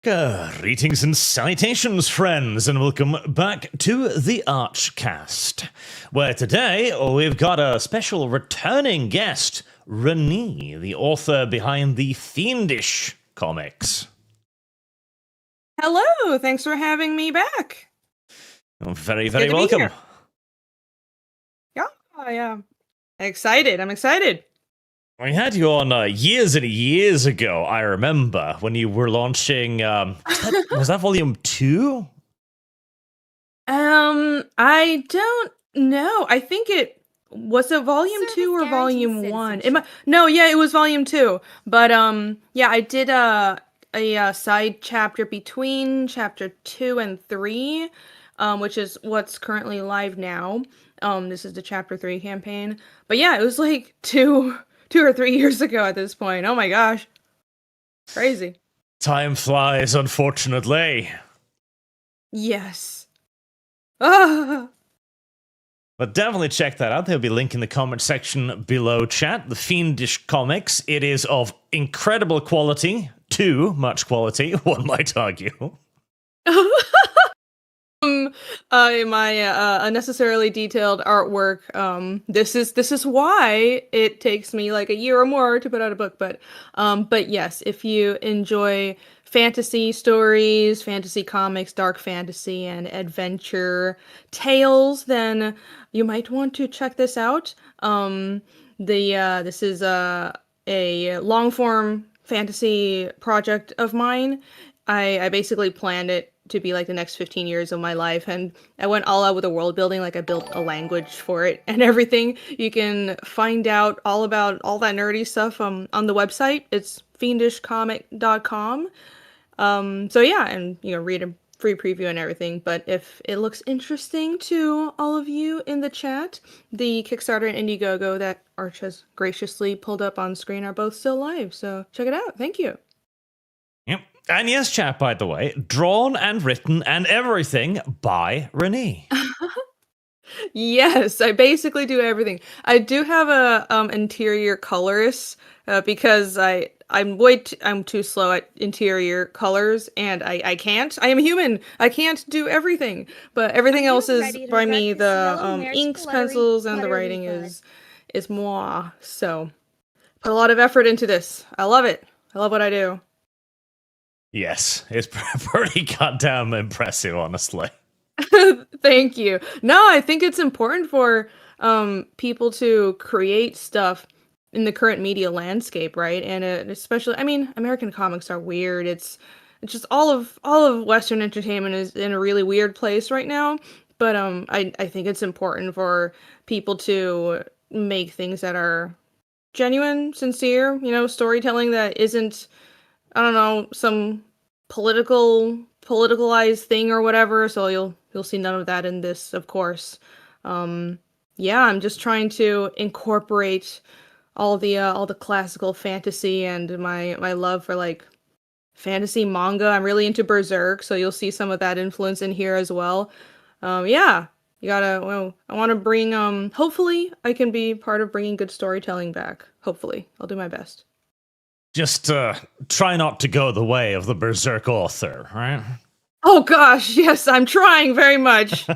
Greetings and salutations, friends, and welcome back to the ArchCast, where today we've got a special returning guest, Renie, the author behind the Fiendish comics. Hello, thanks for having me back. You're very welcome. Yeah. I'm excited. We had you on years and years ago, I remember, when you were launching, was that volume 2? I don't know. I think was it volume 2 or volume 1? It was volume 2. But yeah, I did a side chapter between chapter 2 and 3, which is what's currently live now. This is the chapter 3 campaign. But yeah, it was like 2 or 3 years ago at this point. Oh my gosh. Crazy. Time flies, unfortunately. Yes. Ah. But definitely check that out. There'll be a link in the comment section below, chat. The Fiendish comics. It is of incredible quality. Too much quality, one might argue. My unnecessarily detailed artwork. This is why it takes me like a year or more to put out a book. But yes, if you enjoy fantasy stories, fantasy comics, dark fantasy, and adventure tales, then you might want to check this out. This is a long form fantasy project of mine. I basically planned it to be like the next 15 years of my life, and I went all out with the world building. Like, I built a language for it and everything. You can find out all about all that nerdy stuff on the website. It's fiendishcomic.com. So yeah, and read a free preview and everything. But if it looks interesting to all of you in the chat, the Kickstarter and Indiegogo that Arch has graciously pulled up on screen are both still live, so check it out. Thank you. Yep. And yes, chat, by the way, drawn and written and everything by Renie. Yes, I basically do everything. I do have a interior colorist because I'm too slow at interior colors, and I can't. I am human. I can't do everything, but everything else is by me. The inks, pencils, and the writing is moi. So put a lot of effort into this. I love it. I love what I do. Yes, it's pretty goddamn impressive, honestly. Thank you. No, I think it's important for people to create stuff in the current media landscape, right? And especially, I mean, American comics are weird. It's just all of Western entertainment is in a really weird place right now. But I think it's important for people to make things that are genuine, sincere, storytelling that isn't, I don't know, some politicalized thing or whatever. So you'll see none of that in this, of course. Yeah, I'm just trying to incorporate all the classical fantasy and my love for like fantasy manga. I'm really into Berserk, so you'll see some of that influence in here as well. Yeah, I want to bring hopefully I can be part of bringing good storytelling back. Hopefully, I'll do my best. Just try not to go the way of the Berserk author, right? Oh gosh, yes, I'm trying very much.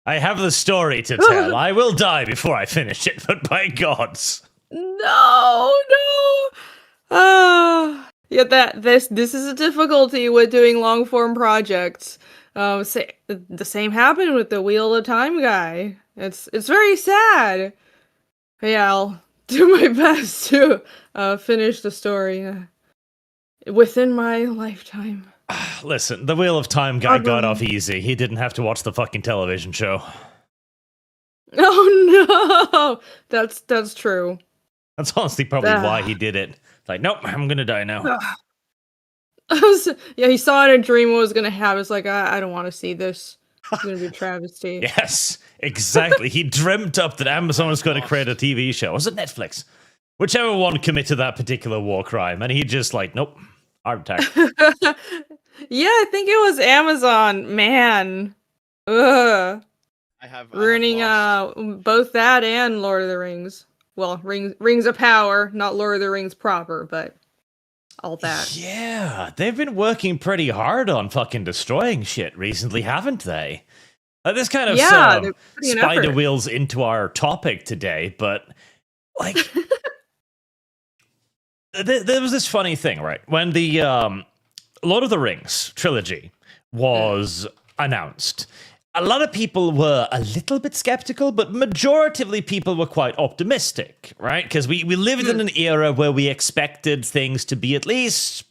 I have the story to tell. I will die before I finish it, but by gods. No. Yeah, this is a difficulty with doing long form projects. The same happened with the Wheel of Time guy. It's very sad. Yeah, I'll do my best to finish the story within my lifetime. Listen, the Wheel of Time guy got off easy. He didn't have to watch the fucking television show. Oh no, that's true. That's honestly probably why he did it. Like, nope, I'm gonna die now. Yeah, he saw it in a dream what was gonna happen. It's like, I don't want to see this. It's gonna be a travesty. Yes, exactly. He dreamt up that Amazon was going to create a TV show. Was it Netflix? Whichever one committed that particular war crime, and he just like, nope, heart attack. Yeah, I think it was Amazon. Man, ugh. I have ruining both that and Lord of the Rings. Well, Rings of Power, not Lord of the Rings proper, but all that. Yeah, they've been working pretty hard on fucking destroying shit recently, haven't they? This kind of They're putting an spider effort. wheels into our topic today, but like, there was this funny thing, right? When the Lord of the Rings trilogy was announced, a lot of people were a little bit skeptical, but majoritively people were quite optimistic, right? Because we lived in an era where we expected things to be at least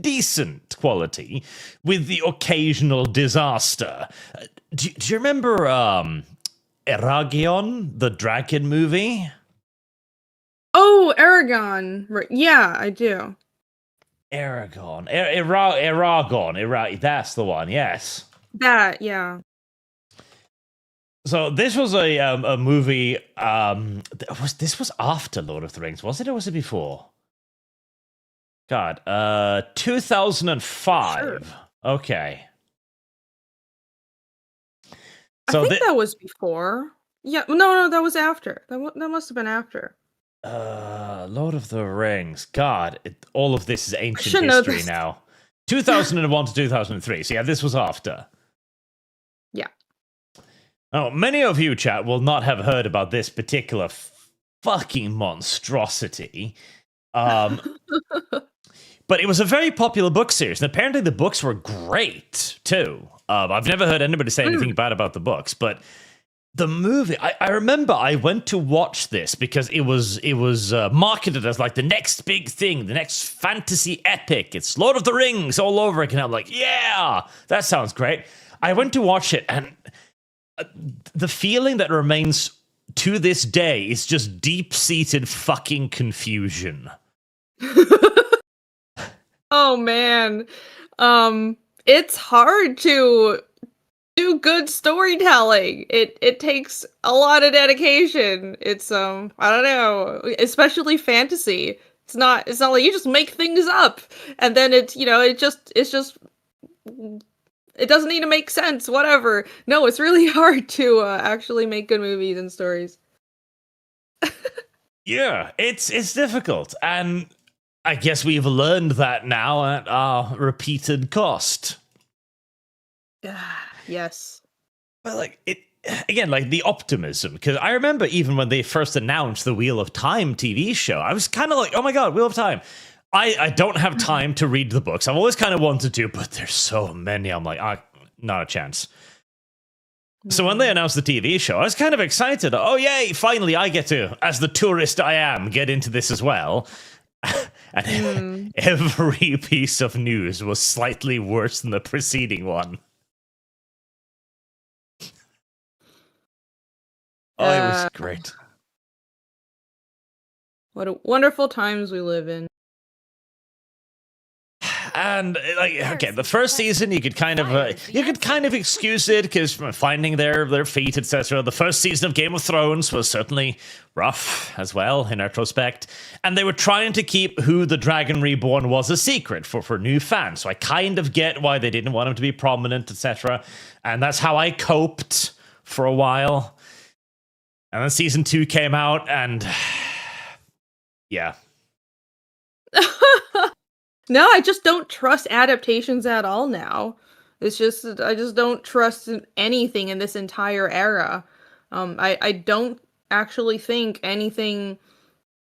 decent quality, with the occasional disaster. Do you remember Eragon, the dragon movie? Oh, Aragon. Right. Yeah, I do. Aragon. That's the one, yes. That, yeah. So this was a movie. This was after Lord of the Rings, was it, or was it before? God, 2005. Sure. Okay. So I think that was before. Yeah, no, that was after. That must have been after. Lord of the Rings. God, all of this is ancient history now. 2001 to 2003. So yeah, this was after. Yeah. Oh, many of you, chat, will not have heard about this particular fucking monstrosity. But it was a very popular book series, and apparently the books were great, too. I've never heard anybody say anything bad about the books, but the movie, I remember I went to watch this because it was marketed as like the next big thing, the next fantasy epic. It's Lord of the Rings all over again. I'm like, yeah, that sounds great. I went to watch it, and the feeling that remains to this day is just deep-seated fucking confusion. Oh man. It's hard to do good storytelling. It takes a lot of dedication. It's I don't know, especially fantasy. It's not like you just make things up and then it's just it doesn't need to make sense, whatever. No, it's really hard to actually make good movies and stories. Yeah, it's difficult, and I guess we've learned that now at our repeated cost. Yes. But like it again, like the optimism, because I remember even when they first announced the Wheel of Time TV show, I was kind of like, oh my god, Wheel of Time. I don't have time to read the books. I've always kind of wanted to, but there's so many. I'm like, not a chance. So when they announced the TV show, I was kind of excited. Oh, yay, finally I get to, as the tourist I am, get into this as well. And every piece of news was slightly worse than the preceding one. Oh, it was great. What wonderful times we live in. And like, okay, the first season you could kind of excuse it because finding their feet, etc. The first season of Game of Thrones was certainly rough as well in retrospect, and they were trying to keep who the Dragon Reborn was a secret for new fans. So I kind of get why they didn't want him to be prominent, etc. And that's how I coped for a while. And then season 2 came out, and yeah. No, I just don't trust adaptations at all now. It's just, I just don't trust anything in this entire era. I don't actually think anything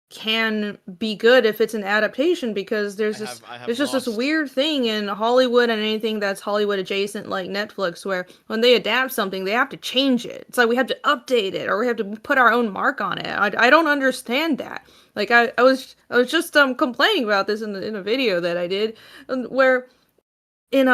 can be good if it's an adaptation, because there's just this weird thing in Hollywood and anything that's Hollywood adjacent like Netflix, where when they adapt something they have to change it. It's like we have to update it or we have to put our own mark on it. I don't understand that. Like I was just complaining about this in a video that I did, where in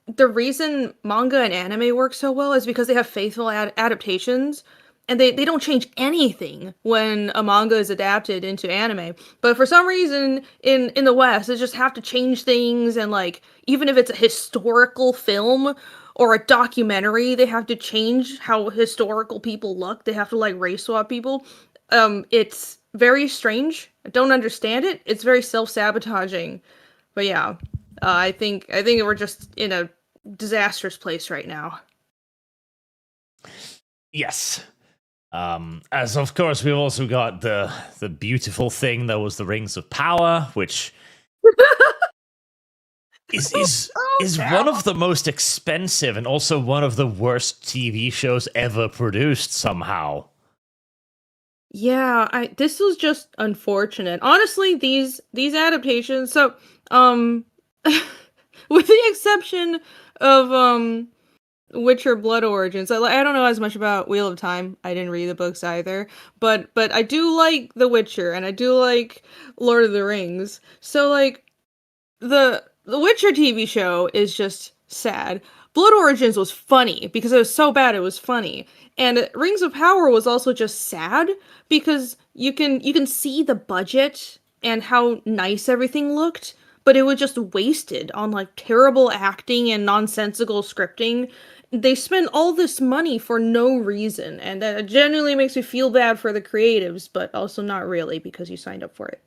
the reason manga and anime work so well is because they have faithful adaptations. And they don't change anything when a manga is adapted into anime. But for some reason, in the West, they just have to change things. And, like, even if it's a historical film or a documentary, they have to change how historical people look. They have to, like, race swap people. It's very strange. I don't understand it. It's very self-sabotaging. But yeah, I think we're just in a disastrous place right now. Yes. As of course we've also got the beautiful thing that was the Rings of Power, which is Oh, one of the most expensive and also one of the worst TV shows ever produced somehow. Yeah, this was just unfortunate. Honestly, these adaptations, so with the exception of Witcher Blood Origins. I don't know as much about Wheel of Time. I didn't read the books either, but I do like The Witcher and I do like Lord of the Rings. So like the Witcher TV show is just sad. Blood Origins was funny because it was so bad it was funny. And Rings of Power was also just sad because you can see the budget and how nice everything looked, but it was just wasted on like terrible acting and nonsensical scripting. They spent all this money for no reason, and that genuinely makes me feel bad for the creatives, but also not really because you signed up for it.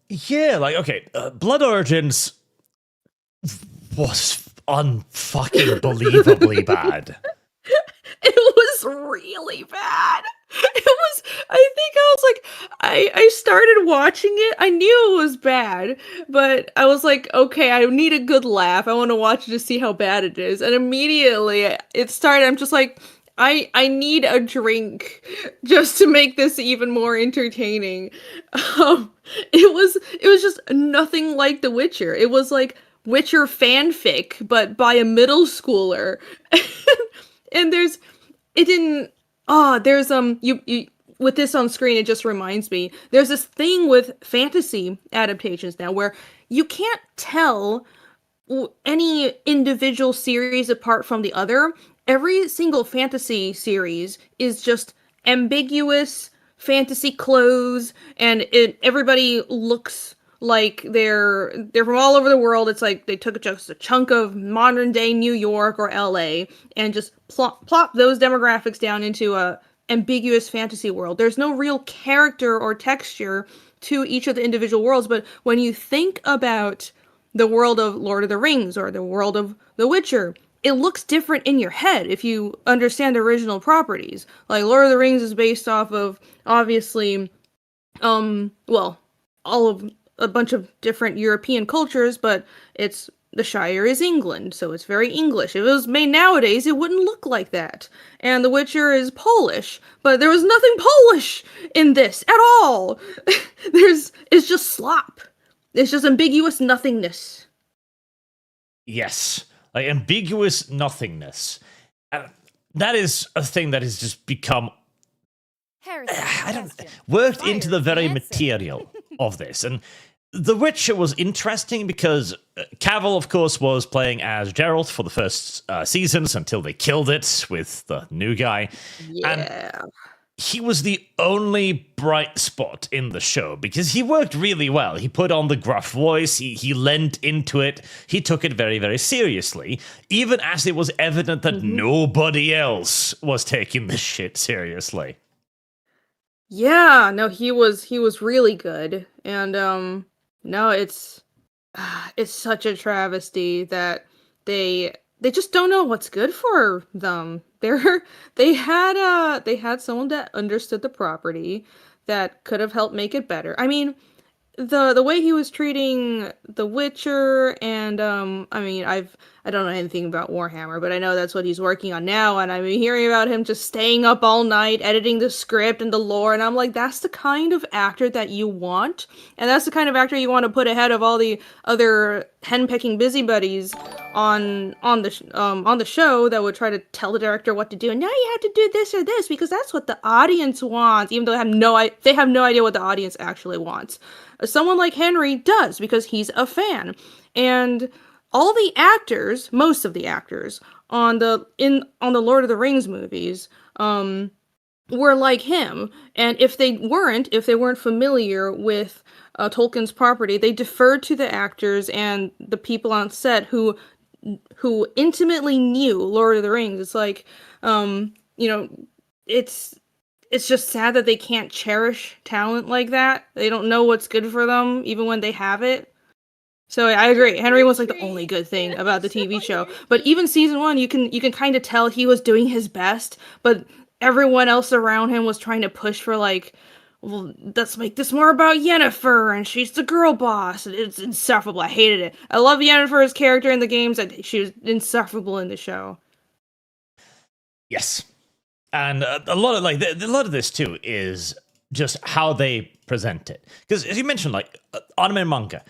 Yeah, like, okay, Blood Origins was unfucking believably bad. It was really bad. It was, I think I was like, I started watching it. I knew it was bad, but I was like, okay, I need a good laugh. I want to watch it to see how bad it is. And immediately it started, I'm just like, I need a drink just to make this even more entertaining. It was just nothing like The Witcher. It was like Witcher fanfic, but by a middle schooler. And there's it didn't there's you with this on screen, it just reminds me there's this thing with fantasy adaptations now where you can't tell any individual series apart from the other. Every single fantasy series is just ambiguous fantasy clothes, and everybody looks like they're from all over the world. It's like they took just a chunk of modern day New York or LA and just plop those demographics down into a ambiguous fantasy world. There's no real character or texture to each of the individual worlds, but when you think about the world of Lord of the Rings or the world of The Witcher, it looks different in your head if you understand the original properties. Like Lord of the Rings is based off of obviously well, all of a bunch of different European cultures, but it's the Shire is England, so it's very English. If it was made nowadays, it wouldn't look like that. And The Witcher is Polish, but there was nothing Polish in this at all. It's just slop. It's just ambiguous nothingness. Yes, like ambiguous nothingness. That is a thing that has just become worked into the very material of this. And The Witcher was interesting because Cavill, of course, was playing as Geralt for the first seasons until they killed it with the new guy. Yeah. And he was the only bright spot in the show because he worked really well. He put on the gruff voice, he lent into it, he took it very, very seriously, even as it was evident that nobody else was taking this shit seriously. Yeah, no, he was really good. And no, it's such a travesty that they just don't know what's good for them. They had someone that understood the property that could have helped make it better. I mean, the way he was treating The Witcher, and I mean, I don't know anything about Warhammer, but I know that's what he's working on now, and I've been hearing about him just staying up all night editing the script and the lore, and I'm like, that's the kind of actor that you want, and that's the kind of actor you want to put ahead of all the other henpecking busybodies on the show that would try to tell the director what to do, and now you have to do this or this because that's what the audience wants, even though they have no idea what the audience actually wants. Someone like Henry does because he's a fan, and all the actors, most of the actors on the Lord of the Rings movies, were like him. And if they weren't familiar with Tolkien's property, they deferred to the actors and the people on set who intimately knew Lord of the Rings. It's like, it's just sad that they can't cherish talent like that. They don't know what's good for them, even when they have it. So I agree. Henry was like the only good thing about the TV show. But even season 1, you can kind of tell he was doing his best, but everyone else around him was trying to push for like well, let's make this more about Yennefer, and she's the girl boss, and it's insufferable. I hated it. I love Yennefer's character in the games, and she was insufferable in the show. Yes, and a lot of this too is just how they present it. Because as you mentioned, like anime and manga,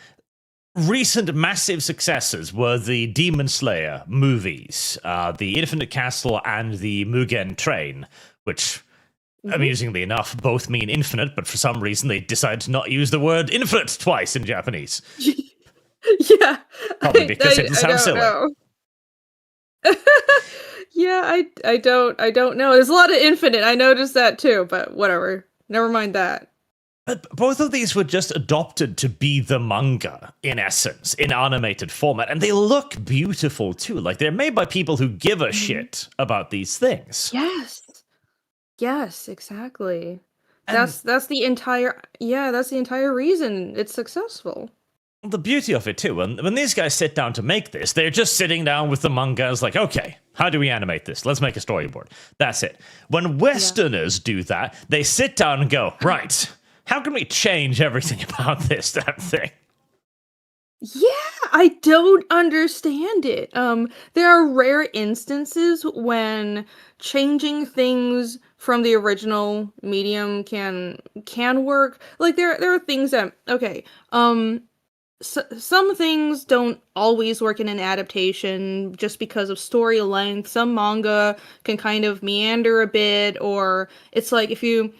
recent massive successes were the Demon Slayer movies, the Infinite Castle and the Mugen Train, which, amusingly enough, both mean infinite, but for some reason they decided to not use the word infinite twice in Japanese. Yeah. Probably because it sounds silly. Yeah, I don't know. There's a lot of infinite. I noticed that too, but whatever. Never mind that. But both of these were just adopted to be the manga, in essence, in animated format, and they look beautiful too. Like, they're made by people who give a shit about these things. Yes, exactly. That's the entire reason it's successful. The beauty of it too, when these guys sit down to make this, they're just sitting down with the mangas like, okay, how do we animate this? Let's make a storyboard. That's it. When Westerners do that, they sit down and go, right, how can we change everything about this damn thing? Yeah, I don't understand it. There are rare instances when changing things from the original medium can work. Like there are things that some things don't always work in an adaptation just because of story length. Some manga can kind of meander a bit, or it's like if you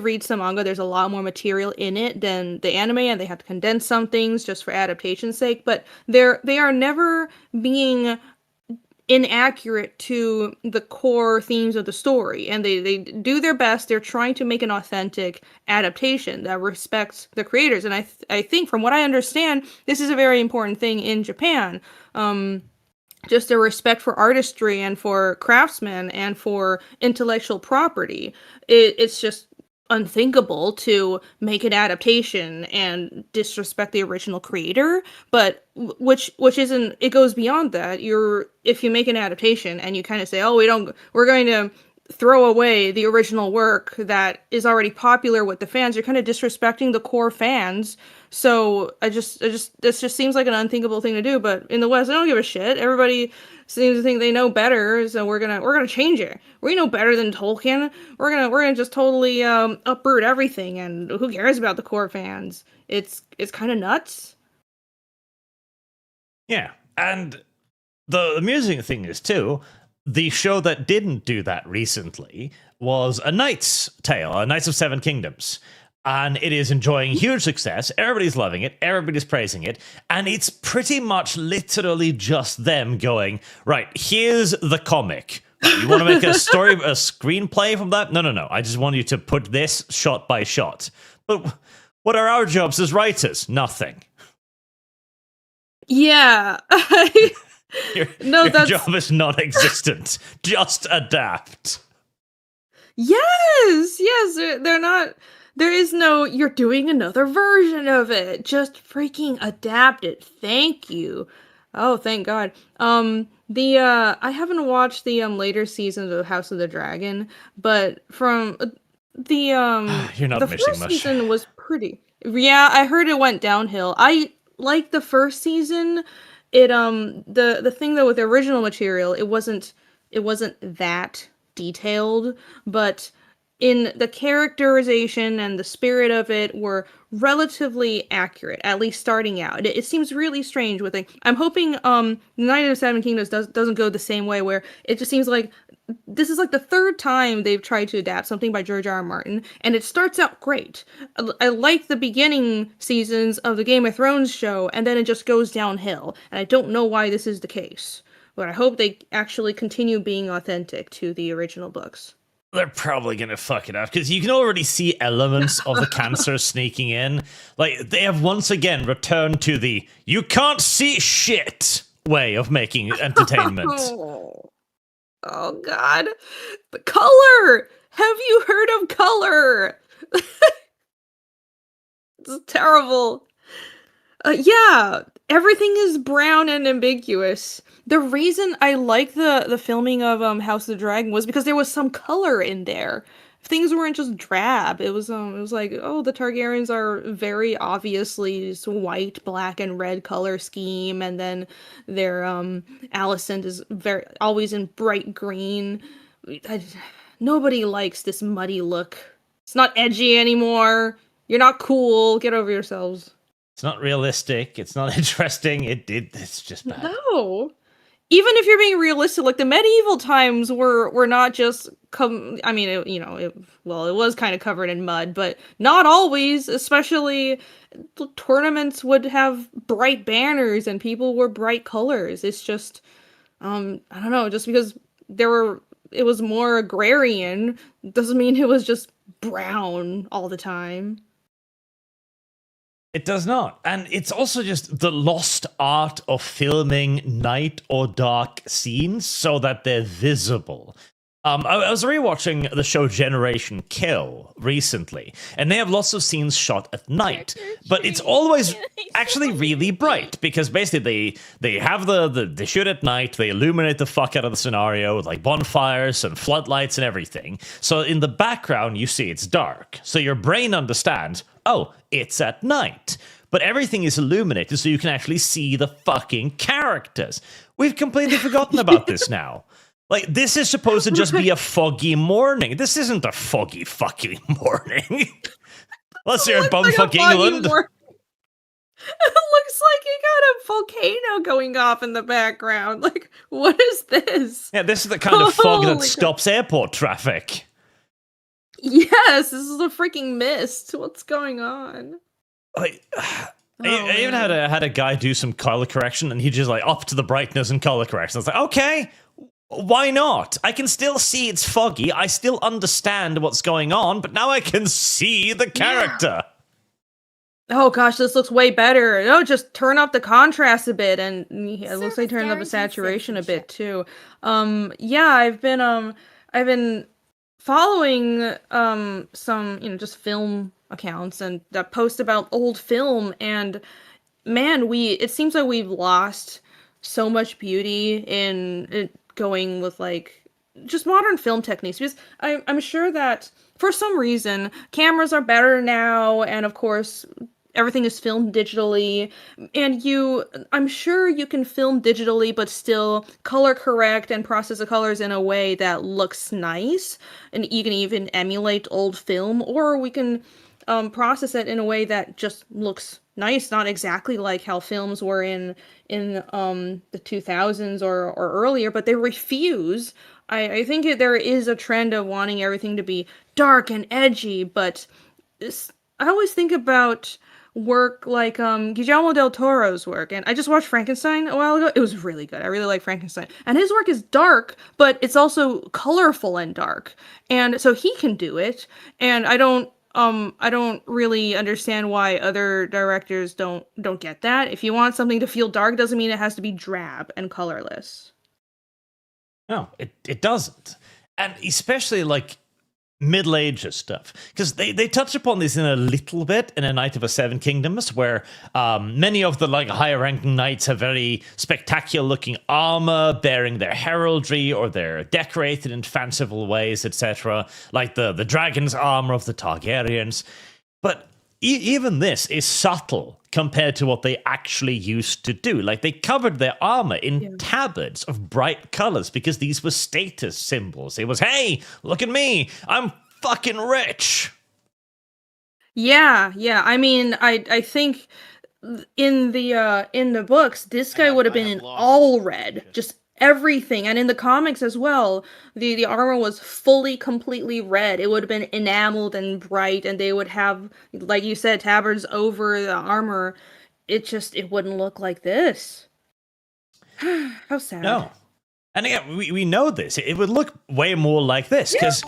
read some manga, there's a lot more material in it than the anime, and they have to condense some things just for adaptation's sake. But they are never being inaccurate to the core themes of the story, and they do their best. They're trying to make an authentic adaptation that respects the creators, and I think from what I understand, this is a very important thing in Japan. Just a respect for artistry and for craftsmen and for intellectual property. It's just unthinkable to make an adaptation and disrespect the original creator, but which isn't, it goes beyond that. If you make an adaptation and you kind of say, oh, we're going to throw away the original work that is already popular with the fans, you're kind of disrespecting the core fans. So this just seems like an unthinkable thing to do. But in the West, I don't give a shit. Everybody seems to think they know better, so we're gonna change it. We know better than Tolkien. We're gonna just totally uproot everything, and who cares about the core fans? It's kind of nuts. Yeah, and the amusing thing is too, the show that didn't do that recently was A Knight's Tale, A Knights of Seven Kingdoms. And it is enjoying huge success. Everybody's loving it. Everybody's praising it. And it's pretty much literally just them going, right, here's the comic. You want to make a screenplay from that? No. I just want you to put this shot by shot. But what are our jobs as writers? Nothing. Yeah. Your job is non-existent. Just adapt. Yes. They're not... There is no, you're doing another version of it. Just freaking adapt it. Thank you. Oh, thank God. I haven't watched the later seasons of House of the Dragon, but from you're not the missing first much. season was pretty. Yeah, I heard it went downhill. I liked the first season. It the thing though with the original material, it wasn't that detailed, but in the characterization and the spirit of it were relatively accurate, at least starting out. It seems really strange with it. I'm hoping United of Seven Kingdoms doesn't go the same way, where it just seems like this is like the third time they've tried to adapt something by George R. R. Martin, and it starts out great. I like the beginning seasons of the Game of Thrones show, and then it just goes downhill, and I don't know why this is the case. But I hope they actually continue being authentic to the original books. They're probably going to fuck it up, because you can already see elements of the cancer sneaking in. Like, they have once again returned to the you can't see shit way of making entertainment. Oh, God. The color! Have you heard of color? It's terrible. Yeah, everything is brown and ambiguous. The reason I like the filming of House of the Dragon was because there was some color in there. things weren't just drab. It was like, oh, the Targaryens are very obviously this white, black, and red color scheme, and then their Alicent is very always in bright green. I, Nobody likes this muddy look. It's not edgy anymore. You're not cool. Get over yourselves. It's not realistic. It's not interesting. It's just bad. No. Even if you're being realistic, like the medieval times were not just I mean, it was kind of covered in mud, but not always. Especially tournaments would have bright banners and people wore bright colors. It's just, I don't know, just because it was more agrarian doesn't mean it was just brown all the time. It does not. And it's also just the lost art of filming night or dark scenes so that they're visible. I was rewatching the show Generation Kill recently, and they have lots of scenes shot at night, but it's always actually really bright because basically they have they shoot at night, they illuminate the fuck out of the scenario with like bonfires and floodlights and everything. So in the background you see it's dark, so your brain understands, oh, it's at night. But everything is illuminated so you can actually see the fucking characters. We've completely forgotten about this now. Like, this is supposed to just be a foggy morning. This isn't a foggy fucking morning. Unless you're in bumfuck England. It looks like you got a volcano going off in the background. Like, what is this? Yeah, this is the kind of fog that stops airport traffic. Yes, this is a freaking mist. What's going on? I even had a guy do some color correction, and he just like upped the brightness and color correction. I was like, okay, why not? I can still see it's foggy. I still understand what's going on, but now I can see the character. Yeah. Oh gosh, this looks way better. No, just turn up the contrast a bit, and it looks like turning up the saturation a bit too. Yeah, I've been following some just film accounts and that post about old film, and man, it seems like we've lost so much beauty in going with like just modern film techniques, because I'm sure that for some reason cameras are better now, and of course everything is filmed digitally, and I'm sure you can film digitally but still color correct and process the colors in a way that looks nice, and you can even emulate old film, or we can process it in a way that just looks nice, not exactly like how films were in the 2000s or earlier, but they refuse. I think there is a trend of wanting everything to be dark and edgy, but I always think about work like Guillermo del Toro's work, and I just watched Frankenstein a while ago. It was really good. I really like Frankenstein, and his work is dark, but it's also colorful and dark, and so he can do it. And I don't really understand why other directors don't get that. If you want something to feel dark, doesn't mean it has to be drab and colorless. No, it doesn't. And especially like Middle Ages stuff, because they touch upon this in a little bit in A Knight of the Seven Kingdoms, where many of the like higher ranking knights have very spectacular looking armor bearing their heraldry, or they're decorated in fanciful ways, etc., like the dragon's armor of the Targaryens. But even this is subtle compared to what they actually used to do. Like, they covered their armor in tabards of bright colors because these were status symbols. It was, hey, look at me, I'm fucking rich. Yeah. I mean, I think in the books, this guy would have been in all red, just everything. And in the comics as well, the armor was fully, completely red. It would have been enameled and bright, and they would have, like you said, tabards over the armor. It wouldn't look like this. How sad. No. And again, we know this. It would look way more like this, because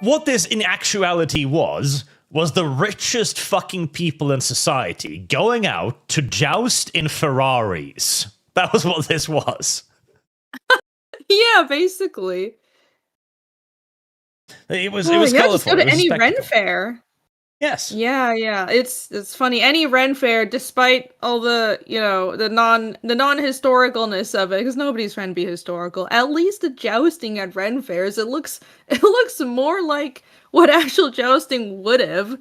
what this in actuality was the richest fucking people in society going out to joust in Ferraris. That was what this was. Yeah, basically. It was colorful. Just go to any Ren fair. Yes. Yeah. It's funny. Any Ren fair, despite all the the non-historicalness of it, because nobody's trying to be historical. At least the jousting at Ren fairs, it looks more like what actual jousting would have,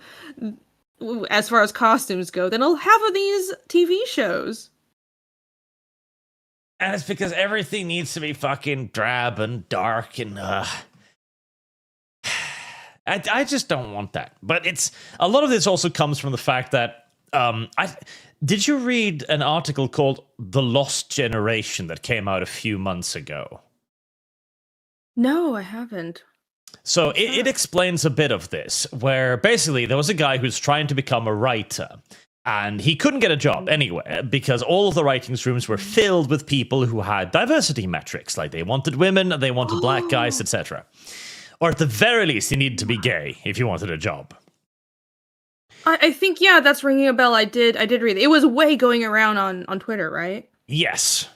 as far as costumes go, than half of these TV shows. And it's because everything needs to be fucking drab and dark and I just don't want that. But it's a lot of this also comes from the fact that did you read an article called "The Lost Generation" that came out a few months ago? No, I haven't. So it explains a bit of this, where basically there was a guy who's trying to become a writer, and he couldn't get a job anywhere because all of the writings rooms were filled with people who had diversity metrics, like they wanted women, they wanted black guys, etc. Or at the very least, you needed to be gay if you wanted a job. I think, yeah, that's ringing a bell. I did read it. It was way going around on Twitter, right? Yes.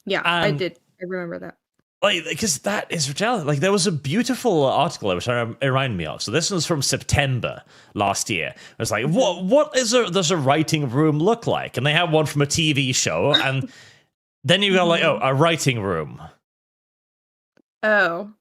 Yeah, I did. I remember that. Like, because that is reality. Like, there was a beautiful article which it reminded me of. So this was from September last year. It was like, what does a writing room look like? And they had one from a TV show, and then you go like, oh, a writing room. Oh.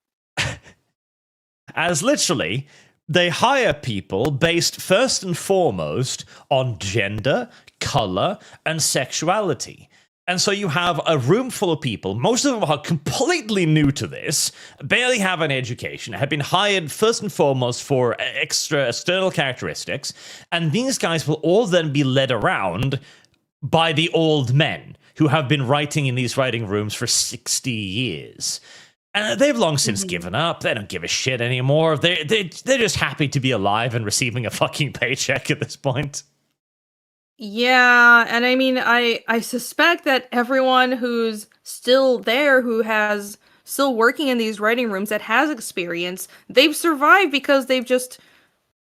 As literally, they hire people based first and foremost on gender, color, and sexuality. And so you have a room full of people, most of them are completely new to this, barely have an education, have been hired first and foremost for external characteristics, and these guys will all then be led around by the old men who have been writing in these writing rooms for 60 years. And they've long since given up. They don't give a shit anymore. They're just happy to be alive and receiving a fucking paycheck at this point. Yeah, and I mean, I suspect that everyone who's still there, who has still working in these writing rooms, that has experience, they've survived because they've just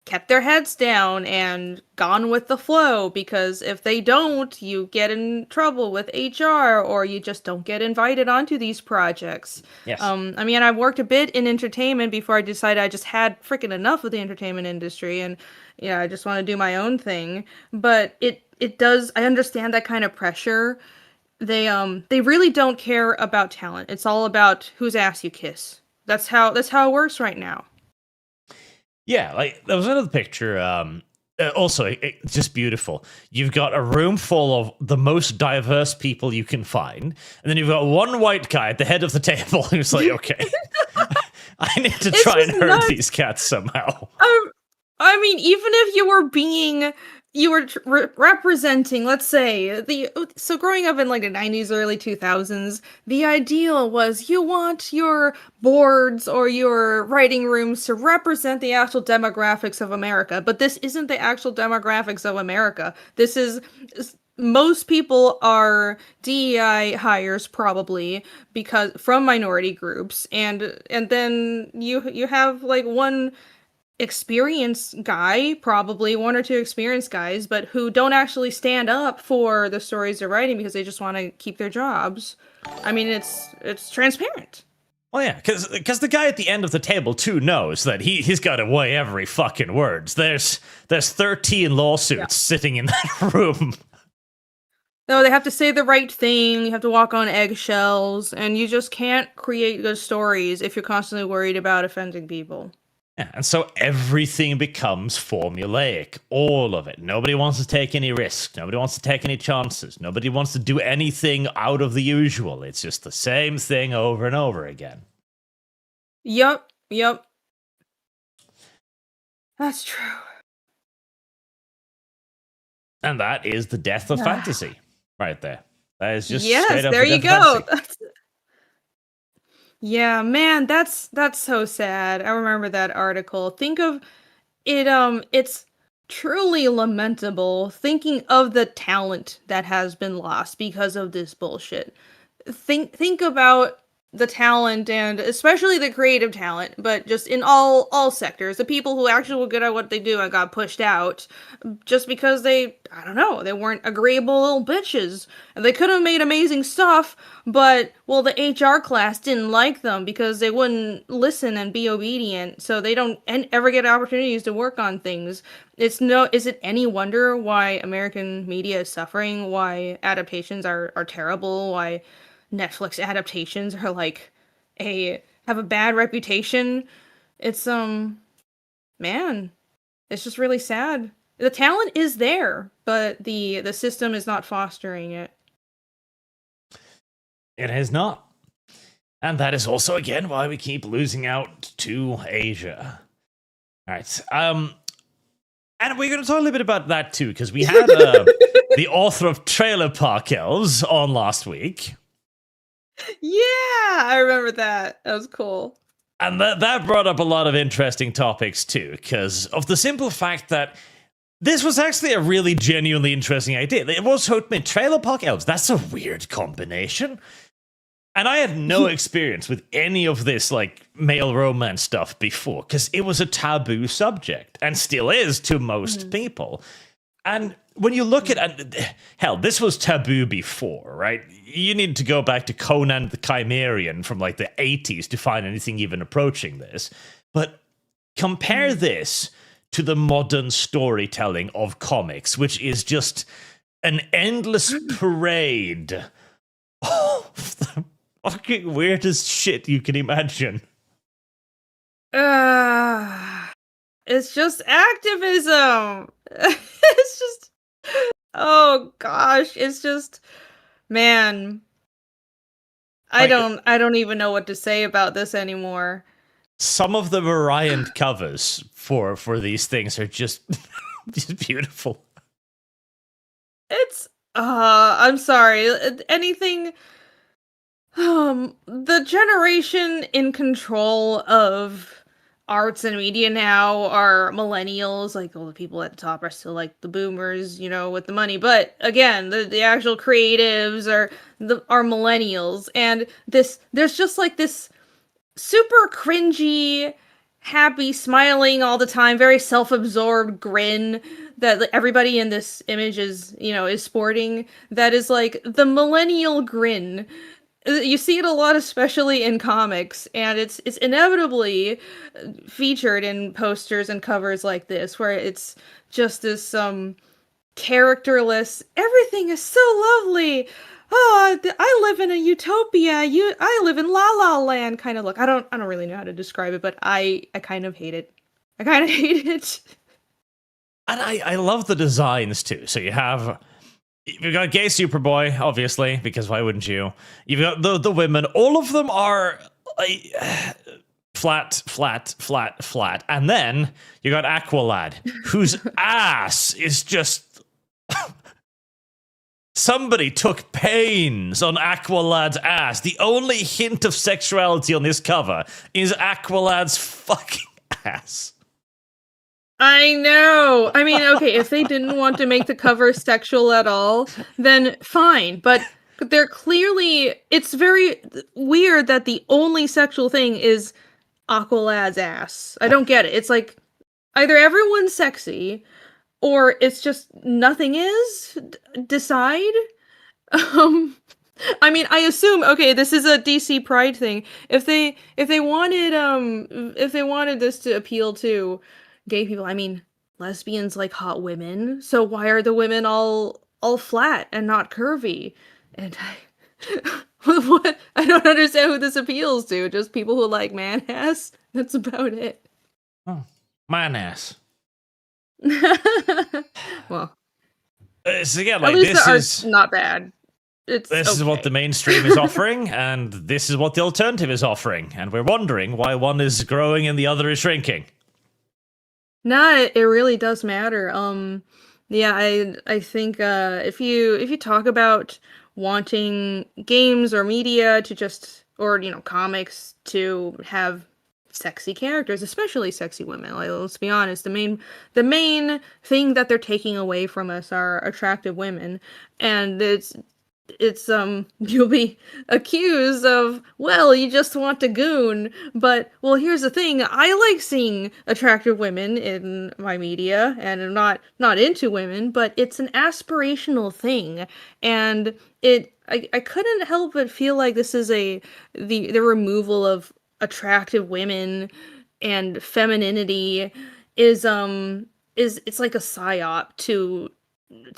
kept their heads down and gone with the flow, because if they don't, you get in trouble with HR, or you just don't get invited onto these projects. Yes. I mean, I worked a bit in entertainment before I decided I just had freaking enough of the entertainment industry, and yeah, I just want to do my own thing. But it does, I understand that kind of pressure. They really don't care about talent. It's all about whose ass you kiss. That's how it works right now. Yeah, like there was another picture. Also, it's just beautiful. You've got a room full of the most diverse people you can find, and then you've got one white guy at the head of the table who's like, "Okay, I need to try and herd these cats somehow." I mean, even if you were representing, let's say, so growing up in like the 90s, early 2000s, the ideal was you want your boards or your writing rooms to represent the actual demographics of America, but this isn't the actual demographics of America. This is most people are DEI hires, probably, because from minority groups, and then you have like one experienced guy, probably one or two experienced guys, but who don't actually stand up for the stories they're writing because they just want to keep their jobs. I mean, it's transparent. Oh yeah, because the guy at the end of the table too knows that he's got to weigh every fucking words. There's 13 lawsuits sitting in that room. No, they have to say the right thing, you have to walk on eggshells, and you just can't create good stories if you're constantly worried about offending people. Yeah, and so everything becomes formulaic. All of it. Nobody wants to take any risks. Nobody wants to take any chances. Nobody wants to do anything out of the usual. It's just the same thing over and over again. Yup. That's true. And that is the death of fantasy right there. That is just yes, straight up there the you death go. Yeah, man, that's so sad. I remember that article. Think of it, it's truly lamentable thinking of the talent that has been lost because of this bullshit. Think about the talent, and especially the creative talent, but just in all sectors, the people who actually were good at what they do and got pushed out just because they, I don't know, they weren't agreeable little bitches. And they could have made amazing stuff, but well, the HR class didn't like them because they wouldn't listen and be obedient, so they don't ever get opportunities to work on things. Is it any wonder why American media is suffering, why adaptations are terrible, why Netflix adaptations are like have a bad reputation? It's man, it's just really sad. The talent is there, but the system is not fostering it. It is not. And that is also, again, why we keep losing out to Asia. All right. And we're going to talk a little bit about that, too, because we had the author of Trailer Park Elves on last week. Yeah, I remember that. That was cool. And that brought up a lot of interesting topics, too, because of the simple fact that this was actually a really genuinely interesting idea. It was Trailer Park Elves. That's a weird combination. And I had no experience with any of this, like, male romance stuff before, because it was a taboo subject, and still is to most people. And when you look at, hell, this was taboo before, right? You need to go back to Conan the Chimerian from, like, the 80s to find anything even approaching this. But compare this to the modern storytelling of comics, which is just an endless parade of the fucking weirdest shit you can imagine. It's just activism. It's just, oh gosh, it's just, man. I don't even know what to say about this anymore. Some of the variant covers for these things are just beautiful. It's I'm sorry. Anything the generation in control of arts and media now are millennials. Like, all the people at the top are still like the boomers, you know, with the money. But again, the actual creatives are millennials, and there's just like this super cringy, happy, smiling all the time, very self-absorbed grin that everybody in this image is sporting. That is like the millennial grin. You see it a lot, especially in comics, and it's inevitably featured in posters and covers like this, where it's just this characterless, everything is so lovely. Oh, I live in a utopia. I live in La La Land kind of look. I don't really know how to describe it, but I kind of hate it. I kind of hate it. And I love the designs too. So you've got gay Superboy, obviously, because why wouldn't you? You've got the women. All of them are flat, and then you got Aqualad, whose ass is just. Somebody took pains on Aqualad's ass. The only hint of sexuality on this cover is Aqualad's fucking ass. I know. I mean, okay, if they didn't want to make the cover sexual at all, then fine. But they're clearly... It's very weird that the only sexual thing is Aqualad's ass. I don't get it. It's like, either everyone's sexy, or it's just nothing is. Decide. I mean, I assume, okay, this is a DC Pride thing. If they wanted this to appeal to gay people, I mean, lesbians like hot women, so why are the women all flat and not curvy? And what? I don't understand who this appeals to. Just people who like man ass. That's about it. Oh, man ass. Well, so again, like, at least this the is art's not bad. This is what the mainstream is offering, and this is what the alternative is offering, and we're wondering why one is growing and the other is shrinking. No, it really does matter. Yeah, I think if you talk about wanting games or media to just, or comics to have sexy characters, especially sexy women. Like, let's be honest, the main thing that they're taking away from us are attractive women, and it's you'll be accused of, well, you just want to goon. But well, here's the thing, I like seeing attractive women in my media, and I'm not into women, but it's an aspirational thing. And I couldn't help but feel like this is the removal of attractive women and femininity is it's like a psyop to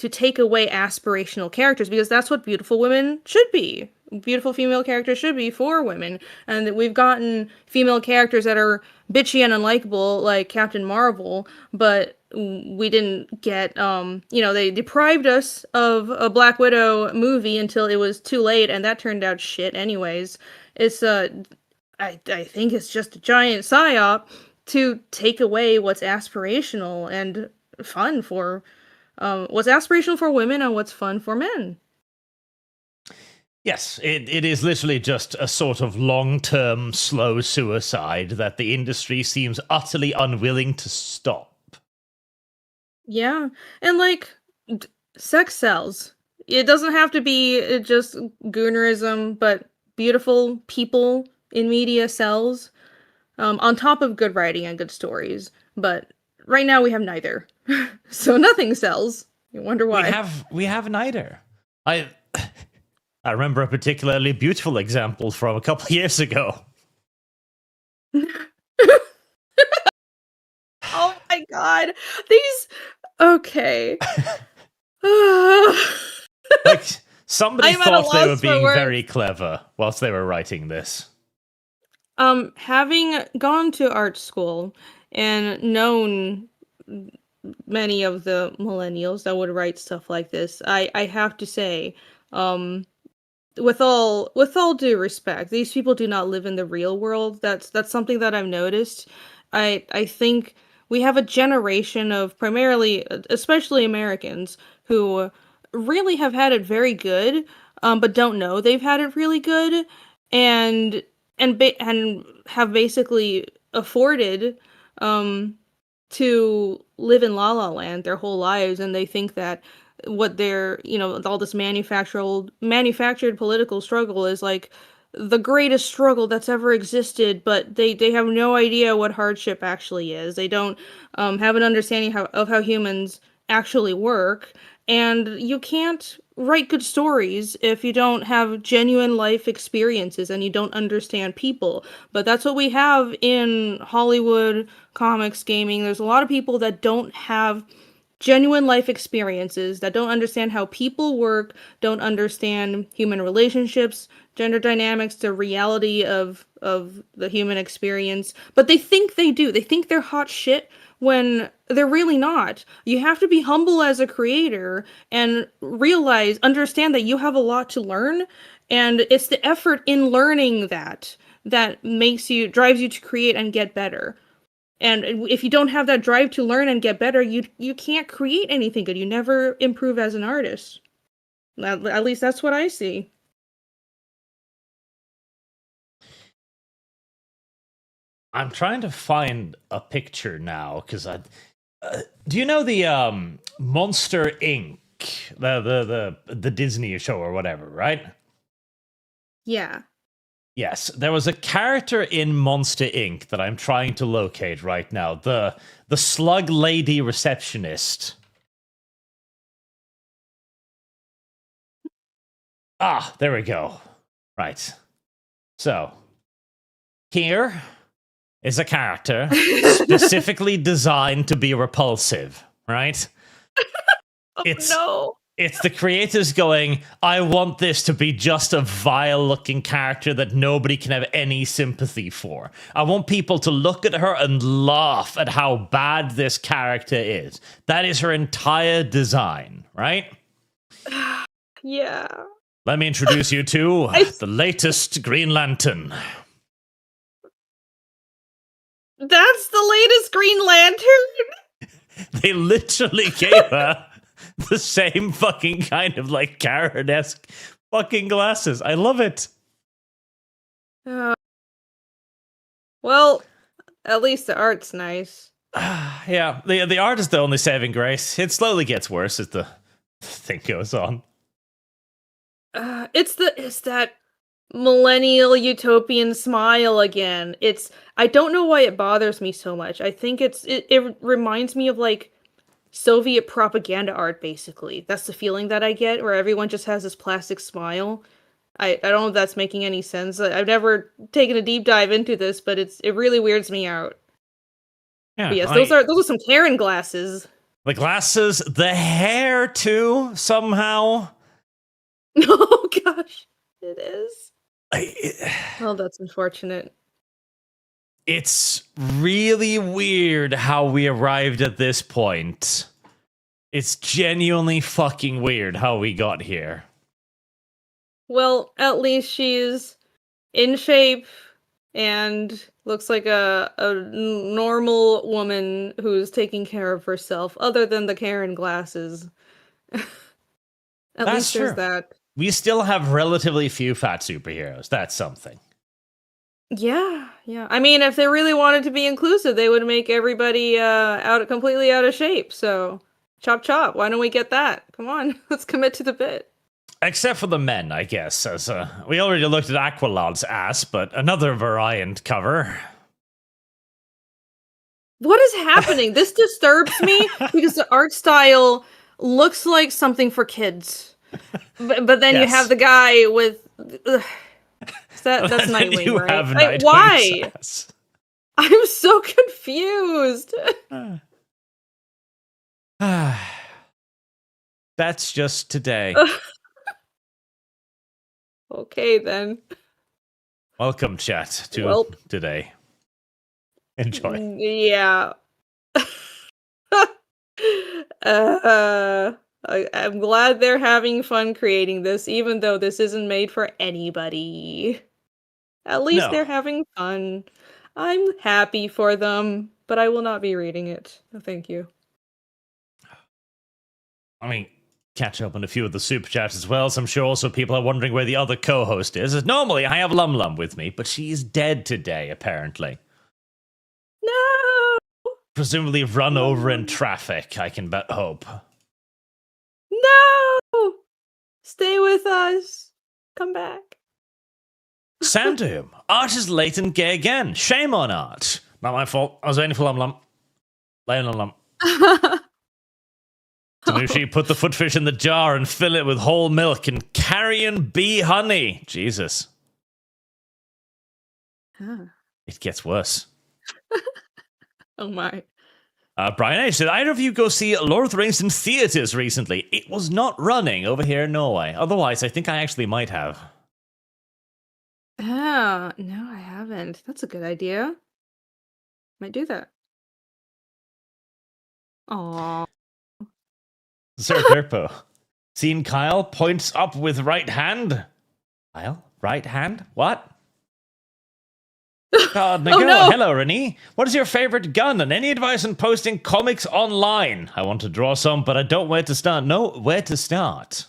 take away aspirational characters, because that's what beautiful women should be. Beautiful female characters should be for women. And that we've gotten female characters that are bitchy and unlikable, like Captain Marvel, but we didn't get, they deprived us of a Black Widow movie until it was too late, and that turned out shit anyways. It's, I think it's just a giant psyop to take away what's aspirational and fun for what's aspirational for women and what's fun for men. Yes, it is literally just a sort of long-term slow suicide that the industry seems utterly unwilling to stop. Yeah, and like, sex sells. It doesn't have to be just goonerism, but beautiful people in media sells, on top of good writing and good stories. But right now we have neither. So nothing sells. You wonder why. We have neither. I remember a particularly beautiful example from a couple of years ago. Oh my god. These okay. Like, somebody I'm at a thought they were loss for being words. very clever whilst they were writing this. Having gone to art school and known many of the millennials that would write stuff like this, I have to say, with all due respect, these people do not live in the real world. That's something that I've noticed. I think we have a generation of primarily, especially Americans, who really have had it very good, but don't know they've had it really good, and and have basically afforded to live in La La Land their whole lives, and they think that what they're, all this manufactured political struggle is like the greatest struggle that's ever existed, but they have no idea what hardship actually is. They don't have an understanding of how humans actually work, and you can't write good stories if you don't have genuine life experiences and you don't understand people. But that's what we have in Hollywood, comics, gaming. There's a lot of people that don't have genuine life experiences, that don't understand how people work, don't understand human relationships, gender dynamics, the reality of the human experience. But they think they do. They think they're hot shit when they're really not. You have to be humble as a creator and understand that you have a lot to learn, and it's the effort in learning that drives you to create and get better. And if you don't have that drive to learn and get better, you can't create anything good. You never improve as an artist. At least that's what I see. I'm trying to find a picture now, because do you know the Monster Inc., the Disney show or whatever, right? Yeah. Yes, there was a character in Monster Inc. that I'm trying to locate right now. The slug lady receptionist. Ah, there we go. Right. So, here is a character specifically designed to be repulsive, right? No. It's the creators going, I want this to be just a vile-looking character that nobody can have any sympathy for. I want people to look at her and laugh at how bad this character is. That is her entire design, right? Yeah. Let me introduce you to the latest Green Lantern. That's the latest Green Lantern? They literally gave her the same fucking kind of like Karen-esque fucking glasses. I love it. Well, at least the art's nice. Yeah, the art is the only saving grace. It slowly gets worse as the thing goes on. It's that millennial utopian smile again. I don't know why it bothers me so much. I think it reminds me of like Soviet propaganda art, basically. That's the feeling that I get, where everyone just has this plastic smile. I don't know if that's making any sense. I've never taken a deep dive into this, but it really weirds me out. Yeah, But yes, those are some Karen glasses. the glasses, the hair too, somehow. Oh gosh, it is. Oh, that's unfortunate. It's really weird how we arrived at this point. It's genuinely fucking weird how we got here. Well, at least she's in shape and looks like a normal woman who's taking care of herself, other than the Karen glasses. At That's least there's true. that. We still have relatively few fat superheroes. That's something. Yeah, yeah. I mean, if they really wanted to be inclusive, they would make everybody completely out of shape. So, chop chop. Why don't we get that? Come on, let's commit to the bit. Except for the men, I guess. As we already looked at Aqualod's ass, but another variant cover. What is happening? This disturbs me because the art style looks like something for kids. But then you have the guy with that's Nightwing, you right? have Like, why? Ass. I'm so confused. That's just today. Okay then. Welcome, chat, to today. Enjoy. Yeah. I'm glad they're having fun creating this, even though this isn't made for anybody. At least they're having fun. I'm happy for them, but I will not be reading it. No, thank you. I mean, catch up on a few of the super chats as well, so I'm sure also people are wondering where the other co-host is. As normally, I have Lum with me, but she's dead today, apparently. No! Presumably run over in traffic, I can bet hope. No! Stay with us. Come back. Sound to him. Art is late and gay again. Shame on Art. Not my fault. I was waiting for Lum. Laying on Lum. Tanushi, put the footfish in the jar and fill it with whole milk and carrion bee honey. Jesus. Huh. It gets worse. Oh my. Brian H. Did either of you go see Lord of the Rings in theaters recently? It was not running over here in Norway. Otherwise, I think I actually might have. Ah, no, I haven't. That's a good idea. Might do that. Aww. Sir Kirpo. Seen Kyle points up with right hand. Kyle? Right hand? What? God, no. Hello, Renie. What is your favorite gun? And any advice on posting comics online? I want to draw some, but I don't know where to start. No, where to start?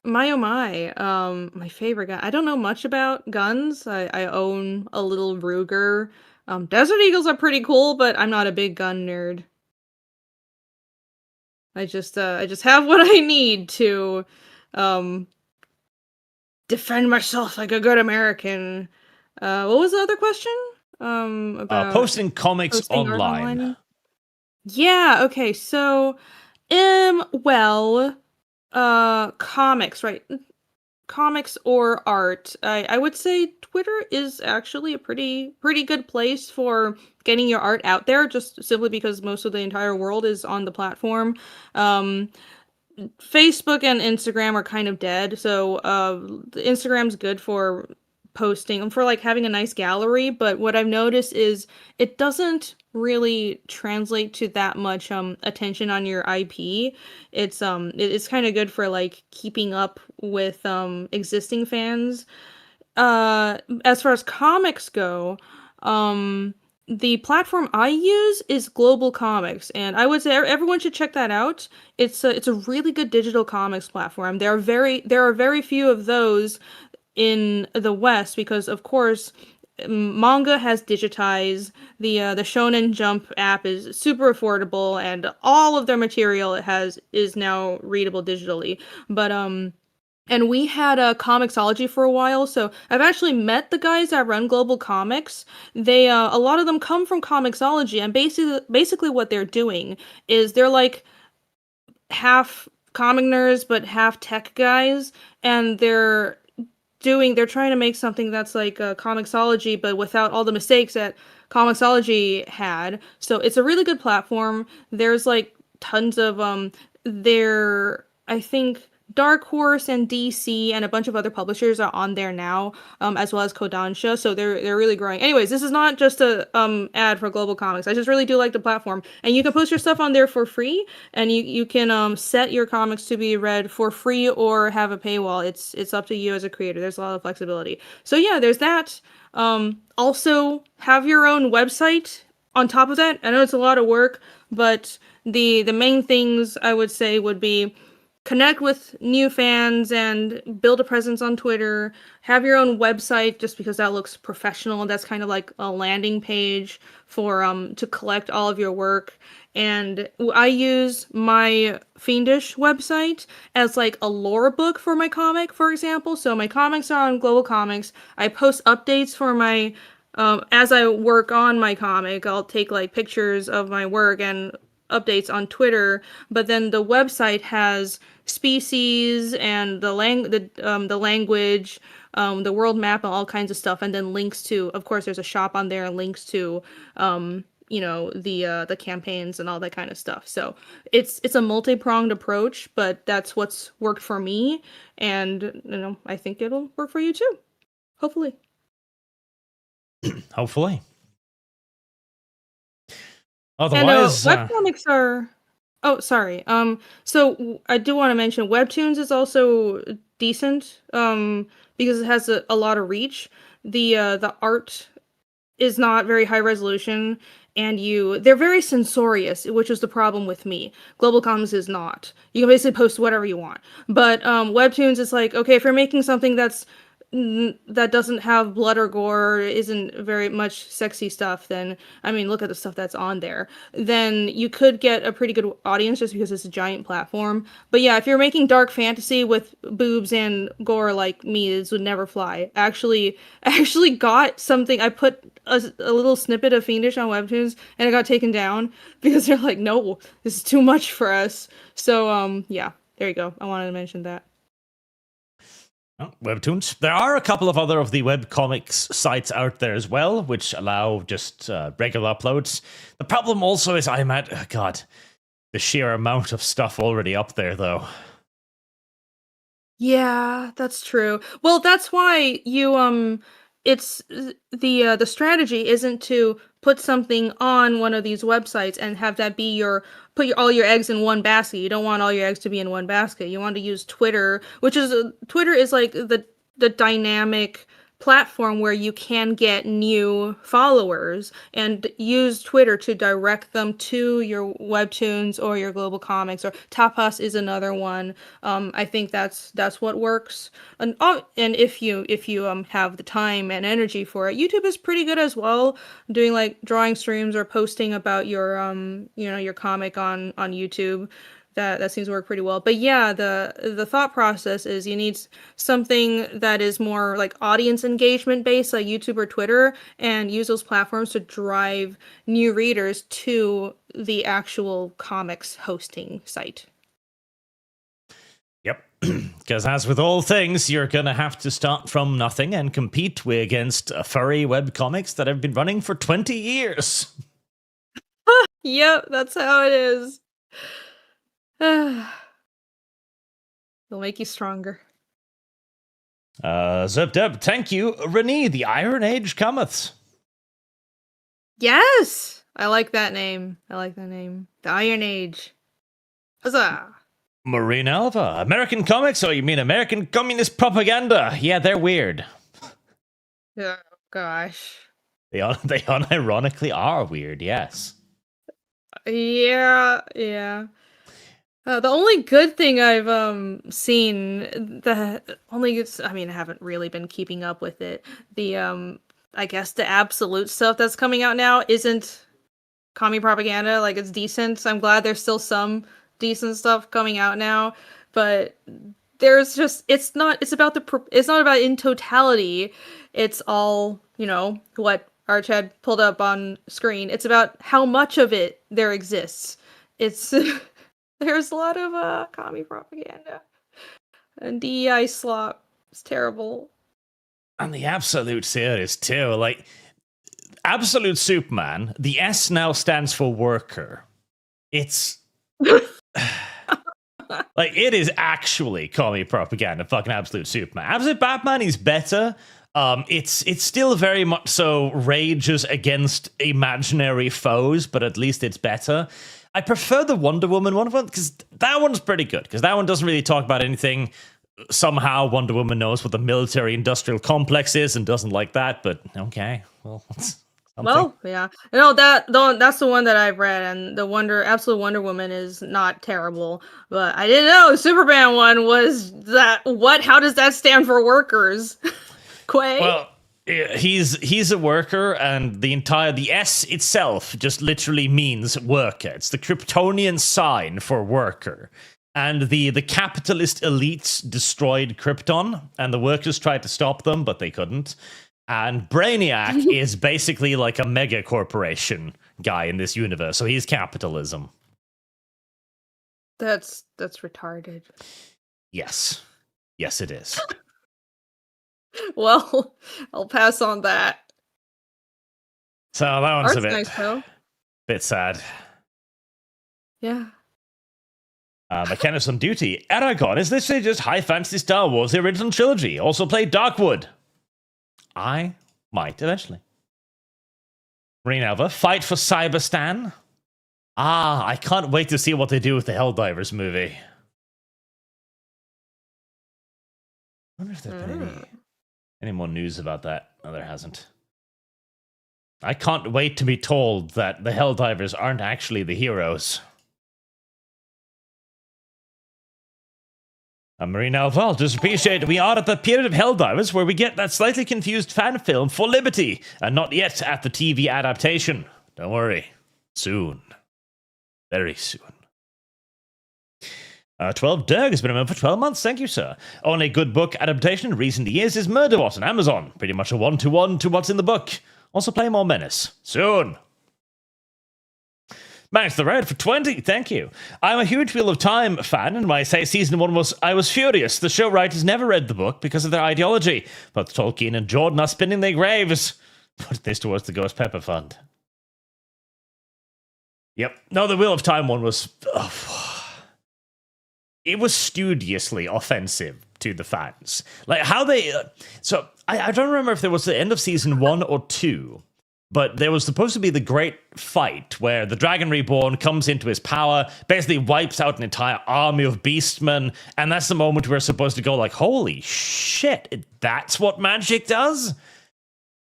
My oh my. My favorite gun. I don't know much about guns. I own a little Ruger. Desert Eagles are pretty cool, but I'm not a big gun nerd. I just have what I need to defend myself like a good American. What was the other question? About posting comics online. Yeah, okay. So, well, comics, right? Comics or art. I would say Twitter is actually a pretty good place for getting your art out there, just simply because most of the entire world is on the platform. Facebook and Instagram are kind of dead, so Instagram's good for posting, for like having a nice gallery, but what I've noticed is it doesn't really translate to that much attention on your IP. It's kind of good for like keeping up with existing fans. As far as comics go, the platform I use is Global Comics, and I would say everyone should check that out. It's a really good digital comics platform. There are very few of those in the West because, of course, manga has digitized. The Shonen Jump app is super affordable, and all of their material is now readable digitally. But and we had a Comixology for a while, so I've actually met the guys that run Global Comics. They a lot of them come from Comixology, and basically what they're doing is they're like half comic nerds but half tech guys, and they're trying to make something that's like a Comixology but without all the mistakes that Comixology had. So it's a really good platform. There's like tons of there I think Dark Horse and DC and a bunch of other publishers are on there now, as well as Kodansha. So they're really growing. Anyways, this is not just a ad for Global Comics. I just really do like the platform, and you can post your stuff on there for free, and you can set your comics to be read for free or have a paywall. It's up to you as a creator. There's a lot of flexibility. So yeah, there's that. Also have your own website on top of that. I know it's a lot of work, but the main things I would say would be connect with new fans and build a presence on Twitter. Have your own website just because that looks professional. That's kind of like a landing page for to collect all of your work. And I use my Fiendish website as like a lore book for my comic, for example. So my comics are on Global Comics. I post updates for my as I work on my comic. I'll take like pictures of my work and updates on Twitter, but then the website has species and the language, the world map, and all kinds of stuff, and then links to, of course, there's a shop on there, and links to, the campaigns and all that kind of stuff. So it's a multi-pronged approach, but that's what's worked for me, and I think it'll work for you too. Hopefully. Hopefully. Otherwise, and webcomics are. Oh, sorry. So I do want to mention Webtoons is also decent. Because it has a lot of reach. The art is not very high resolution, and they're very censorious, which is the problem with me. Global Comics is not. You can basically post whatever you want. But Webtoons is like, okay, if you're making something that doesn't have blood or gore, isn't very much sexy stuff, then, I mean, look at the stuff that's on there. Then you could get a pretty good audience just because it's a giant platform. But yeah, if you're making dark fantasy with boobs and gore like me, this would never fly. I actually got something, I put a little snippet of Fiendish on Webtoons, and it got taken down because they're like, no, this is too much for us. So, yeah, there you go. I wanted to mention that. Oh, Webtoons. There are a couple of other of the webcomics sites out there as well, which allow just regular uploads. The problem also is I'm at, the sheer amount of stuff already up there, though. Yeah, that's true. Well, that's why it's the strategy isn't to put something on one of these websites and have that be all your eggs in one basket. You don't want all your eggs to be in one basket. You want to use Twitter, Twitter is like the dynamic platform where you can get new followers, and use Twitter to direct them to your Webtoons or your Global Comics, or Tapas is another one. I think that's what works. And if you have the time and energy for it, YouTube is pretty good as well, doing like drawing streams or posting about your your comic on YouTube. That seems to work pretty well. But yeah, the thought process is you need something that is more like audience engagement based, like YouTube or Twitter, and use those platforms to drive new readers to the actual comics hosting site. Yep. Because as with all things, you're going to have to start from nothing and compete against furry webcomics that have been running for 20 years. Yep, that's how it is. It'll make you stronger. Zub, thank you. Renie, the Iron Age cometh. Yes! I like that name. The Iron Age. Huzzah! Marine Alva, American comics? Oh, you mean American communist propaganda? Yeah, they're weird. Oh, gosh. They unironically are weird, yes. Yeah. The only good thing I've seen, I haven't really been keeping up with it. I guess the absolute stuff that's coming out now isn't commie propaganda. Like, it's decent. I'm glad there's still some decent stuff coming out now, but there's just it's not about in totality. It's all, what Arch had pulled up on screen. It's about how much of it there exists. It's there's a lot of commie propaganda and DEI slop. It's terrible. And the absolute series too, like Absolute Superman, the S now stands for worker. It's like, it is actually commie propaganda, fucking Absolute Superman. Absolute Batman is better. It's still very much so rages against imaginary foes, but at least it's better. I prefer the Wonder Woman one because that one's pretty good, because that one doesn't really talk about anything. Somehow Wonder Woman knows what the military-industrial complex is and doesn't like that, but okay, well, something. Well, yeah. No, that's the one that I've read, and the Absolute Wonder Woman is not terrible. But I didn't know the Superman one was that. What? How does that stand for workers? Quay? Well, he's a worker, and the S itself just literally means worker. It's the Kryptonian sign for worker. And the capitalist elites destroyed Krypton, and the workers tried to stop them, but they couldn't. And Brainiac is basically like a mega corporation guy in this universe, so he's capitalism. That's retarded. Yes, it is. Well, I'll pass on that. So that one's Art's a bit nice, though. Bit sad. Yeah. McKenna's on duty. Aragon is literally just high fantasy Star Wars, the original trilogy. Also played Darkwood. I might eventually. Renova, fight for Cyberstan. I can't wait to see what they do with the Helldivers movie. I wonder if there's been any more news about that. No, there hasn't. I can't wait to be told that the Helldivers aren't actually the heroes. Marina Alval, just appreciate we are at the period of Helldivers where we get that slightly confused fan film for Liberty, and not yet at the TV adaptation. Don't worry. Soon. Very soon. 12 Derg has been a member for 12 months. Thank you, sir. Only good book adaptation in recent years is Murderbot on Amazon. Pretty much a one-to-one to what's in the book. Also play more Menace. Soon. Max the Red for 20, thank you. I'm a huge Wheel of Time fan, and when I say season 1 I was furious. The show writers never read the book because of their ideology, but Tolkien and Jordan are spinning their graves. Put this towards the Ghost Pepper Fund. Yep. No, the Wheel of Time one was... it was studiously offensive to the fans. Like, how they... so, I don't remember if there was the end of season 1 or 2, but there was supposed to be the great fight where the Dragon Reborn comes into his power, basically wipes out an entire army of beastmen, and that's the moment we're supposed to go like, holy shit, that's what magic does?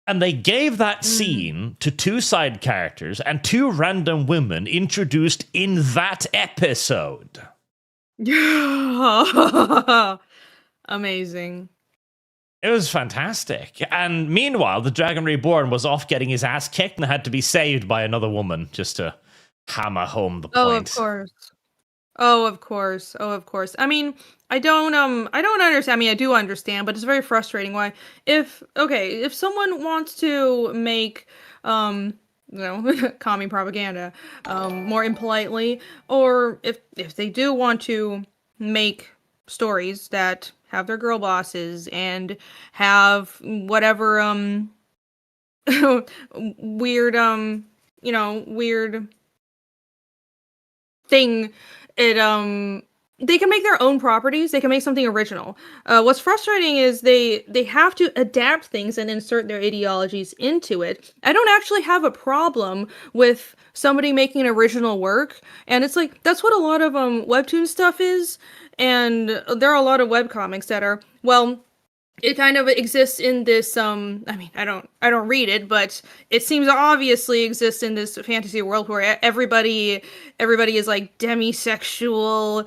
And they gave that scene to 2 side characters and 2 random women introduced in that episode. Amazing. It was fantastic. And meanwhile, the Dragon Reborn was off getting his ass kicked and had to be saved by another woman just to hammer home the point. Oh, of course. Oh, of course. Oh, of course. I mean, I don't understand. I mean, I do understand, but it's very frustrating why if someone wants to make commie propaganda more impolitely, or if they do want to make stories that have their girl bosses and have whatever weird weird thing, they can make their own properties. They can make something original. What's frustrating is they have to adapt things and insert their ideologies into it. I don't actually have a problem with somebody making an original work, and it's like that's what a lot of webtoon stuff is. And there are a lot of webcomics that are, well, it kind of exists in this I mean, I don't read it, but it seems to obviously exist in this fantasy world where everybody is like demisexual,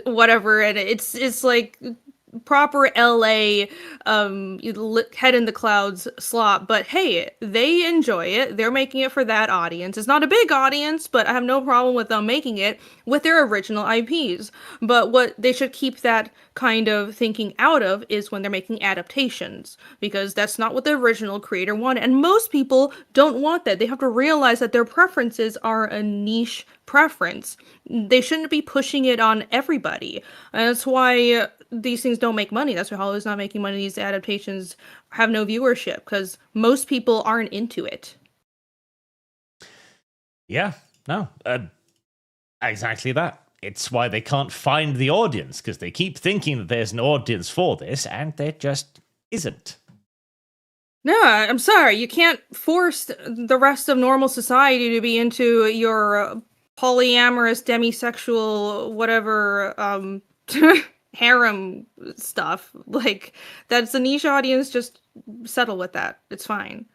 whatever, and it's like proper LA head in the clouds slop, but hey, they enjoy it. They're making it for that audience. It's not a big audience, but I have no problem with them making it with their original IPs. But what they should keep that kind of thinking out of is when they're making adaptations, because that's not what the original creator wanted. And most people don't want that. They have to realize that their preferences are a niche preference. They shouldn't be pushing it on everybody. And that's why these things don't make money. That's why Hollywood's not making money. These adaptations have no viewership because most people aren't into it. Yeah, no, exactly that. It's why they can't find the audience, because they keep thinking that there's an audience for this, and there just isn't. No, I'm sorry. You can't force the rest of normal society to be into your polyamorous, demisexual, whatever, harem stuff. Like, that's a niche audience. Just settle with that. It's fine.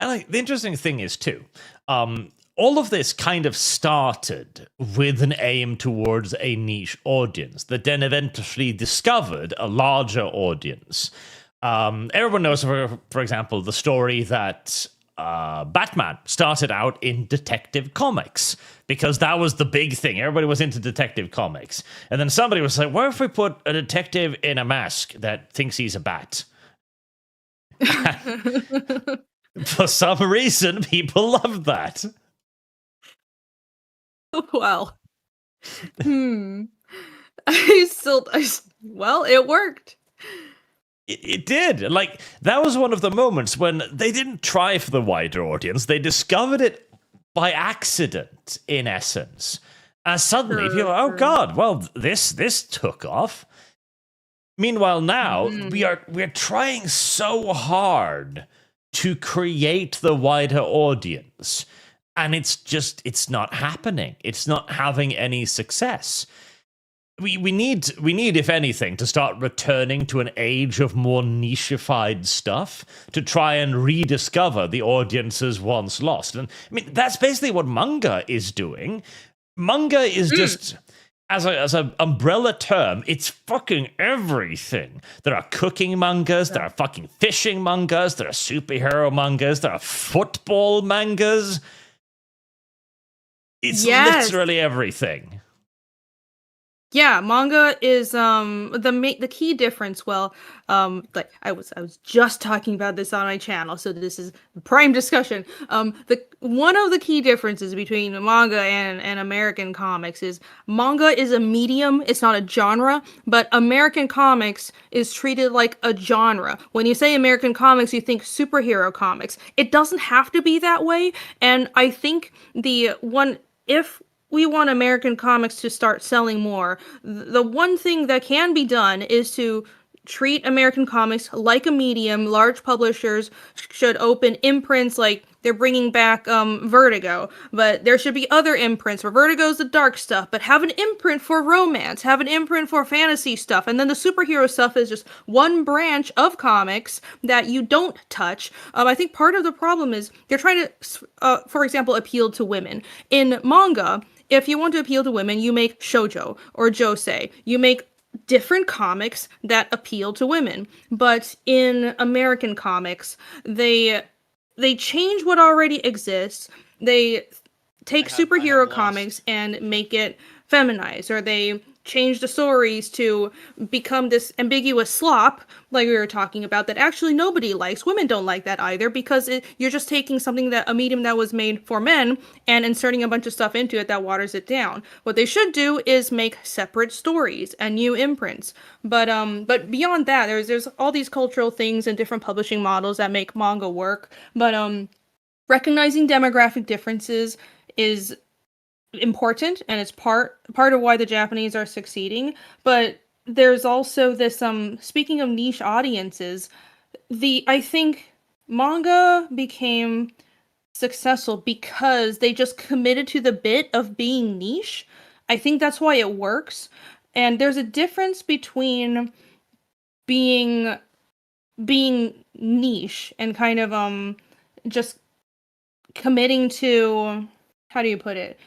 And like, the interesting thing is, too, all of this kind of started with an aim towards a niche audience that then eventually discovered a larger audience. Everyone knows, for example, the story that Batman started out in Detective Comics, because that was the big thing. Everybody was into Detective Comics. And then somebody was like, what if we put a detective in a mask that thinks he's a bat? For some reason, people loved that. Well, well, it worked. It did. Like, that was one of the moments when they didn't try for the wider audience. They discovered it by accident, in essence. And suddenly people are, oh god, well, this took off. Meanwhile, now we're trying so hard to create the wider audience. And it's not happening. It's not having any success. We need, if anything, to start returning to an age of more nicheified stuff to try and rediscover the audiences once lost. And I mean, that's basically what manga is doing. Manga is just, as an umbrella term, it's fucking everything. There are cooking mangas, there are fucking fishing mangas, there are superhero mangas, there are football mangas. It's literally everything. Yeah, manga is the key difference. Well, like I was just talking about this on my channel, so this is prime discussion. The one of the key differences between manga and American comics is manga is a medium, it's not a genre, but American comics is treated like a genre. When you say American comics, you think superhero comics. It doesn't have to be that way, and I think if we want American comics to start selling more, the one thing that can be done is to treat American comics like a medium. Large publishers should open imprints, like they're bringing back Vertigo, but there should be other imprints where Vertigo's the dark stuff, but have an imprint for romance, have an imprint for fantasy stuff, and then the superhero stuff is just one branch of comics that you don't touch. I think part of the problem is they're trying to, for example, appeal to women. In manga, if you want to appeal to women, you make shoujo or josei. You make different comics that appeal to women. But in American comics, they change what already exists. They take superhero comics and make it feminized, or they change the stories to become this ambiguous slop, like we were talking about, that actually nobody likes. Women don't like that either, because you're just taking a medium that was made for men and inserting a bunch of stuff into it that waters it down. What they should do is make separate stories and new imprints. But beyond that, there's all these cultural things and different publishing models that make manga work. But recognizing demographic differences is important, and it's part of why the Japanese are succeeding. But there's also this speaking of niche audiences, I think manga became successful because they just committed to the bit of being niche. I think that's why it works. And there's a difference between being niche and kind of just committing to, how do you put it?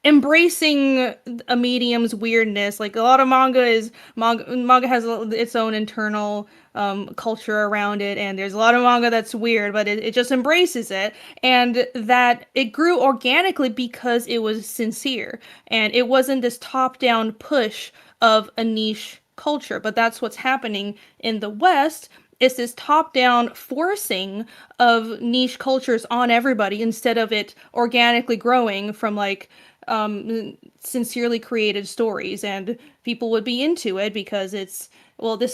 embracing a medium's weirdness. Like a lot of manga has its own internal culture around it, and there's a lot of manga that's weird, but it just embraces it, and that it grew organically because it was sincere and it wasn't this top-down push of a niche culture. But that's what's happening in the West. It's this top-down forcing of niche cultures on everybody instead of it organically growing from like sincerely created stories, and people would be into it because this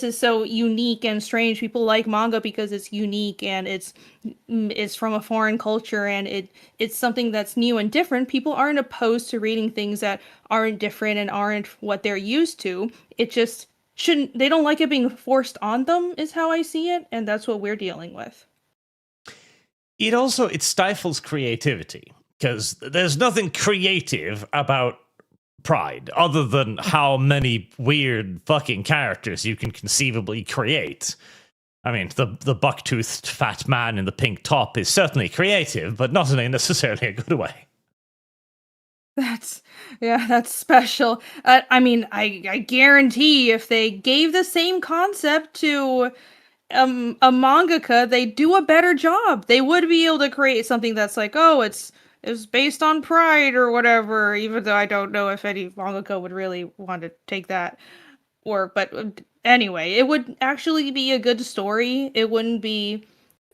is so unique and strange. People like manga because it's unique and it's from a foreign culture, and it's something that's new and different. People aren't opposed to reading things that aren't different and aren't what they're used to. It just they don't like it being forced on them, is how I see it, and that's what we're dealing with. It stifles creativity, because there's nothing creative about Pride other than how many weird fucking characters you can conceivably create. I mean, the buck-toothed fat man in the pink top is certainly creative, but not in necessarily a good way. That's special. I mean, I guarantee if they gave the same concept to a mangaka, they do a better job. They would be able to create something that's like, oh, it's based on pride or whatever, even though I don't know if any mangaka would really want to take that. But anyway, it would actually be a good story. It wouldn't be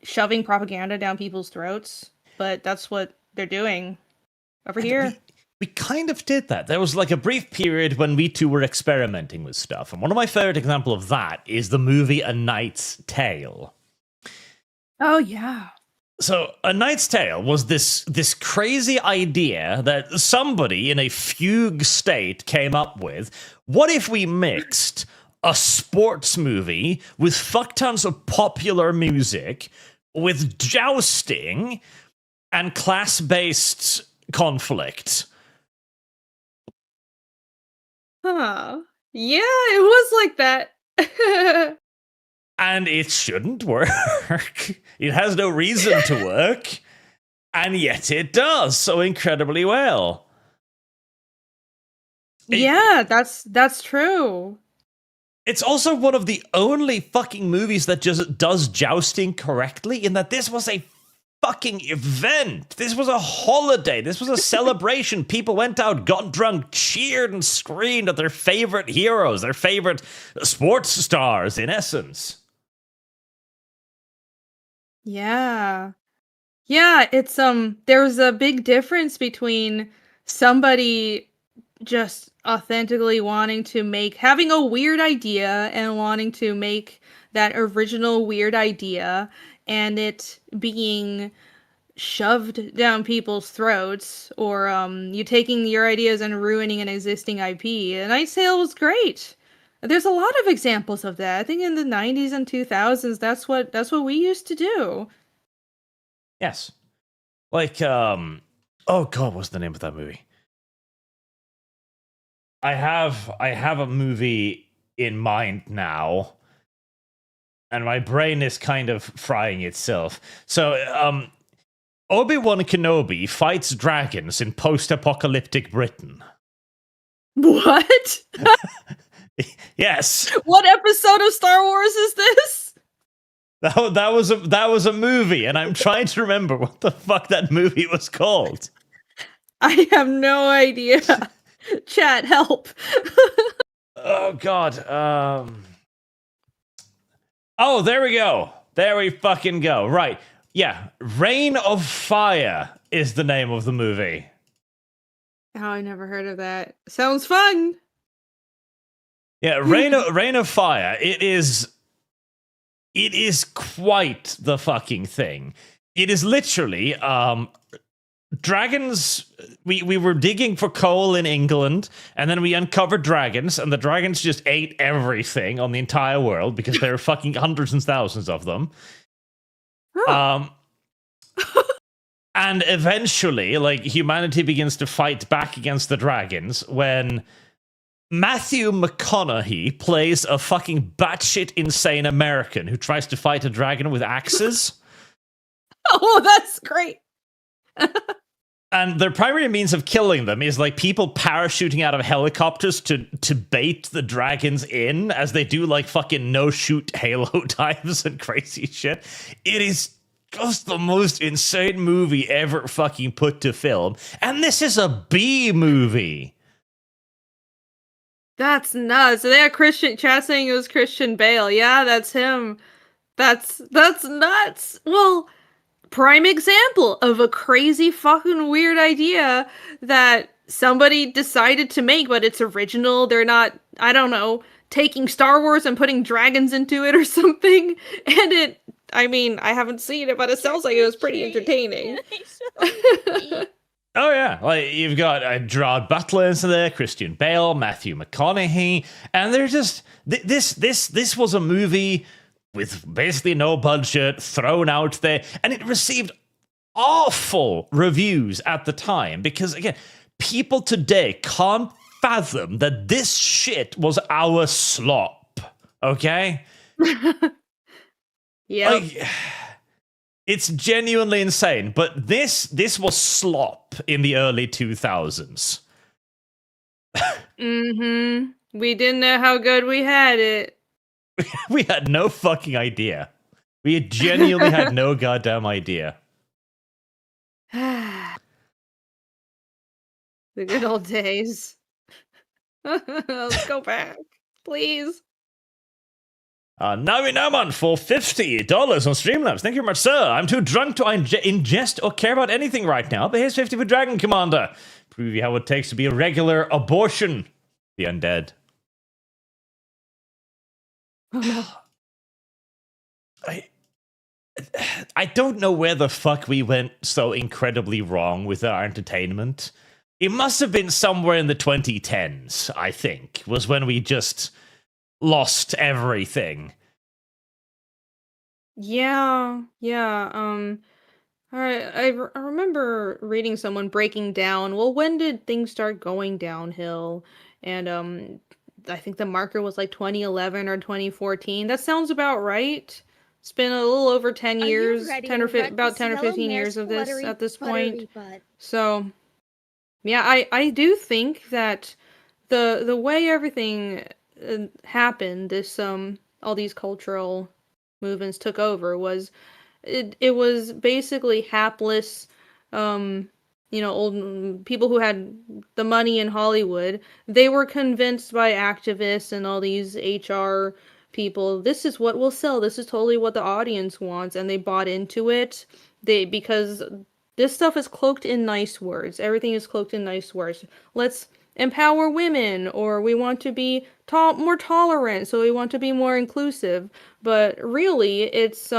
shoving propaganda down people's throats, but that's what they're doing over here. We kind of did that. There was like a brief period when we two were experimenting with stuff, and one of my favorite examples of that is the movie A Knight's Tale. Oh, yeah. So, A Knight's Tale was this crazy idea that somebody in a fugue state came up with. What if we mixed a sports movie with fuck tons of popular music, with jousting and class-based conflict? Huh. Yeah, it was like that. And it shouldn't work. It has no reason to work. And yet it does so incredibly well. Yeah, that's true. It's also one of the only fucking movies that just does jousting correctly, in that this was a fucking event. This was a holiday. This was a celebration. People went out, got drunk, cheered and screamed at their favorite heroes, their favorite sports stars, in essence. Yeah. Yeah, it's there's a big difference between somebody just authentically wanting to having a weird idea and wanting to make that original weird idea, and it being shoved down people's throats, or you taking your ideas and ruining an existing IP. And Knight's Tale was great. There's a lot of examples of that. I think in the 90s and 2000s, that's what we used to do. Yes. Like, oh god, what's the name of that movie? I have a movie in mind now, and my brain is kind of frying itself. So, Obi-Wan Kenobi fights dragons in post-apocalyptic Britain. What? Yes. What episode of Star Wars is this? That was a movie, and I'm trying to remember what the fuck that movie was called. I have no idea. Chat, help. Oh god. Oh, there we go. There we fucking go. Right. Yeah. Reign of Fire is the name of the movie. Oh, I never heard of that. Sounds fun. Yeah, Reign of Fire. It is quite the fucking thing. It is literally dragons. We were digging for coal in England, and then we uncovered dragons, and the dragons just ate everything on the entire world because there are fucking hundreds and thousands of them. Huh. And eventually, like, humanity begins to fight back against the dragons when Matthew McConaughey plays a fucking batshit insane American who tries to fight a dragon with axes. Oh, that's great. And their primary means of killing them is like people parachuting out of helicopters to bait the dragons in as they do like fucking no-shoot Halo dives and crazy shit. It is just the most insane movie ever fucking put to film. And this is a B movie. That's nuts. So they had Christian chat saying it was Christian Bale. Yeah, that's him. That's nuts. Well, prime example of a crazy fucking weird idea that somebody decided to make, but it's original. They're not, I don't know, taking Star Wars and putting dragons into it or something. And I mean, I haven't seen it, but it sounds like it was pretty entertaining. Oh yeah, like you've got Gerard Butler into there, Christian Bale, Matthew McConaughey, and they're just this was a movie with basically no budget thrown out there, and it received awful reviews at the time because again, people today can't fathom that this shit was our slop. Okay, yeah. Like, it's genuinely insane, but this was slop in the early 2000s. We didn't know how good we had it. We had no fucking idea. We genuinely had no goddamn idea. The good old days. Let's go back, please. Navi Naman for $50 on Streamlabs. Thank you very much, sir. I'm too drunk to ingest or care about anything right now, but here's 50 for Dragon Commander. Prove you how it takes to be a regular abortion. The undead. Oh no. I don't know where the fuck we went so incredibly wrong with our entertainment. It must have been somewhere in the 2010s, I think, was when we just lost everything. Yeah. I remember reading someone breaking down, well, when did things start going downhill? And I think the marker was like 2011 or 2014. That sounds about right. It's been a little over 10 years, about 10 or 15 years of this at this point. So, yeah, I do think that the way everything happened, this all these cultural movements took over was it was basically hapless old people who had the money in Hollywood. They were convinced by activists and all these HR people, this is what will sell, this is totally what the audience wants, and they bought into it. Because this stuff is cloaked in nice words. Everything is cloaked in nice words. Let's empower women, or we want to be more tolerant, so we want to be more inclusive. But really, it's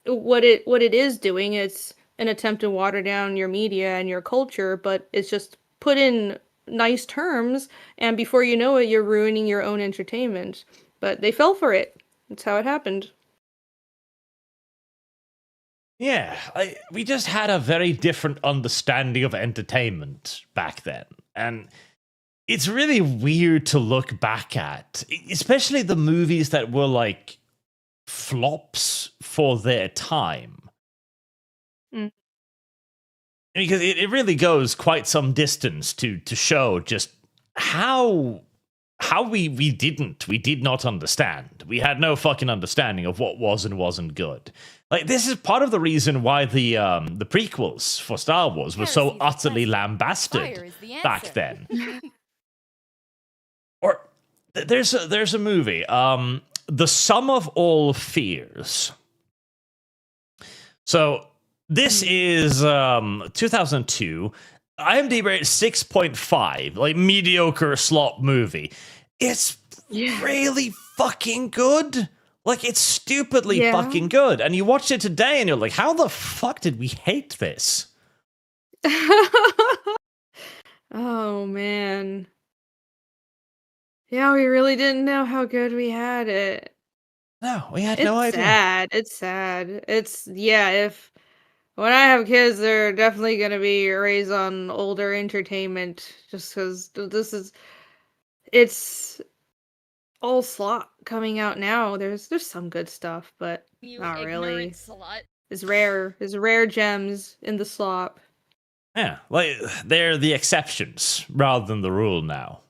what it is doing, it's an attempt to water down your media and your culture, but it's just put in nice terms, and before you know it, you're ruining your own entertainment. But they fell for it. That's how it happened. Yeah, we just had a very different understanding of entertainment back then. And it's really weird to look back at, especially the movies that were like flops for their time. Because it really goes quite some distance to show just how we did not understand. We had no fucking understanding of what was and wasn't good. Like, this is part of the reason why the prequels for Star Wars were so utterly lambasted back then. Or there's a movie, The Sum of All Fears. So this is 2002. IMDb rate 6.5, like mediocre slop movie. It's really fucking good. Like, it's stupidly fucking good. And you watch it today and you're like, how the fuck did we hate this? Oh, man. Yeah, we really didn't know how good we had it. No, we had no idea. It's sad. If when I have kids, they're definitely going to be raised on older entertainment, just because it's all slop coming out now. There's some good stuff, but not really. Slut. There's rare gems in the slop. Yeah, like they're the exceptions rather than the rule now.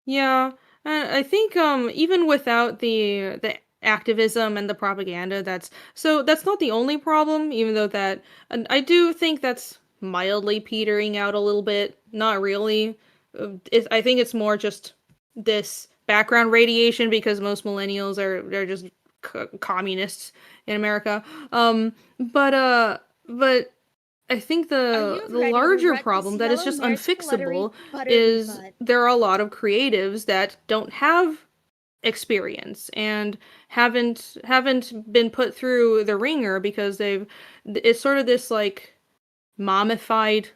Yeah, and I think even without the activism and the propaganda, that's not the only problem. Even though that, and I do think that's mildly petering out a little bit. Not really. I think it's more just this background radiation because most millennials they're just communists in America. But I think Are the you the ready to larger wreck this problem that is yellow just nurse unfixable cluttery buttery is butt? there are a lot of creatives that don't have experience and haven't been put through the ringer because it's sort of this like mommified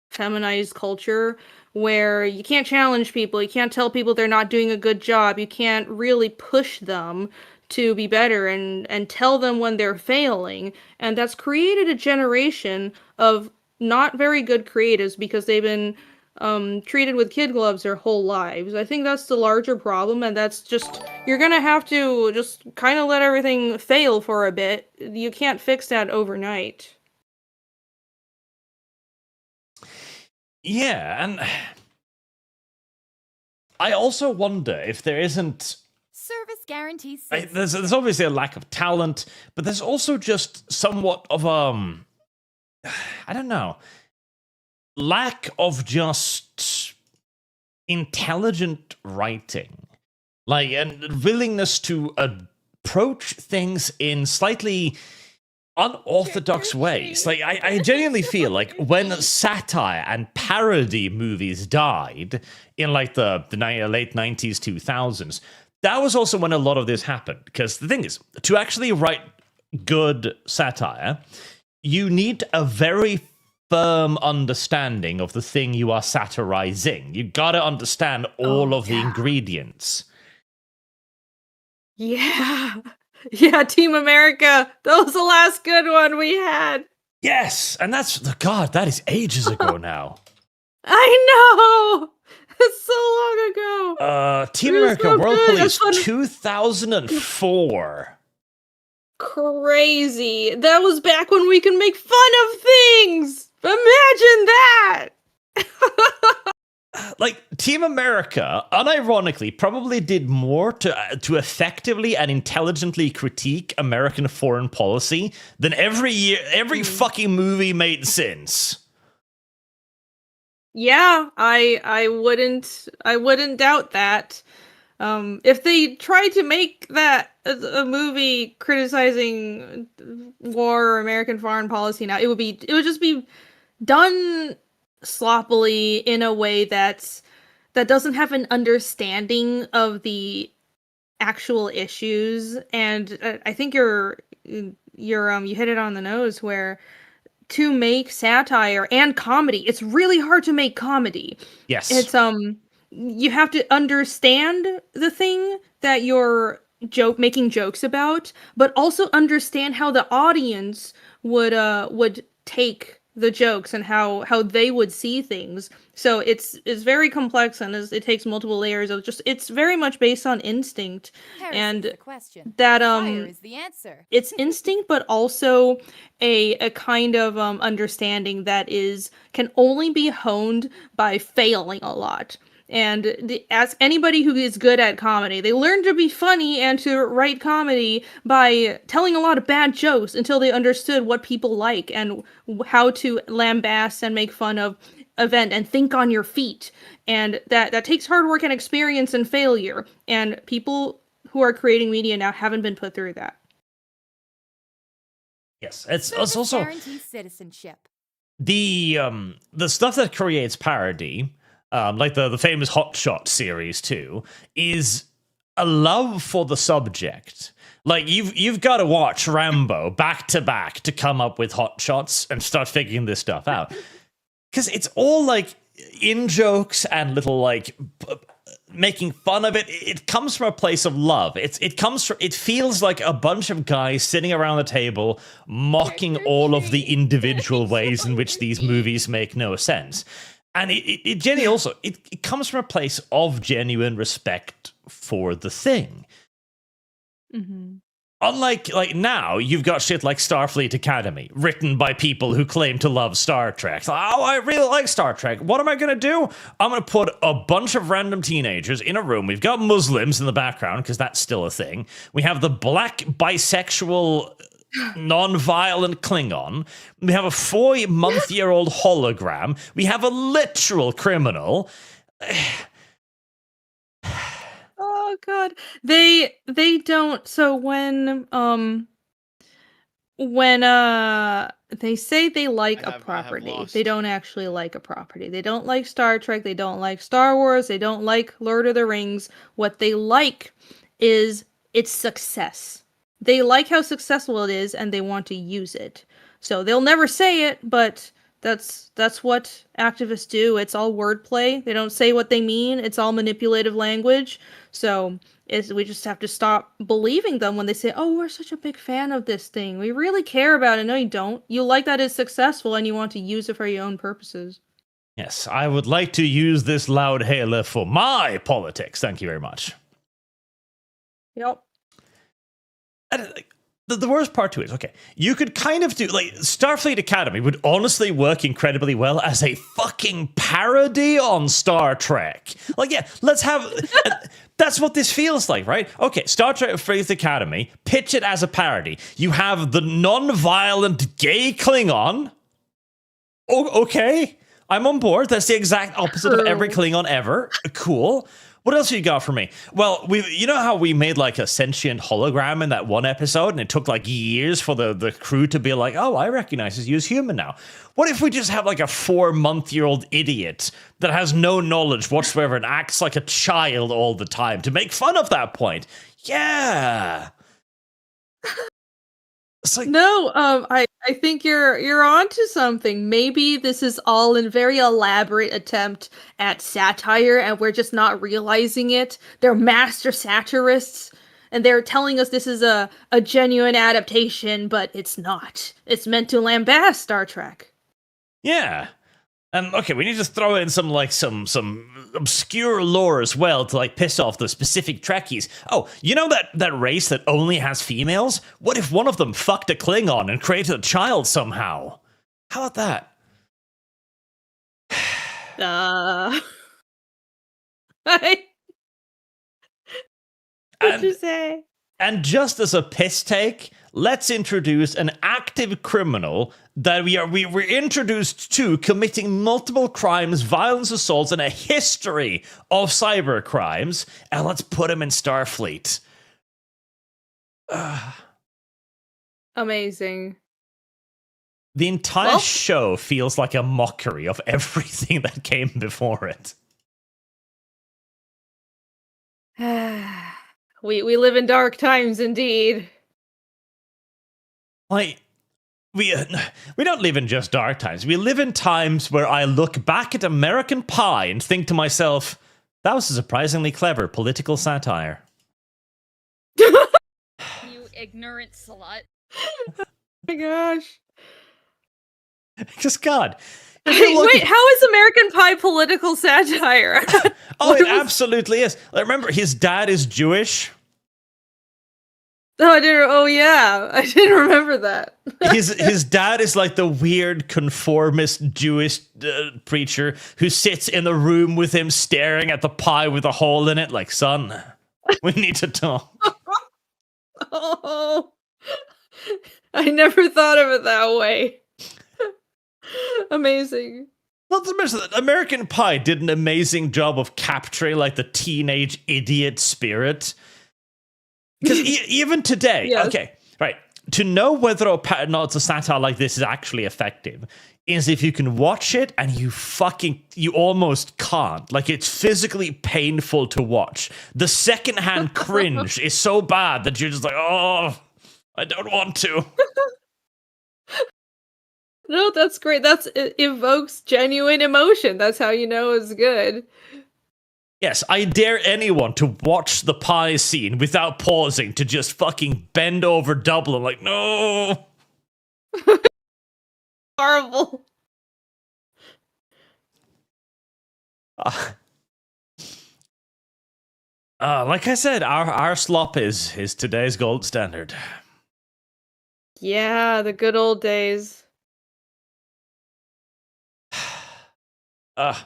feminized culture where you can't challenge people, you can't tell people they're not doing a good job, you can't really push them to be better and tell them when they're failing. And that's created a generation of not very good creatives because they've been treated with kid gloves their whole lives. I think that's the larger problem, and that's just you're gonna have to just kind of let everything fail for a bit. You can't fix that overnight. Yeah, and I also wonder if there isn't. Service guarantee There's obviously a lack of talent, but there's also just somewhat of I don't know, lack of just intelligent writing, like, and willingness to approach things in slightly unorthodox ways. Like, I genuinely feel like when satire and parody movies died in like the late 90s, 2000s, that was also when a lot of this happened. Because the thing is, to actually write good satire, you need a very firm understanding of the thing you are satirizing. You gotta understand all of the ingredients. Yeah. Yeah, Team America. That was the last good one we had. Yes, and God, that is ages ago now. I know. It's so long ago. Team It was America so World good. Police That's what- 2004. Crazy. That was back when we could make fun of things. Imagine that. Like, Team America, unironically, probably did more to effectively and intelligently critique American foreign policy than every fucking movie made since. Yeah, I wouldn't doubt that. If they tried to make that a movie criticizing war or American foreign policy now, it would just be done sloppily in a way that doesn't have an understanding of the actual issues. And I think you hit it on the nose where to make satire and comedy, it's really hard to make comedy. Yes. It's you have to understand the thing that you're making jokes about, but also understand how the audience would take the jokes and how they would see things. So it's very complex and it takes multiple layers of just it's very much based on instinct. And the question. that Fire is the answer. it's instinct, but also a kind of understanding that can only be honed by failing a lot. And as anybody who is good at comedy, they learn to be funny and to write comedy by telling a lot of bad jokes until they understood what people like and how to lambast and make fun of event and think on your feet. And that takes hard work and experience and failure. And people who are creating media now haven't been put through that. Yes, it's also guaranteed citizenship. The stuff that creates parody, like the famous Hot Shot series too, is a love for the subject. Like you've got to watch Rambo back to back to come up with Hot Shots and start figuring this stuff out. Because it's all like in jokes and little like making fun of it. It comes from a place of love. It feels like a bunch of guys sitting around the table mocking all of the individual ways in which these movies make no sense. And it genuinely also it comes from a place of genuine respect for the thing. Mm-hmm. Unlike like now, you've got shit like Starfleet Academy, written by people who claim to love Star Trek. Oh, I really like Star Trek. What am I going to do? I'm going to put a bunch of random teenagers in a room. We've got Muslims in the background, because that's still a thing. We have the black bisexual non-violent Klingon. We have a 4-month-year-old hologram. We have a literal criminal. Oh god. They don't, so when they say they like a property, they don't actually like a property. They don't like Star Trek, they don't like Star Wars, they don't like Lord of the Rings. What they like is its success. They like how successful it is and they want to use it. So they'll never say it, but that's what activists do. It's all wordplay. They don't say what they mean. It's all manipulative language. So we just have to stop believing them when they say, "Oh, we're such a big fan of this thing. We really care about it." No, you don't. You like that it's successful and you want to use it for your own purposes. Yes, I would like to use this loud hailer for my politics. Thank you very much. Yep. And, the worst part to it is, okay, you could kind of do, like, Starfleet Academy would honestly work incredibly well as a fucking parody on Star Trek. Like, yeah, let's have, that's what this feels like, right? Okay, Star Trek Fleet Academy, pitch it as a parody. You have the non-violent gay Klingon. Oh, okay, I'm on board. That's the exact opposite of every Klingon ever. Cool. What else you got for me? Well, you know how we made like a sentient hologram in that one episode, and it took like years for the crew to be like, "Oh, I recognize you as human now." What if we just have like a 4-month-year-old idiot that has no knowledge whatsoever and acts like a child all the time to make fun of that point? Yeah. It's like, no, I think you're onto something. Maybe this is all a very elaborate attempt at satire, and we're just not realizing it. They're master satirists, and they're telling us this is a genuine adaptation, but it's not. It's meant to lambast Star Trek. yeah. And okay, we need to throw in some obscure lore as well to like piss off the specific Trekkies. Oh, you know that race that only has females? What if one of them fucked a Klingon and created a child somehow? How about that? What'd you say? And just as a piss take, let's introduce an active criminal that we're introduced to committing multiple crimes, violence, assaults, and a history of cyber crimes, and let's put him in Starfleet. Amazing. The entire show feels like a mockery of everything that came before it. We live in dark times indeed. Like, we don't live in just dark times. We live in times where I look back at American Pie and think to myself, that was a surprisingly clever political satire. You ignorant slut. Oh my gosh. Just God. Wait, how is American Pie political satire? Oh, it absolutely is. Like, remember, his dad is Jewish. Oh, I didn't remember that. His dad is like the weird conformist Jewish preacher who sits in the room with him staring at the pie with a hole in it like, son, we need to talk. Oh, I never thought of it that way. Amazing. Not to mention that American Pie did an amazing job of capturing like the teenage idiot spirit. Because even today, yes. Okay, right, to know whether or not a satire like this is actually effective is if you can watch it and you almost can't. Like, it's physically painful to watch. The secondhand cringe is so bad that you're just like, oh, I don't want to. No, that's great. It evokes genuine emotion. That's how you know it's good. Yes, I dare anyone to watch the pie scene without pausing to just fucking bend over double. I'm like, no. Horrible. Like I said, our slop is today's gold standard. Yeah, the good old days. A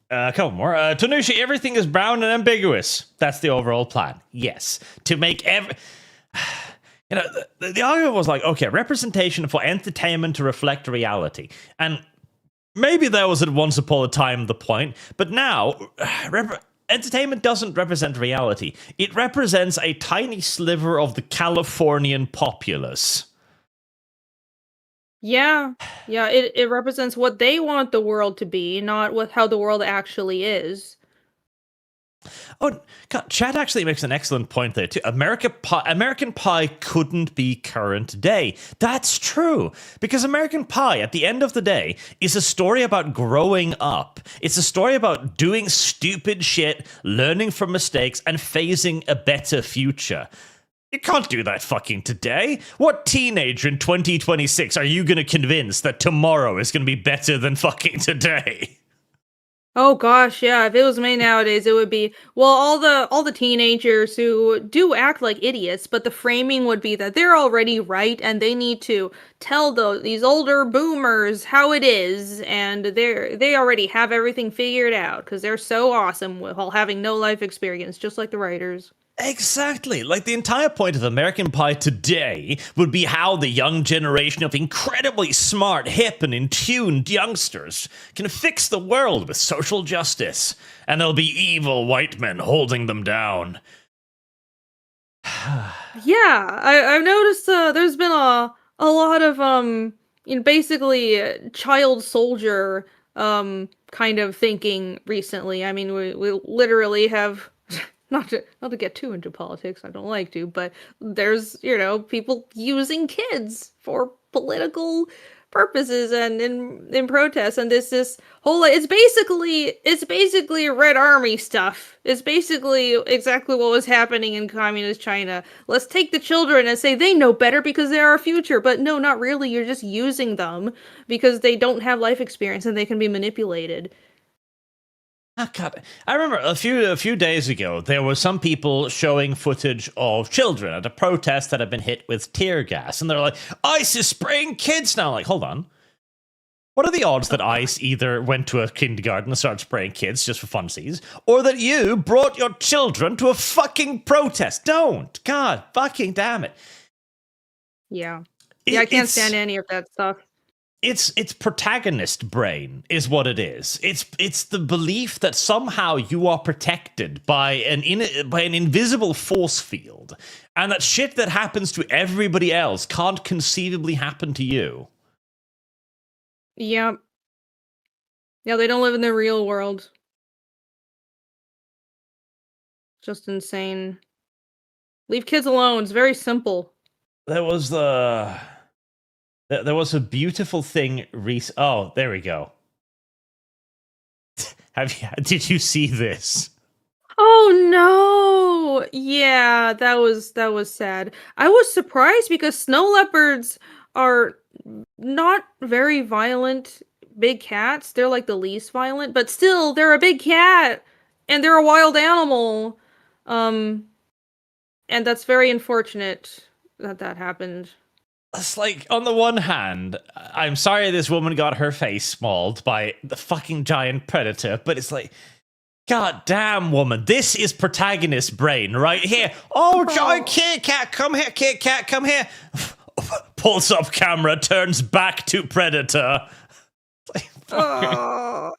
couple more. Tanushi, everything is brown and ambiguous. That's the overall plan. Yes. To make the argument was like, okay, representation for entertainment to reflect reality. And maybe that was at once upon a time the point, but now, entertainment doesn't represent reality. It represents a tiny sliver of the Californian populace. Yeah, it represents what they want the world to be, not how the world actually is. Oh, God, Chad actually makes an excellent point there, too. American Pie couldn't be current day. That's true. Because American Pie, at the end of the day, is a story about growing up. It's a story about doing stupid shit, learning from mistakes, and facing a better future. You can't do that fucking today. What teenager in 2026 are you going to convince that tomorrow is going to be better than fucking today? Oh gosh, yeah, if it was made nowadays, it would be, well, all the teenagers who do act like idiots, but the framing would be that they're already right and they need to tell these older boomers how it is, and they already have everything figured out because they're so awesome while having no life experience, just like the writers. Exactly. Like, the entire point of American Pie today would be how the young generation of incredibly smart, hip, and in-tuned youngsters can fix the world with social justice, and there'll be evil white men holding them down. Yeah, I've noticed there's been a lot of basically child soldier kind of thinking recently. I mean, we literally have not to get too into politics, I don't like to, but there's, people using kids for political purposes and in protests, and this whole, it's basically Red Army stuff. It's basically exactly what was happening in communist China. Let's take the children and say they know better because they're our future, but no, not really. You're just using them because they don't have life experience and they can be manipulated. Oh, God. I remember a few days ago, there were some people showing footage of children at a protest that had been hit with tear gas. And they're like, ICE is spraying kids now. Like, hold on. What are the odds that ICE either went to a kindergarten and started spraying kids just for funsies, or that you brought your children to a fucking protest? Don't. God fucking damn it. Yeah. I can't stand any of that stuff. It's protagonist brain is what it is. It's the belief that somehow you are protected by an invisible force field, and that shit that happens to everybody else can't conceivably happen to you. Yeah. Yeah, they don't live in the real world. Just insane. Leave kids alone. It's very simple. There was a beautiful thing oh, there we go. Did you see this? Oh no! Yeah, that was sad. I was surprised because snow leopards are not very violent big cats. They're like the least violent, but still, they're a big cat and they're a wild animal. And that's very unfortunate that happened. It's like, on the one hand, I'm sorry this woman got her face mauled by the fucking giant predator, but it's like, God damn, woman, this is protagonist brain right here. Oh, giant Kit Kat, come here, Kit Kat, come here. Pulls up camera, turns back to predator. Oh.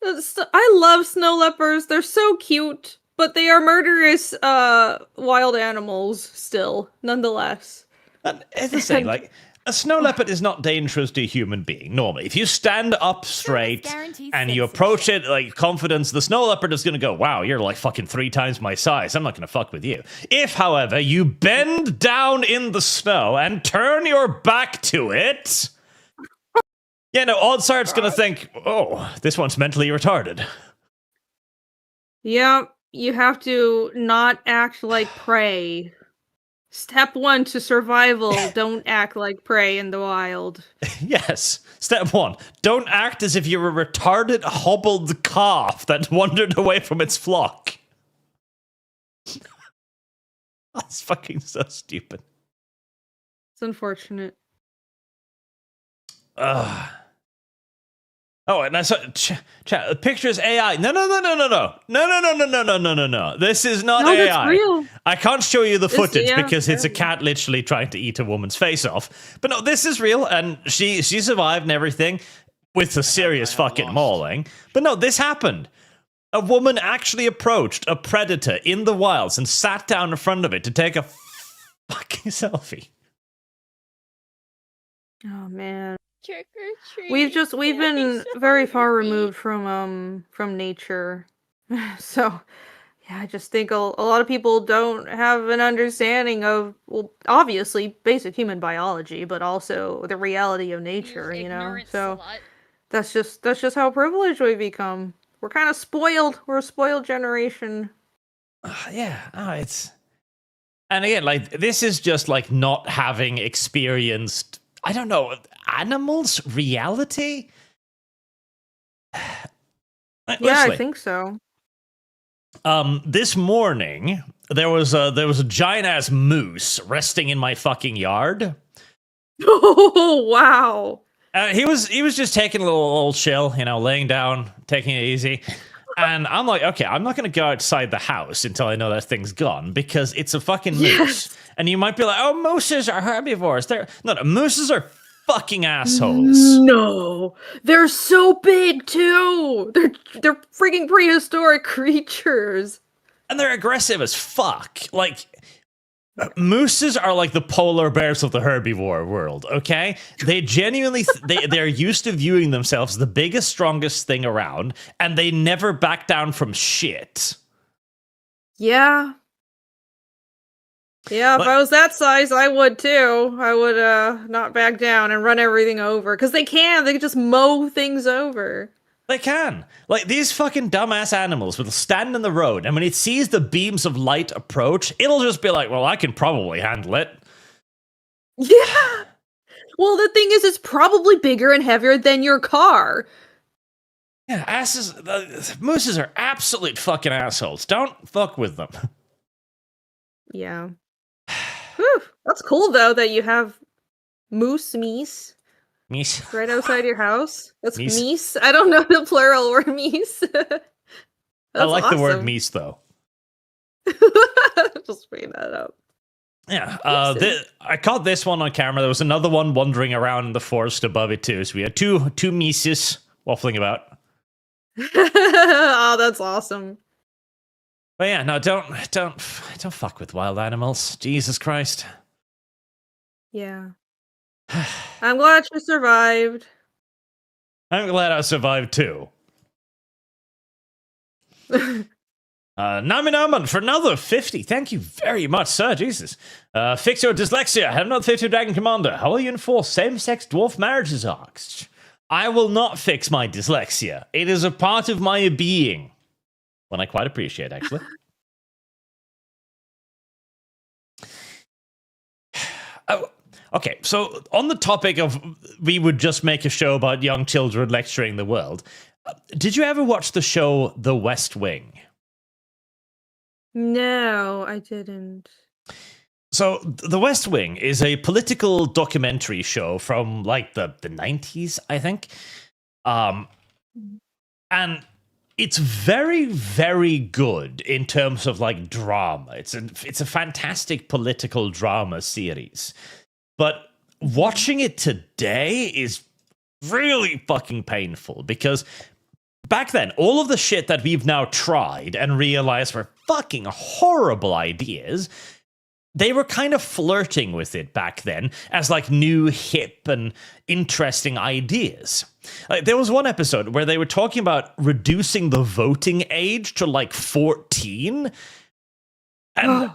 I love snow leopards. They're so cute, but they are murderous wild animals still, nonetheless. And it's the same, like, a snow leopard is not dangerous to a human being, normally. If you stand up straight and you approach it, like, confidence, the snow leopard is gonna go, wow, you're like fucking 3 times my size, I'm not gonna fuck with you. If, however, you bend down in the snow and turn your back to it, odds are it's gonna think, oh, this one's mentally retarded. Yeah, you have to not act like prey. Step 1 to survival, don't act like prey in the wild. Yes. Step 1, don't act as if you're a retarded, hobbled calf that wandered away from its flock. That's fucking so stupid. It's unfortunate. Ugh. Oh, and I saw chat. Pictures AI. No. This is not No, AI. that's real. I can't show you the footage yeah, because it's a cat literally trying to eat a woman's face off. But no, this is real, and she survived and everything with a serious fucking mauling. But no, this happened. A woman actually approached a predator in the wilds and sat down in front of it to take a fucking selfie. Oh man. Trick or treat. We've been very far removed from nature. So yeah, I just think a lot of people don't have an understanding of, well, obviously basic human biology, but also the reality of nature, you know. Ignorant So slut. that's just how privileged we become. We're kind of spoiled. We're a spoiled generation. Yeah, it's... And again, like, this is just, like, not having experienced, I don't know, animals' reality? Yeah, Leslie, I think so. this morning, there was a giant-ass moose resting in my fucking yard. Oh, wow. He was just taking a little chill, you know, laying down, taking it easy. And I'm like, okay, I'm not going to go outside the house until I know that thing's gone, because it's a fucking moose. Yes. And you might be like, oh, mooses are herbivores. No, mooses are fucking assholes. No, they're so big too. They're freaking prehistoric creatures. And they're aggressive as fuck. Like, mooses are like the polar bears of the herbivore world, okay? They genuinely, they're used to viewing themselves the biggest, strongest thing around, and they never back down from shit. Yeah. Yeah, if But- I was that size, I would too. I would not back down and run everything over. Because they can just mow things over. They can. Like, these fucking dumbass animals will stand in the road, and when it sees the beams of light approach, it'll just be like, well, I can probably handle it. Yeah. Well, the thing is, it's probably bigger and heavier than your car. Yeah, mooses are absolute fucking assholes. Don't fuck with them. Yeah. Whew. That's cool, though, that you have meese Meese. right outside your house. That's Meese. meese. I don't know the plural word meese. I like the word awesome. meese, though. Just bring that up. Yeah, Awesome. I caught this one on camera. There was another one wandering around in the forest above it, too. So we had two Mises waffling about. Oh, that's awesome. But yeah, no, don't fuck with wild animals. Jesus Christ. Yeah. I'm glad you survived. I'm glad I survived, too. Naminaman for another 50. Thank you very much, sir. Jesus. Fix your dyslexia. Have not 50 Dragon Commander. How will you enforce same-sex dwarf marriages, Arx? I will not fix my dyslexia. It is a part of my being. One I quite appreciate, actually. Oh, okay, so on the topic of we would just make a show about young children lecturing the world, did you ever watch the show The West Wing? No, I didn't. So, The West Wing is a political documentary show from, like, the 90s, I think. And it's very, very good in terms of, like, drama. It's a fantastic political drama series. But watching it today is really fucking painful, because back then, all of the shit that we've now tried and realized were fucking horrible ideas, they were kind of flirting with it back then as like new, hip, and interesting ideas. Like, there was one episode where they were talking about reducing the voting age to like 14. And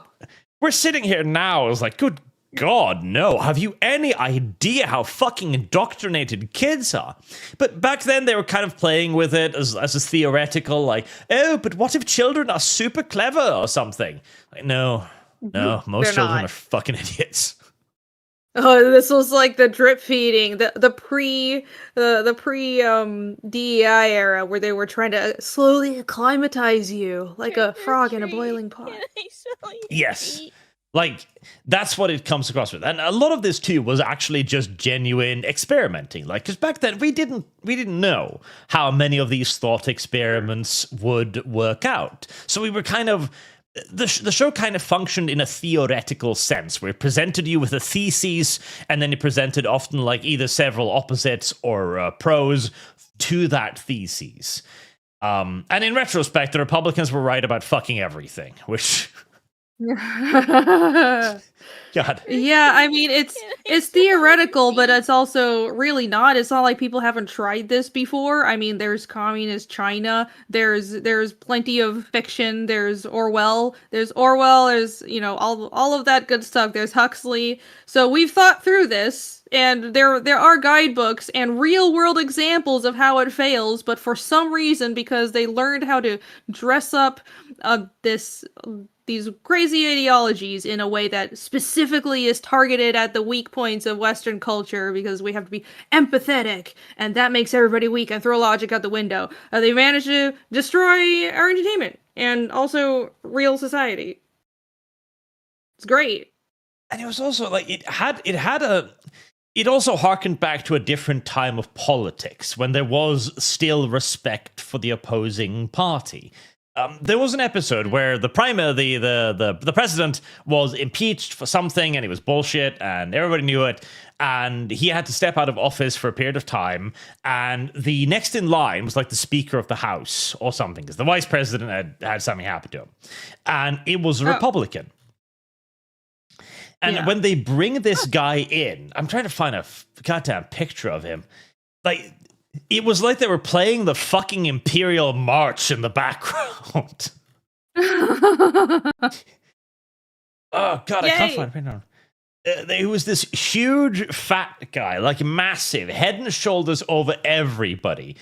we're sitting here now as like, good God, no. Have you any idea how fucking indoctrinated kids are? But back then they were kind of playing with it as a theoretical, like, oh, but what if children are super clever or something? Like, no, most They're children not. are fucking idiots. Oh, this was like the drip feeding, the pre DEI era where they were trying to slowly acclimatize you like a Trick or frog in a treat. boiling pot. Can I smell your Yes. feet? Like, that's what it comes across with. And a lot of this, too, was actually just genuine experimenting. Like, because back then, we didn't know how many of these thought experiments would work out. So we were kind of... The show kind of functioned in a theoretical sense, where it presented you with a thesis, and then it presented often, like, either several opposites or pros to that thesis. And in retrospect, the Republicans were right about fucking everything, which... God. Yeah, I mean it's theoretical, but it's also really not. It's not like people haven't tried this before. I mean, there's communist China, there's plenty of fiction, there's Orwell, there's all of that good stuff. There's Huxley. So we've thought through this, and there are guidebooks and real world examples of how it fails, but for some reason, because they learned how to dress up these crazy ideologies in a way that specifically is targeted at the weak points of Western culture, because we have to be empathetic, and that makes everybody weak, and throw logic out the window. They managed to destroy our entertainment and also real society. It's great. And it was also like it also harkened back to a different time of politics when there was still respect for the opposing party. There was an episode where the president was impeached for something, and it was bullshit, and everybody knew it, and he had to step out of office for a period of time, and the next in line was like the Speaker of the House or something, because the Vice President had something happen to him, and it was a Republican. And when they bring this guy in, I'm trying to find a goddamn picture of him, like... It was like they were playing the fucking Imperial March in the background. Oh, God, I can't find it now. He was this huge, fat guy, like massive, head and shoulders over everybody.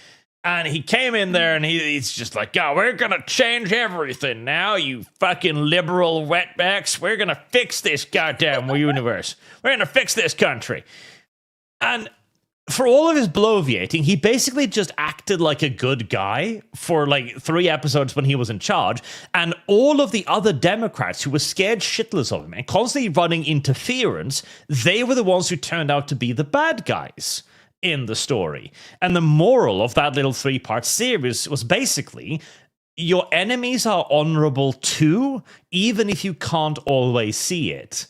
And he came in there and he's just like, "Oh, we're going to change everything now, you fucking liberal wetbacks. We're going to fix this goddamn universe. We're going to fix this country." And... for all of his bloviating, he basically just acted like a good guy for like 3 episodes when he was in charge, and all of the other Democrats who were scared shitless of him and constantly running interference, they were the ones who turned out to be the bad guys in the story. And the moral of that little 3-part series was basically, your enemies are honorable too, even if you can't always see it.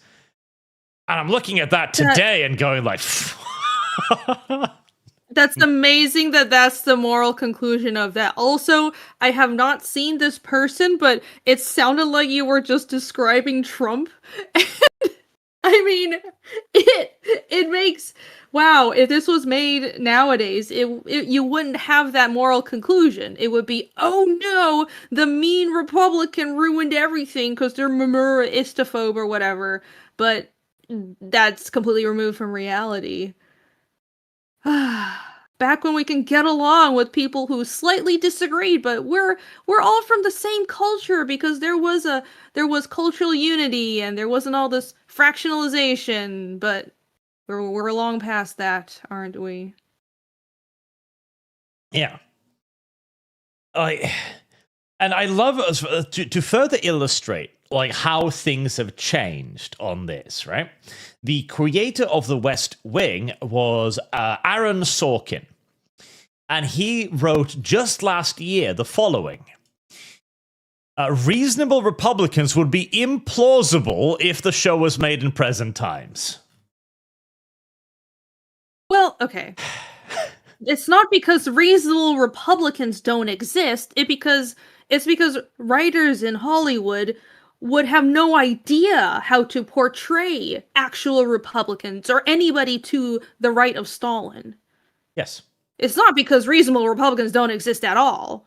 And I'm looking at that today and going like... That's amazing that's the moral conclusion of that. Also, I have not seen this person, but it sounded like you were just describing Trump. I mean, it makes... wow, if this was made nowadays, you wouldn't have that moral conclusion. It would be, oh no, the mean Republican ruined everything because they're istophobe or whatever. But that's completely removed from reality. Back when we can get along with people who slightly disagreed, but we're all from the same culture because there was cultural unity and there wasn't all this fractionalization. But we're long past that, aren't we? Yeah. And I love to further illustrate like how things have changed on this, right? The creator of The West Wing was Aaron Sorkin. And he wrote just last year the following. Reasonable Republicans would be implausible if the show was made in present times. Well, okay. It's not because reasonable Republicans don't exist. It's because writers in Hollywood would have no idea how to portray actual Republicans or anybody to the right of Stalin. Yes. It's not because reasonable Republicans don't exist at all.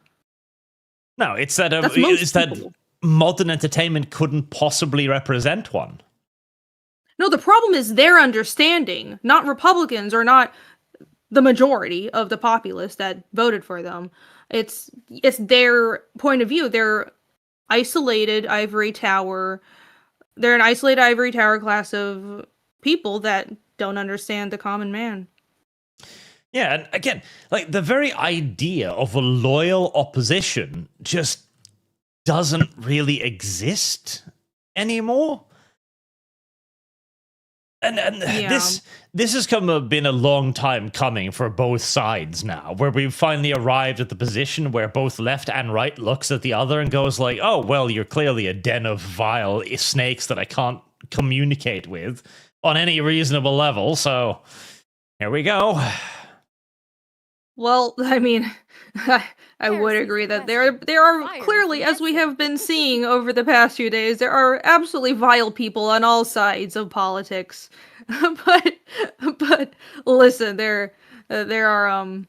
No, it's that modern entertainment couldn't possibly represent one. No, the problem is their understanding, not Republicans or not the majority of the populace that voted for them. It's their point of view. They're isolated ivory tower. They're an isolated ivory tower class of people that don't understand the common man. Yeah, and again, like the very idea of a loyal opposition just doesn't really exist anymore. And Yeah. this has been a long time coming for both sides now, where we've finally arrived at the position where both left and right looks at the other and goes like, oh, well, you're clearly a den of vile snakes that I can't communicate with on any reasonable level, so here we go. Well, I mean, I would Heresies agree and that Western there are fire is clearly, the as we answer. have been seeing over the past few days, there are absolutely vile people on all sides of politics. but listen, there are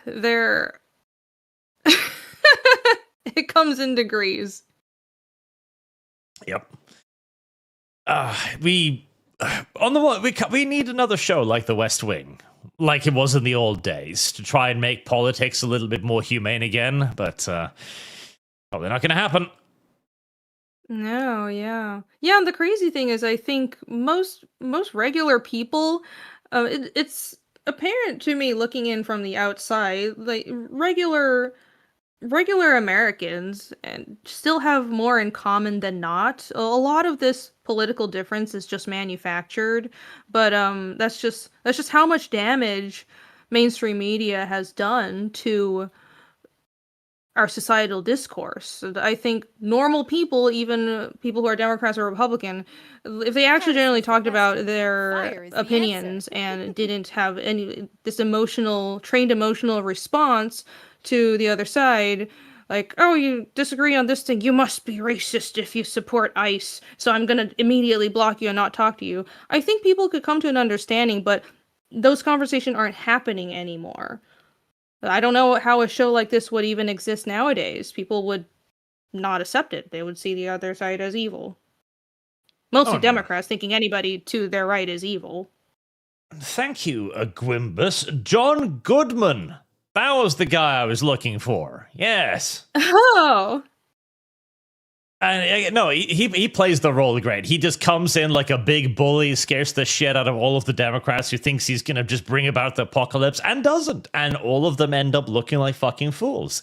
there it comes in degrees. Yep. We on the one we need another show like The West Wing, like it was in the old days, to try and make politics a little bit more humane again. But probably not going to happen. No, yeah. Yeah, and the crazy thing is I think most regular people it's apparent to me looking in from the outside, like regular Americans and still have more in common than not. A lot of this political difference is just manufactured, but that's just how much damage mainstream media has done to our societal discourse. So I think normal people, even people who are Democrats or Republican, if they actually generally talked about their opinions and didn't have any trained emotional response to the other side, like, oh, you disagree on this thing, you must be racist if you support ICE, so I'm gonna immediately block you and not talk to you. I think people could come to an understanding, but those conversations aren't happening anymore. I don't know how a show like this would even exist nowadays. People would not accept it. They would see the other side as evil. Mostly Oh, no. Democrats thinking anybody to their right is evil. Thank you, Agwimbus. John Goodman. That was the guy I was looking for. Yes. Oh! And no, he plays the role great. He just comes in like a big bully, scares the shit out of all of the Democrats who thinks he's going to just bring about the apocalypse and doesn't. And all of them end up looking like fucking fools.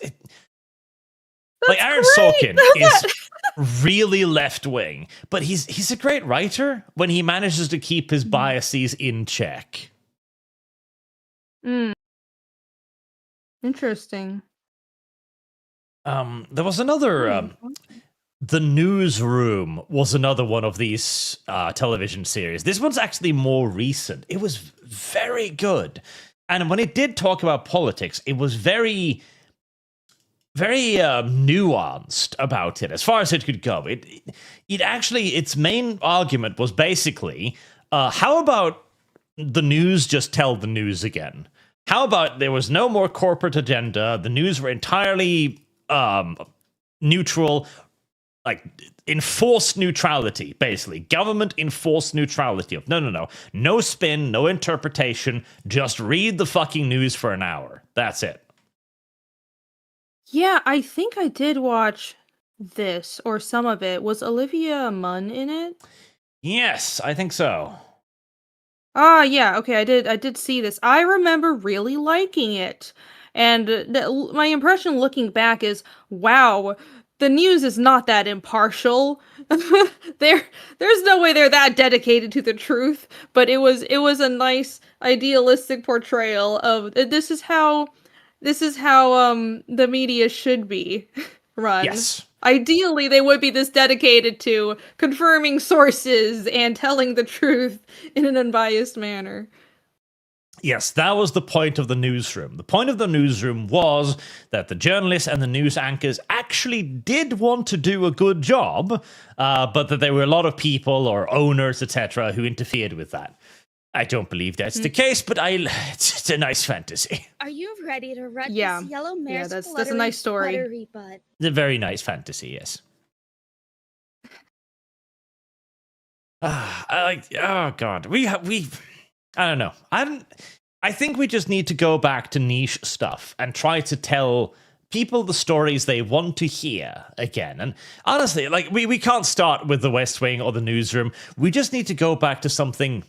Like Aaron great! Sorkin is really left-wing, but he's a great writer when he manages to keep his biases in check. Interesting. There was another... The Newsroom was another one of these television series. This one's actually more recent. It was very good. And when it did talk about politics, it was very, very nuanced about it, as far as it could go. It actually, its main argument was basically, how about the news just tell the news again? How about there was no more corporate agenda? The news were entirely neutral, like enforced neutrality, basically. Government enforced neutrality of no spin, no interpretation, just read the fucking news for an hour. That's it. Yeah, I think I did watch this, or some of it. Was Olivia Munn in it? Yes, I think so. Ah, yeah, okay, I did see this. I remember really liking it. And my impression looking back is, wow, the news is not that impartial. There's no way they're that dedicated to the truth, but it was a nice idealistic portrayal of this is how the media should be run. Yes. Ideally, they would be this dedicated to confirming sources and telling the truth in an unbiased manner. Yes, that was the point of the newsroom. The point of the newsroom was that the journalists and the news anchors actually did want to do a good job, but that there were a lot of people or owners, etc., who interfered with that. I don't believe that's the case, but it's a nice fantasy. Are you ready to run Yeah. this yellow mare's that's a nice story. fluttery butt? It's a very nice fantasy, yes. Oh god, we I don't know. I think we just need to go back to niche stuff and try to tell people the stories they want to hear again. And honestly, like we can't start with the West Wing or the newsroom. We just need to go back to something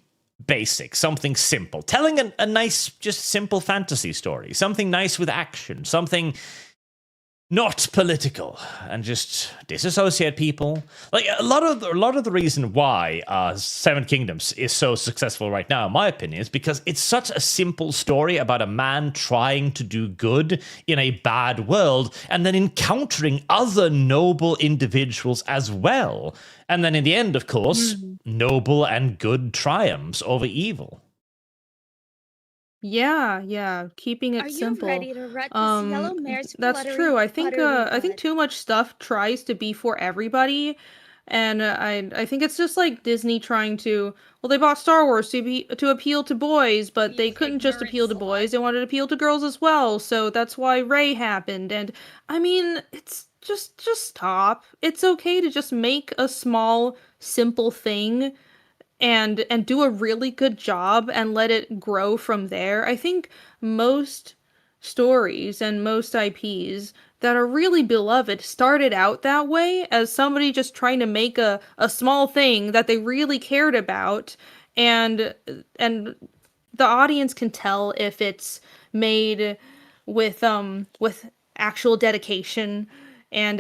basic, something simple, telling a nice, just simple fantasy story, something nice with action, something not political and just disassociate people. Like a lot of the reason why Seven Kingdoms is so successful right now, in my opinion, is because it's such a simple story about a man trying to do good in a bad world and then encountering other noble individuals as well. And then in the end, of course, noble and good triumphs over evil. Yeah, keeping Are it you simple. ready to rut this yellow mare's That's fluttery, true. I think buttery too much stuff tries to be for everybody, and I think it's just like Disney trying to. Well, they bought Star Wars to appeal to boys, but they You couldn't just ignorant appeal to slut. boys. They wanted to appeal to girls as well. So that's why Rey happened. And I mean, it's just stop. It's okay to just make a small, simple thing and do a really good job and let it grow from there. I think most stories and most IPs that are really beloved started out that way as somebody just trying to make a small thing that they really cared about, and the audience can tell if it's made with actual dedication, and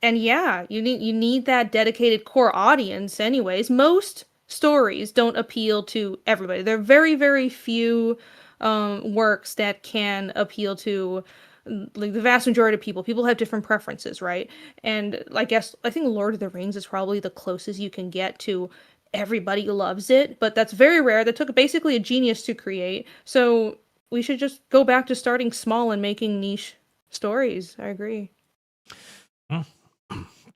yeah, you need that dedicated core audience anyways. Most stories don't appeal to everybody. There are very few works that can appeal to like the vast majority of people. People have different preferences, right? And I think Lord of the Rings is probably the closest you can get to everybody loves it, but that's very rare. That took basically a genius to create. So we should just go back to starting small and making niche stories. I agree.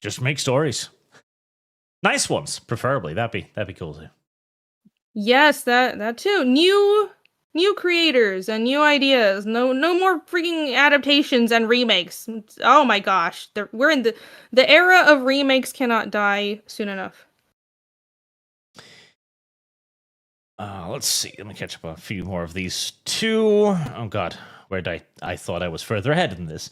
Just make stories. Nice ones, preferably. That'd be cool too. Yes, that too. New creators and new ideas. No more freaking adaptations and remakes. Oh my gosh. We're in the era of remakes cannot die soon enough. Let's see. Let me catch up on a few more of these two. Oh god, where did I thought I was further ahead than this.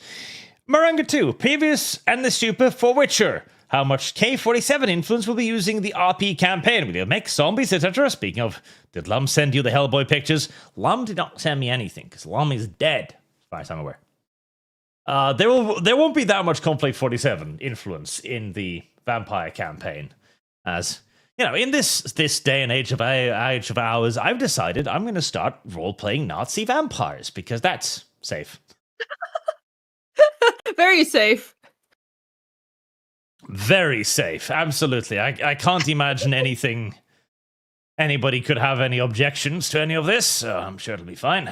Maranga 2, previous and the super for Witcher. How much K47 influence will be using the RP campaign? Will you make zombies, etc.? Speaking of, did Lum send you the Hellboy pictures? Lum did not send me anything, because Lum is dead, as far as I'm aware. There won't be that much Conflict 47 influence in the vampire campaign, as you know, in this day and age of ours, I've decided I'm going to start role-playing Nazi vampires, because that's safe. Very safe. Very safe, absolutely. I can't imagine anybody could have any objections to any of this, so I'm sure it'll be fine.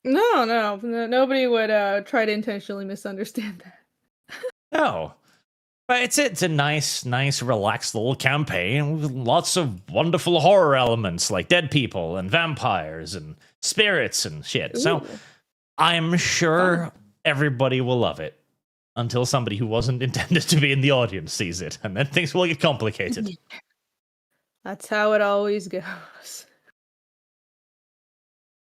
No, nobody would try to intentionally misunderstand that. No. But it's a nice, relaxed little campaign with lots of wonderful horror elements like dead people and vampires and spirits and shit. So Ooh. I'm sure everybody will love it until somebody who wasn't intended to be in the audience sees it, and then things will get complicated. That's how it always goes.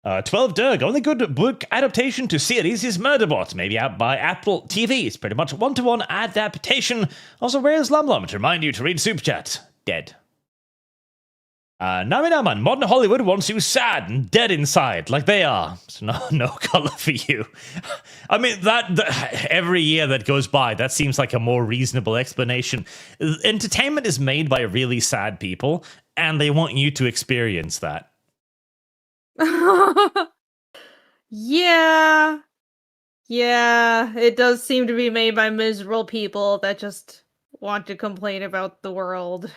12 Doug, only good book adaptation to series is Murderbot, maybe out by Apple TV. It's pretty much a one-to-one adaptation. Also, where's Lum Lum to remind you to read Superchats? Dead. Nami Naman, modern Hollywood wants you sad and dead inside, like they are. So no color for you. I mean, that every year that goes by, that seems like a more reasonable explanation. Entertainment is made by really sad people, and they want you to experience that. Yeah, it does seem to be made by miserable people that just want to complain about the world.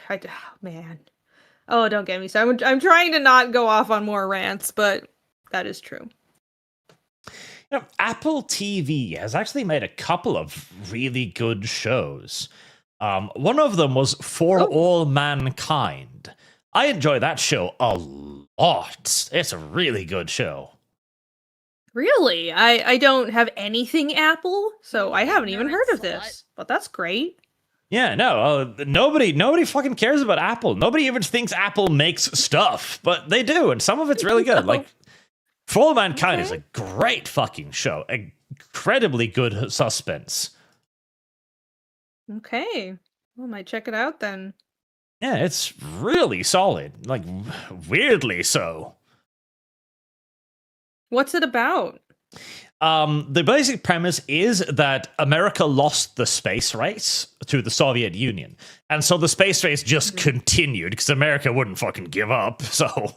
Man. Oh, don't get me started. I'm trying to not go off on more rants, but that is true. You know, Apple TV has actually made a couple of really good shows. One of them was For All Mankind. I enjoy that show a lot. It's a really good show. Really? I don't have anything Apple, so I haven't even heard of this. But that's great. Yeah, no, nobody fucking cares about Apple. Nobody even thinks Apple makes stuff, but they do, and some of it's really good. Like, For All Mankind is a great fucking show. Incredibly good suspense. Okay. Well, I might check it out then. Yeah, it's really solid. Like, weirdly so. What's it about? The basic premise is that America lost the space race to the Soviet Union. And so the space race just continued because America wouldn't fucking give up. So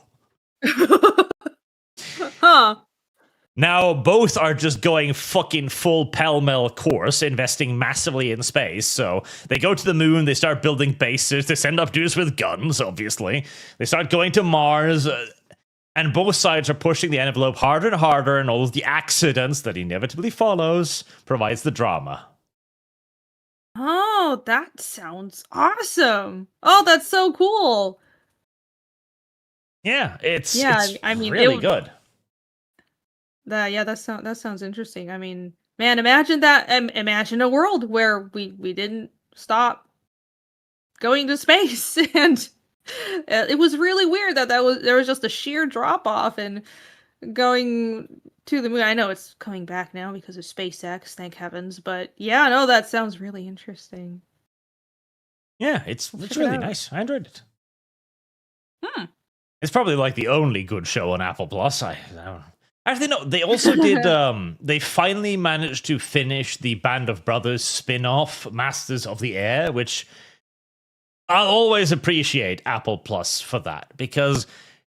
Huh. now both are just going fucking full pell-mell course, investing massively in space. So they go to the moon, they start building bases, they send up dudes with guns, obviously. They start going to Mars. And both sides are pushing the envelope harder and harder, and all of the accidents that inevitably follows provides the drama. Oh, that sounds awesome. Oh, that's so cool. Yeah, it's I mean, really good. That sounds interesting. I mean, man, imagine that. Imagine a world where we didn't stop going to space, and it was really weird that there was just a sheer drop off and going to the moon. I know it's coming back now because of SpaceX, thank heavens. But yeah, no, that sounds really interesting. Yeah, it's really nice. I enjoyed it. It's probably like the only good show on Apple Plus. I don't. Actually, no. They also did. They finally managed to finish the Band of Brothers spin-off, Masters of the Air, which I'll always appreciate Apple Plus for that, because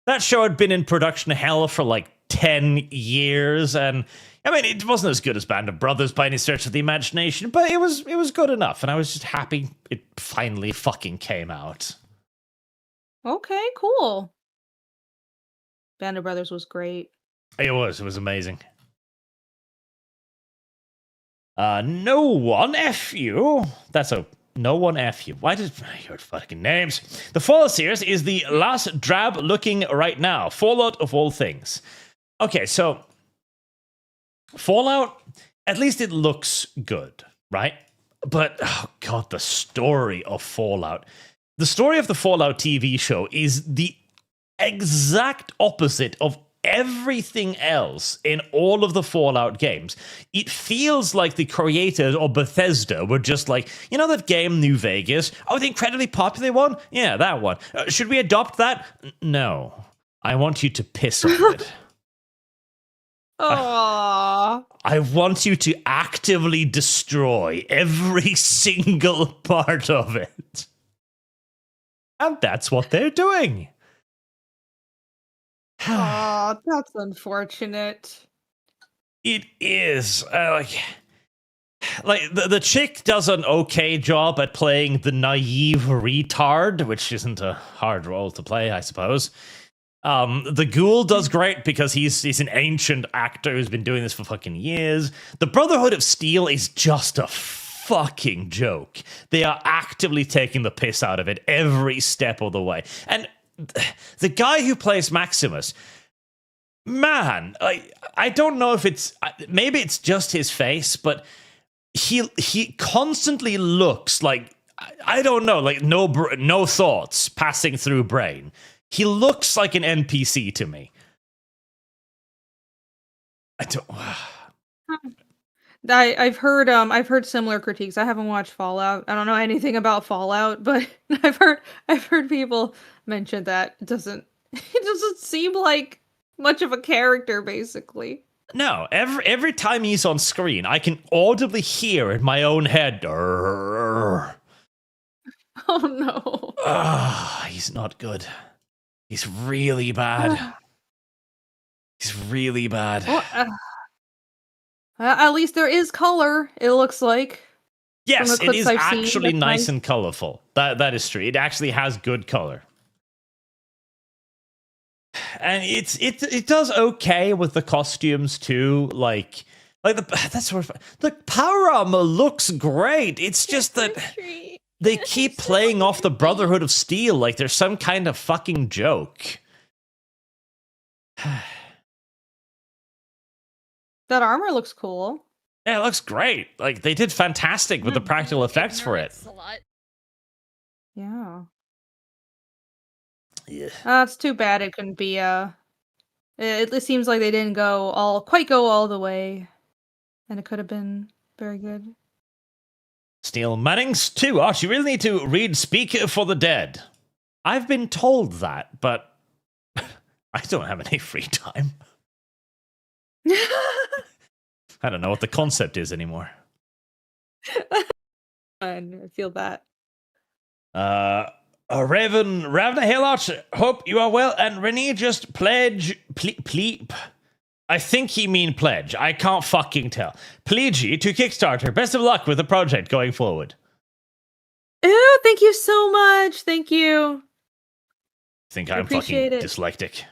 that show had been in production hell for like 10 years, and I mean, it wasn't as good as Band of Brothers by any stretch of the imagination, but it was good enough, and I was just happy it finally fucking came out. Okay, cool. Band of Brothers was great. It was amazing. No one F you. That's a no one F you. Why did your fucking names? The Fallout series is the last drab looking right now. Fallout of all things. Okay, so Fallout, at least it looks good, right? But oh god, the story of Fallout. The story of the Fallout TV show is the exact opposite of everything else in all of the Fallout games. It feels like the creators of Bethesda were just like, you know that game New Vegas? Oh, the incredibly popular one? Yeah, that one. Should we adopt that? No. I want you to piss on it. Aww. I want you to actively destroy every single part of it. And that's what they're doing. Aw, that's unfortunate. It is. Like the chick does an okay job at playing the naive retard, which isn't a hard role to play, I suppose. The ghoul does great because he's an ancient actor who's been doing this for fucking years. The Brotherhood of Steel is just a fucking joke. They are actively taking the piss out of it every step of the way. And the guy who plays Maximus, man, I don't know if it's, maybe it's just his face, but he constantly looks like, I don't know, like no thoughts passing through brain. He looks like an NPC to me. I've heard similar critiques. I haven't watched Fallout. I don't know anything about Fallout, but I've heard people mention that it doesn't seem like much of a character, basically. No, every time he's on screen, I can audibly hear in my own head. Oh no. He's not good. He's really bad. He's really bad. Well, at least there is color, it looks like. Yes, it is actually nice and colorful. That is true. It actually has good color. And it does okay with the costumes too. Like the power armor looks great. It's just that they keep playing off the Brotherhood of Steel like there's some kind of fucking joke. That armor looks cool. Yeah, it looks great. Like, they did fantastic with the practical effects for it. Yeah. Yeah. It's too bad it couldn't be, it seems like they didn't quite go all the way. And it could have been very good. Steel Mannings 2. Arch, you really need to read Speak for the Dead. I've been told that, but I don't have any free time. I don't know what the concept is anymore. And I feel that. Ravna Hilot, hope you are well. And Renie just pleep. I think he mean pledge. I can't fucking tell. Pledge to Kickstarter. Best of luck with the project going forward. Oh, thank you so much. Thank you. Think I I'm fucking appreciate it. dyslexic.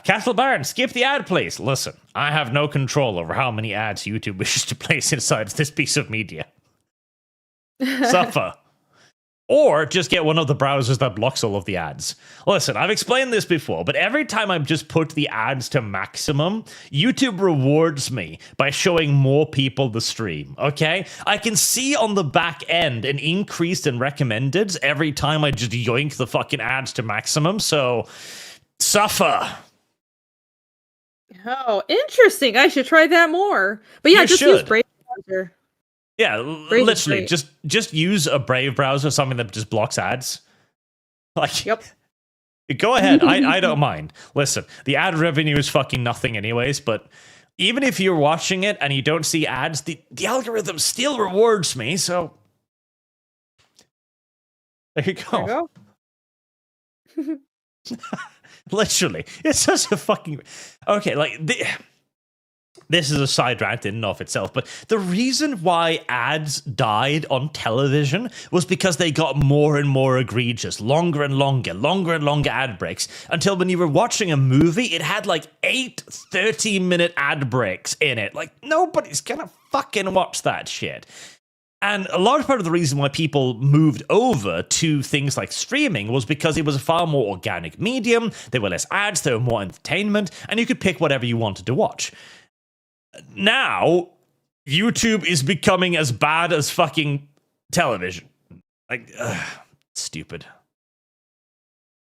Castle Baron, skip the ad, please. Listen, I have no control over how many ads YouTube wishes to place inside this piece of media. Suffer. Or just get one of the browsers that blocks all of the ads. Listen, I've explained this before, but every time I've just put the ads to maximum, YouTube rewards me by showing more people the stream, okay? I can see on the back end an increase in recommendeds every time I just yoink the fucking ads to maximum, so suffer. Oh, interesting. I should try that more. But yeah, You just use should. Brave browser. Yeah, Brave is literally, great. just use a Brave browser, something that just blocks ads. Like, Yep. go ahead. I don't mind. Listen, the ad revenue is fucking nothing anyways, but even if you're watching it and you don't see ads, the algorithm still rewards me, so there you go. There you go. Literally. It's such a fucking... Okay, like... This is a side rant in and of itself, but the reason why ads died on television was because they got more and more egregious, longer and longer ad breaks, until when you were watching a movie, it had like 8 30-minute ad breaks in it. Like, nobody's gonna fucking watch that shit. And a large part of the reason why people moved over to things like streaming was because it was a far more organic medium, there were less ads, there were more entertainment, and you could pick whatever you wanted to watch. Now, YouTube is becoming as bad as fucking television. Like, stupid.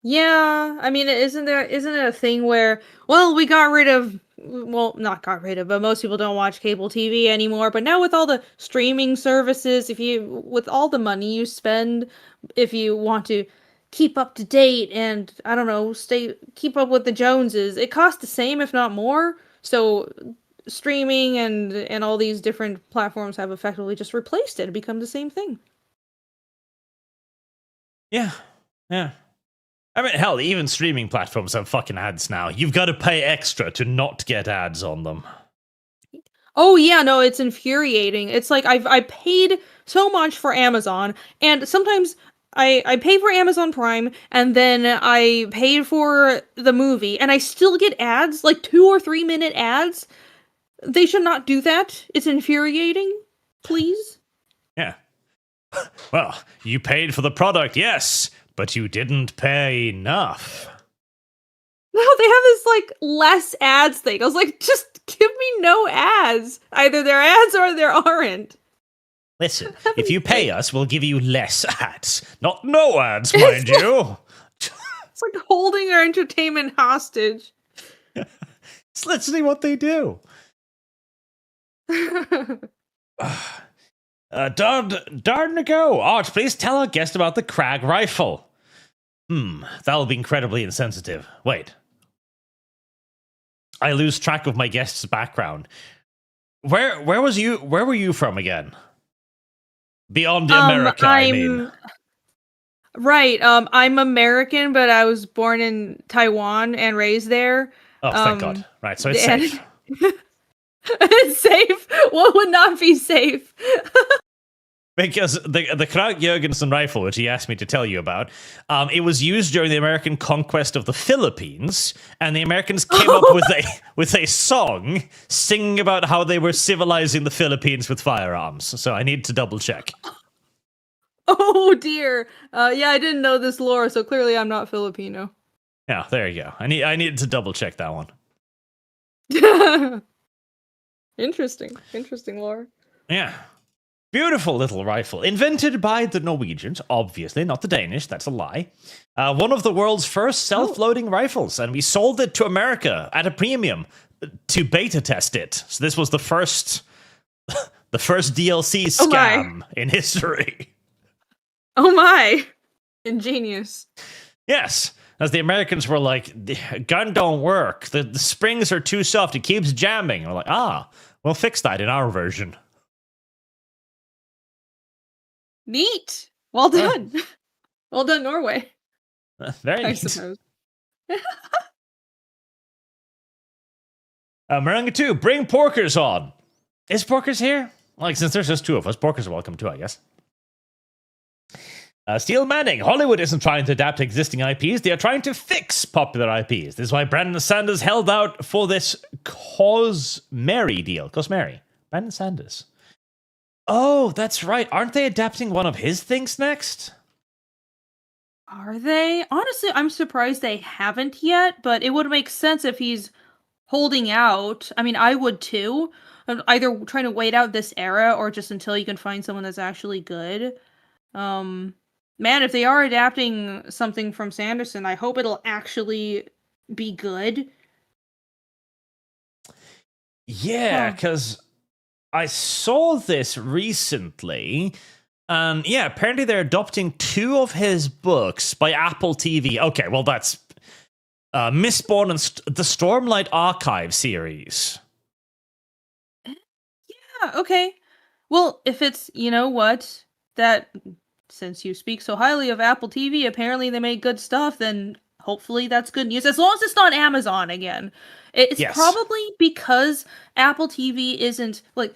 Yeah, I mean, isn't it a thing where, well, we got rid of, well, not got rid of, but most people don't watch cable TV anymore. But now with all the streaming services, with all the money you spend, if you want to keep up to date and, I don't know, keep up with the Joneses, it costs the same, if not more. So streaming and all these different platforms have effectively just replaced it and become the same thing. Yeah. I mean, hell, even streaming platforms have fucking ads now. You've got to pay extra to not get ads on them. Oh yeah, no, it's infuriating. It's like I paid so much for Amazon, and sometimes I pay for Amazon Prime, and then I paid for the movie, and I still get ads, like 2 or 3 minute ads. They should not do that. It's infuriating. Please. Yeah. Well, you paid for the product, yes, but you didn't pay enough. No, they have this like less ads thing. I was like, just give me no ads. Either there are ads or there aren't. Listen, if you pay us, we'll give you less ads. Not no ads, mind you. It's like holding our entertainment hostage. It's literally what they do. Darnago, Arch, please tell our guest about the Krag rifle. That'll be incredibly insensitive. Wait. I lose track of my guest's background. Where were you from again? Beyond America, I mean. Right, I'm American, but I was born in Taiwan and raised there. Oh, thank God. Right, so it's safe. It's safe? What would not be safe? Because the Krag Jurgensen rifle, which he asked me to tell you about, it was used during the American conquest of the Philippines, and the Americans came up with a song singing about how they were civilizing the Philippines with firearms. So I need to double check. Oh dear. Yeah, I didn't know this lore, so clearly I'm not Filipino. Yeah, there you go. I needed to double check that one. Interesting lore. Yeah. Beautiful little rifle. Invented by the Norwegians, obviously, not the Danish, that's a lie. One of the world's first self-loading rifles, and we sold it to America at a premium to beta test it. So this was the first DLC scam in history. Oh my! Ingenious. Yes. As the Americans were like, the gun don't work. The springs are too soft. It keeps jamming. And we're like, we'll fix that in our version. Neat. Well done. Well done, Norway. Very I neat. suppose. Moringa 2, bring Porkers on. Is Porkers here? Like, since there's just two of us, Porkers are welcome too, I guess. Steel Manning, Hollywood isn't trying to adapt existing IPs, they are trying to fix popular IPs. This is why Brandon Sanders held out for this Cosmary deal. Cosmary. Brandon Sanders. Oh, that's right. Aren't they adapting one of his things next? Are they? Honestly, I'm surprised they haven't yet, but it would make sense if he's holding out. I mean, I would too. Either trying to wait out this era or just until you can find someone that's actually good. Man, if they are adapting something from Sanderson, I hope it'll actually be good. Yeah, because I saw this recently, and yeah, apparently they're adopting two of his books by Apple TV. Okay, well, that's Mistborn and the Stormlight Archive series. Yeah, okay. Well, if it's, you know what, that... Since you speak so highly of Apple TV, apparently they make good stuff, then hopefully that's good news. As long as it's not Amazon again. It's probably because Apple TV isn't, like,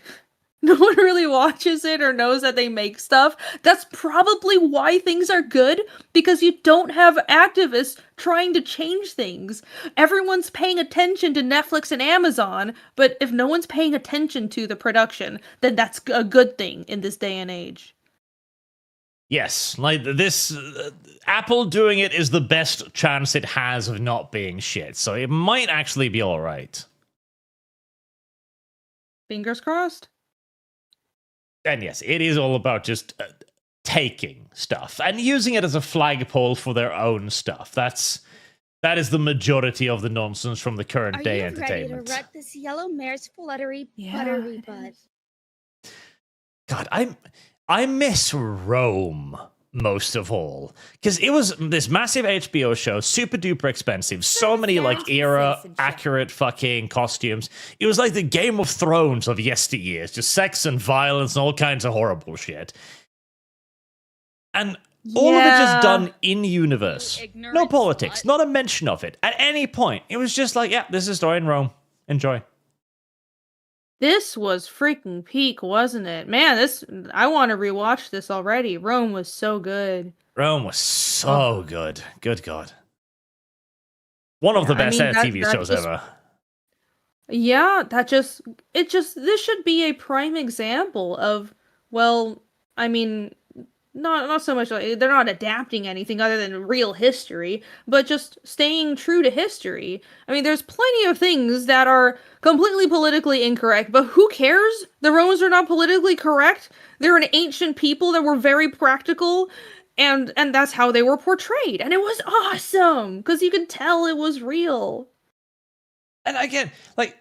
no one really watches it or knows that they make stuff. That's probably why things are good, because you don't have activists trying to change things. Everyone's paying attention to Netflix and Amazon, but if no one's paying attention to the production, then that's a good thing in this day and age. Yes, like this, Apple doing it is the best chance it has of not being shit, so it might actually be alright. Fingers crossed. And yes, it is all about just taking stuff and using it as a flagpole for their own stuff. That is the majority of the nonsense from the current day entertainment. Are you ready to wreck this yellow mare's fluttery buttery butt? God, I miss Rome most of all, because it was this massive HBO show, super duper expensive, so many like era accurate fucking costumes. It was like the Game of Thrones of yesteryears, just sex and violence and all kinds of horrible shit. And all of it just done in universe. No politics, not a mention of it at any point. It was just like, yeah, this is a story in Rome. Enjoy. This was freaking peak, wasn't it? Man, I want to rewatch this already. Rome was so good. Rome was so good. Good God. One of the best TV shows ever. Yeah, this should be a prime example of, well, I mean, not so much like they're not adapting anything other than real history, but just staying true to history. I mean, there's plenty of things that are completely politically incorrect, but who cares? The Romans are not politically correct. They're an ancient people that were very practical, and that's how they were portrayed. And it was awesome because you could tell it was real. And again, like,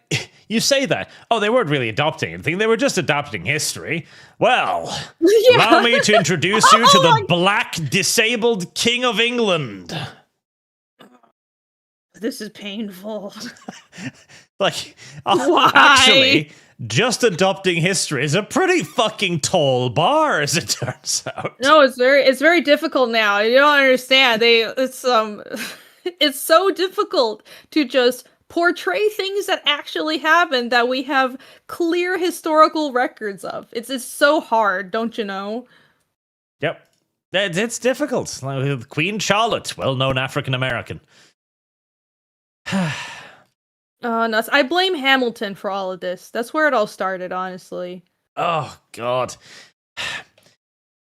you say that, they weren't really adopting anything, they were just adapting history. Well, allow me to introduce you to the black disabled King of England. This is painful. Like, actually, just adopting history is a pretty fucking tall bar, as it turns out. No, it's very difficult now. You don't understand. It's so difficult to just portray things that actually happened that we have clear historical records of. It's so hard, don't you know? Yep. It's difficult. Like Queen Charlotte, well-known African-American. Nuts. I blame Hamilton for all of this. That's where it all started, honestly. Oh, God.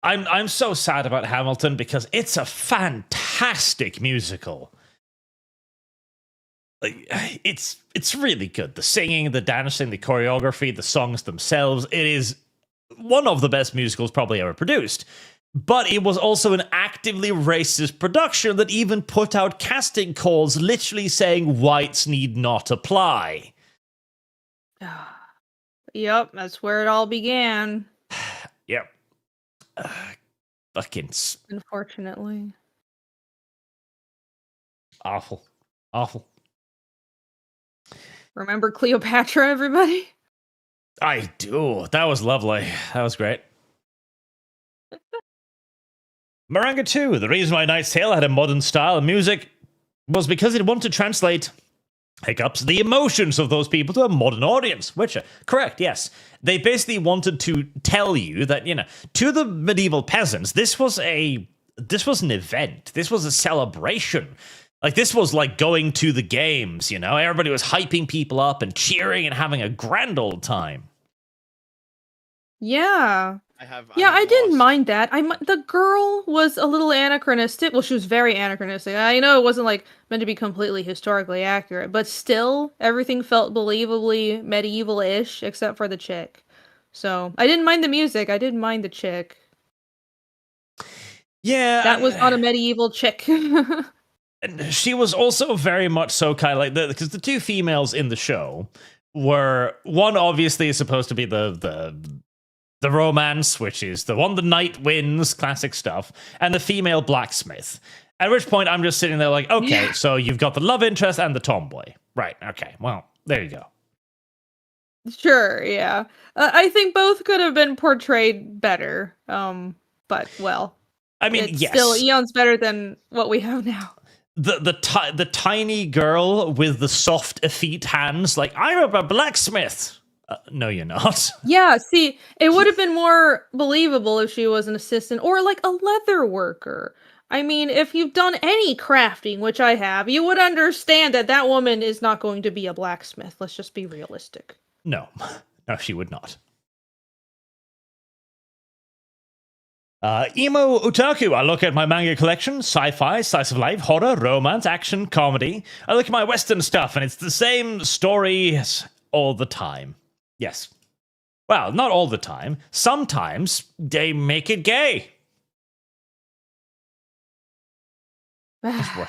I'm so sad about Hamilton because it's a fantastic musical. Like, it's really good. The singing, the dancing, the choreography, the songs themselves. It is one of the best musicals probably ever produced. But it was also an actively racist production that even put out casting calls literally saying whites need not apply. Yep, that's where it all began. Yep. Fucking... Unfortunately. Awful. Awful. Remember Cleopatra, everybody? I do. That was lovely. That was great. Maranga 2. The reason why Knight's Tale had a modern style and music was because it wanted to translate hiccups, the emotions of those people to a modern audience, which, correct, yes. They basically wanted to tell you that, to the medieval peasants, this was an event. This was a celebration. Like, this was like going to the games, Everybody was hyping people up and cheering and having a grand old time. Yeah. I didn't mind that. The girl was a little anachronistic. Well, she was very anachronistic. I know it wasn't like meant to be completely historically accurate, but still, everything felt believably medieval-ish, except for the chick. So I didn't mind the music. I didn't mind the chick. Yeah, that was not a medieval chick. And she was also very much so kind of like because the two females in the show were, one obviously is supposed to be the romance, which is the one the knight wins, classic stuff, and the female blacksmith. At which point I'm just sitting there like, okay, so you've got the love interest and the tomboy. Right, okay, well, there you go. Sure, yeah. I think both could have been portrayed better, but, well, I mean, it's yes. still eons better than what we have now. The tiny girl with the soft effete hands, like, I'm a blacksmith. No, you're not. Yeah, see, it would have been more believable if she was an assistant or like a leather worker. I mean, if you've done any crafting, which I have, you would understand that that woman is not going to be a blacksmith. Let's just be realistic. No, she would not. Emo Otaku. I look at my manga collection, sci-fi, slice of life, horror, romance, action, comedy. I look at my Western stuff, and it's the same story all the time. Yes. Well, not all the time. Sometimes they make it gay. Worthwhile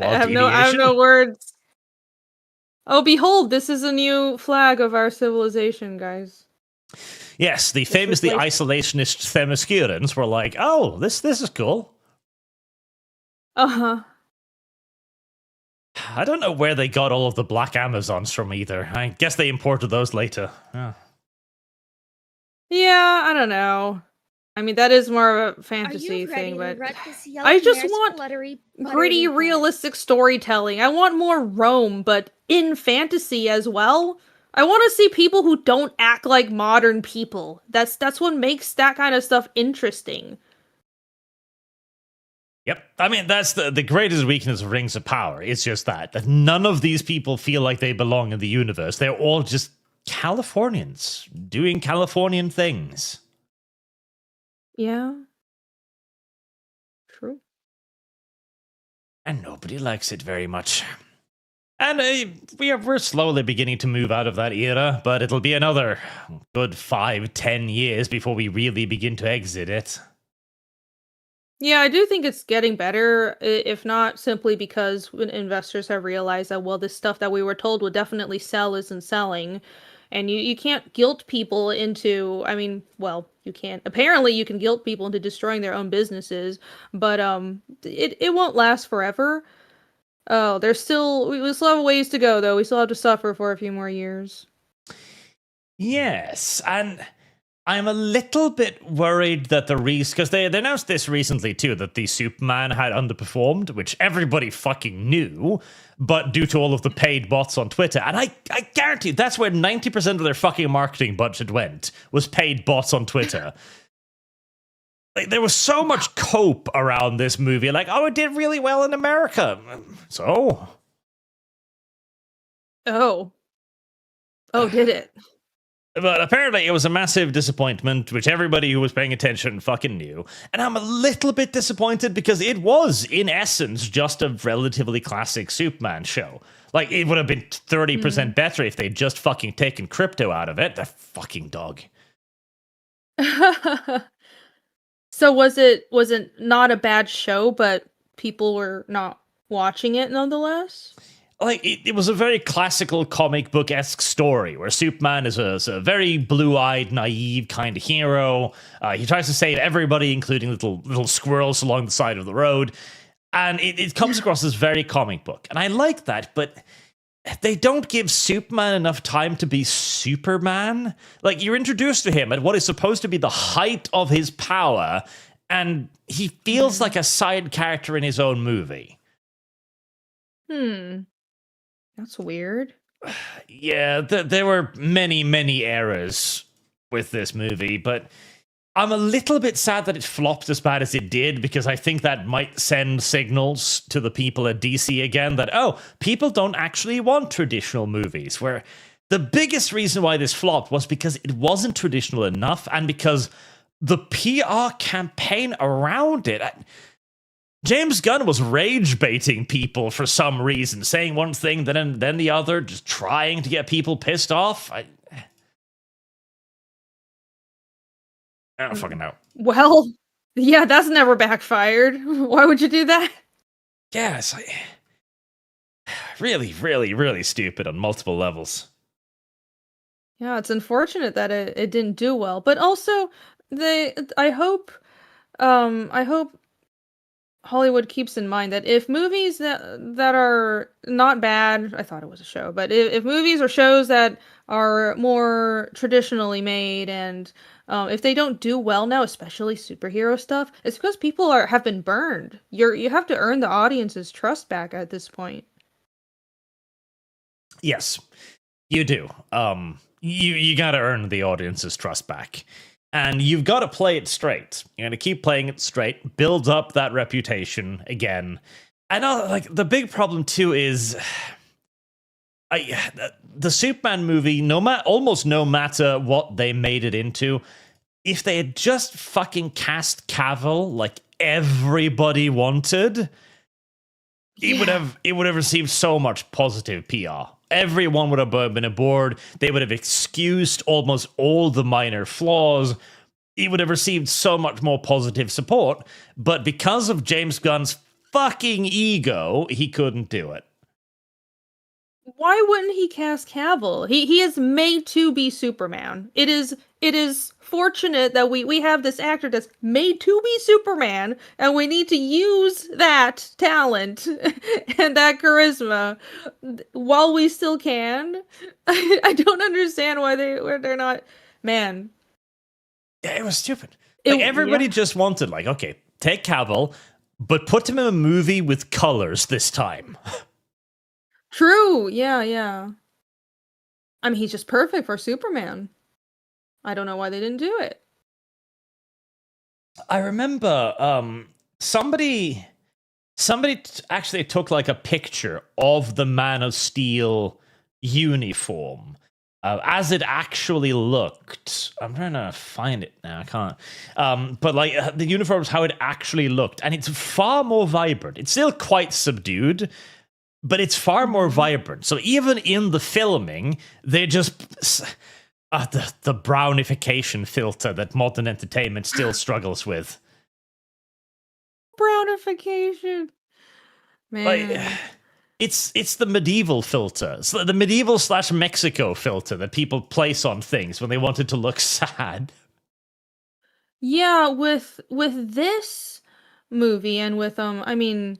I have no words. Oh, behold, this is a new flag of our civilization, guys. Yes, the famously isolationist Themyscirans were like, oh, this is cool. Uh-huh. I don't know where they got all of the Black Amazons from either. I guess they imported those later. Yeah, I don't know. I mean, that is more of a fantasy thing, but I just want gritty, realistic storytelling. I want more Rome, but in fantasy as well. I want to see people who don't act like modern people. That's what makes that kind of stuff interesting. Yep. I mean, that's the greatest weakness of Rings of Power. It's just that none of these people feel like they belong in the universe. They're all just Californians doing Californian things. Yeah. True. And nobody likes it very much. And we're slowly beginning to move out of that era, but it'll be another good 5-10 years before we really begin to exit it. Yeah, I do think it's getting better, if not simply because when investors have realized that, well, this stuff that we were told would definitely sell isn't selling. And you can't guilt people into, I mean, well, you can't. Apparently, you can guilt people into destroying their own businesses, but it won't last forever. Oh, we still have a ways to go, though. We still have to suffer for a few more years. Yes, and I'm a little bit worried that because they announced this recently too, that the Superman had underperformed, which everybody fucking knew, but due to all of the paid bots on Twitter, and I guarantee that's where 90% of their fucking marketing budget went, was paid bots on Twitter. Like, there was so much cope around this movie, like, oh, it did really well in America. So? Oh, did it? But apparently it was a massive disappointment, which everybody who was paying attention fucking knew. And I'm a little bit disappointed because it was, in essence, just a relatively classic Superman show. Like, it would have been 30% better if they'd just fucking taken crypto out of it. That fucking dog. So was it not a bad show, but people were not watching it nonetheless? Like, it was a very classical comic book-esque story where Superman is a very blue-eyed, naive kind of hero. He tries to save everybody, including little squirrels along the side of the road. And it comes across as very comic book. And I like that, but they don't give Superman enough time to be Superman. Like, you're introduced to him at what is supposed to be the height of his power, and he feels like a side character in his own movie. That's weird. Yeah, there were many errors with this movie, but I'm a little bit sad that it flopped as bad as it did, because I think that might send signals to the people at DC again that, oh, people don't actually want traditional movies, where the biggest reason why this flopped was because it wasn't traditional enough, and because the PR campaign around it... James Gunn was rage baiting people for some reason, saying one thing, then the other, just trying to get people pissed off. I don't fucking know. Well, yeah, that's never backfired. Why would you do that? Yeah, it's like, really stupid on multiple levels. Yeah, it's unfortunate that it didn't do well, but also I hope Hollywood keeps in mind that if movies that are not bad, I thought it was a show, but if movies or shows that are more traditionally made, and if they don't do well now, especially superhero stuff, it's because people have been burned. You have to earn the audience's trust back at this point. Yes, you do. You got to earn the audience's trust back. And you've got to play it straight. You're going to keep playing it straight, build up that reputation again. And like, the big problem too is the Superman movie, almost no matter what they made it into, if they had just fucking cast Cavill like everybody wanted, it would have received so much positive PR. Everyone would have been aboard. They would have excused almost all the minor flaws. He would have received so much more positive support. But because of James Gunn's fucking ego, he couldn't do it. Why wouldn't he cast Cavill? He is made to be Superman. It is fortunate that we have this actor that's made to be Superman, and we need to use that talent and that charisma while we still can. I don't understand why they're not. Man, yeah, it was stupid. Like, everybody just wanted, like, okay, take Cavill, but put him in a movie with colors this time. True. Yeah. I mean, he's just perfect for Superman. I don't know why they didn't do it. I remember somebody actually took like a picture of the Man of Steel uniform as it actually looked. I'm trying to find it now. I can't. But like the uniform is how it actually looked, and it's far more vibrant. It's still quite subdued, but it's far more vibrant. So even in the filming, they just... the brownification filter that modern entertainment still struggles with. Brownification. Man. Like, it's the medieval filter. It's the medieval / Mexico filter that people place on things when they want it to look sad. Yeah, with this movie and with I mean,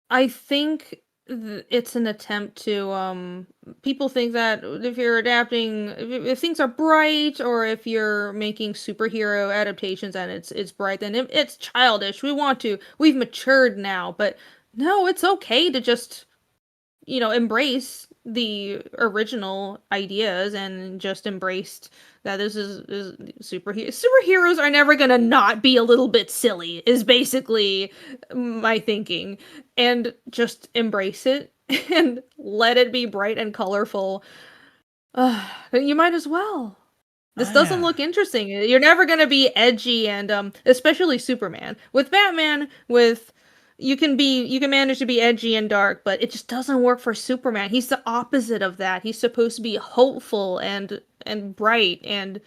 I think it's an attempt to people think that if you're adapting, if things are bright, or if you're making superhero adaptations and it's bright, then it's childish. We've matured now. But no, it's okay to just embrace the original ideas and just embraced that this is superheroes are never gonna not be a little bit silly, is basically my thinking, and just embrace it and let it be bright and colorful. You might as well. This doesn't look interesting. You're never gonna be edgy, and especially Superman. With Batman, you can manage to be edgy and dark, but it just doesn't work for Superman. He's the opposite of that. He's supposed to be hopeful and bright and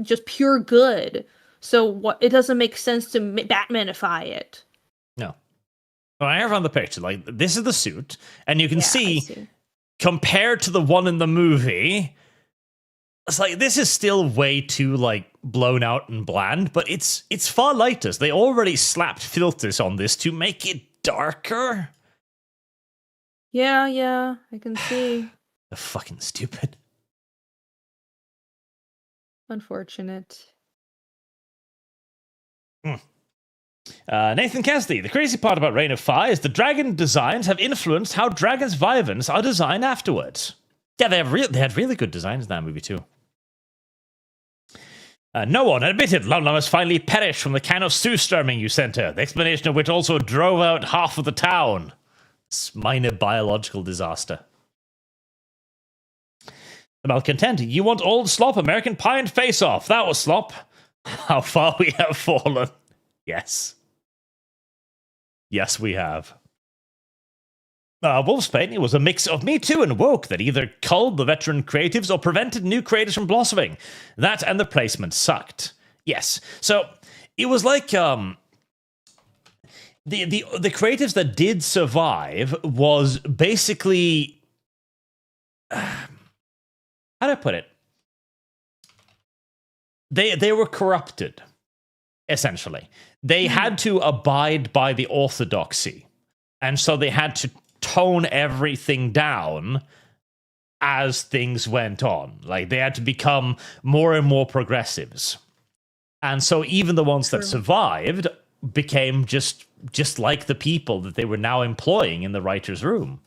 just pure good. So it doesn't make sense to Batmanify it. No. Well, I have on the picture, like, this is the suit, and you can see, compared to the one in the movie, it's like, this is still way too, like, blown out and bland, but it's far lighter. They already slapped filters on this to make it darker. Yeah, I can see. They're fucking stupid. Unfortunate. Nathan Cassidy, the crazy part about Reign of Fire is the dragon designs have influenced how dragons' vyvants are designed afterwards. Yeah, they had really good designs in that movie too. No one admitted Lum has finally perished from the can of Sue-storming you sent her, the explanation of which also drove out half of the town. It's minor biological disaster. The malcontent, you want old slop, American Pie and Face Off. That was slop. How far we have fallen. Yes. Yes, we have. Wolfsbane was a mix of Me Too and woke that either culled the veteran creatives or prevented new creators from blossoming. That and the placement sucked. Yes. So it was like the creatives that did survive was basically how do I put it? They were corrupted, essentially. They had to abide by the orthodoxy. And so they had to tone everything down as things went on. Like, they had to become more and more progressives. And so even the ones that survived became just like the people that they were now employing in the writer's room.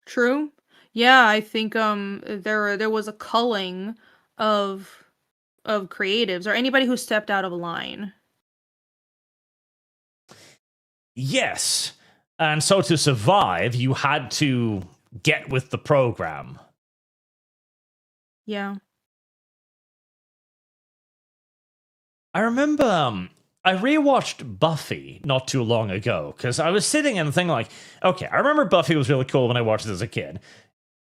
True. Yeah, I think there was a culling of creatives or anybody who stepped out of line. Yes. And so to survive, you had to get with the program. Yeah. I remember I rewatched Buffy not too long ago because I was sitting and thinking like, okay, I remember Buffy was really cool when I watched it as a kid.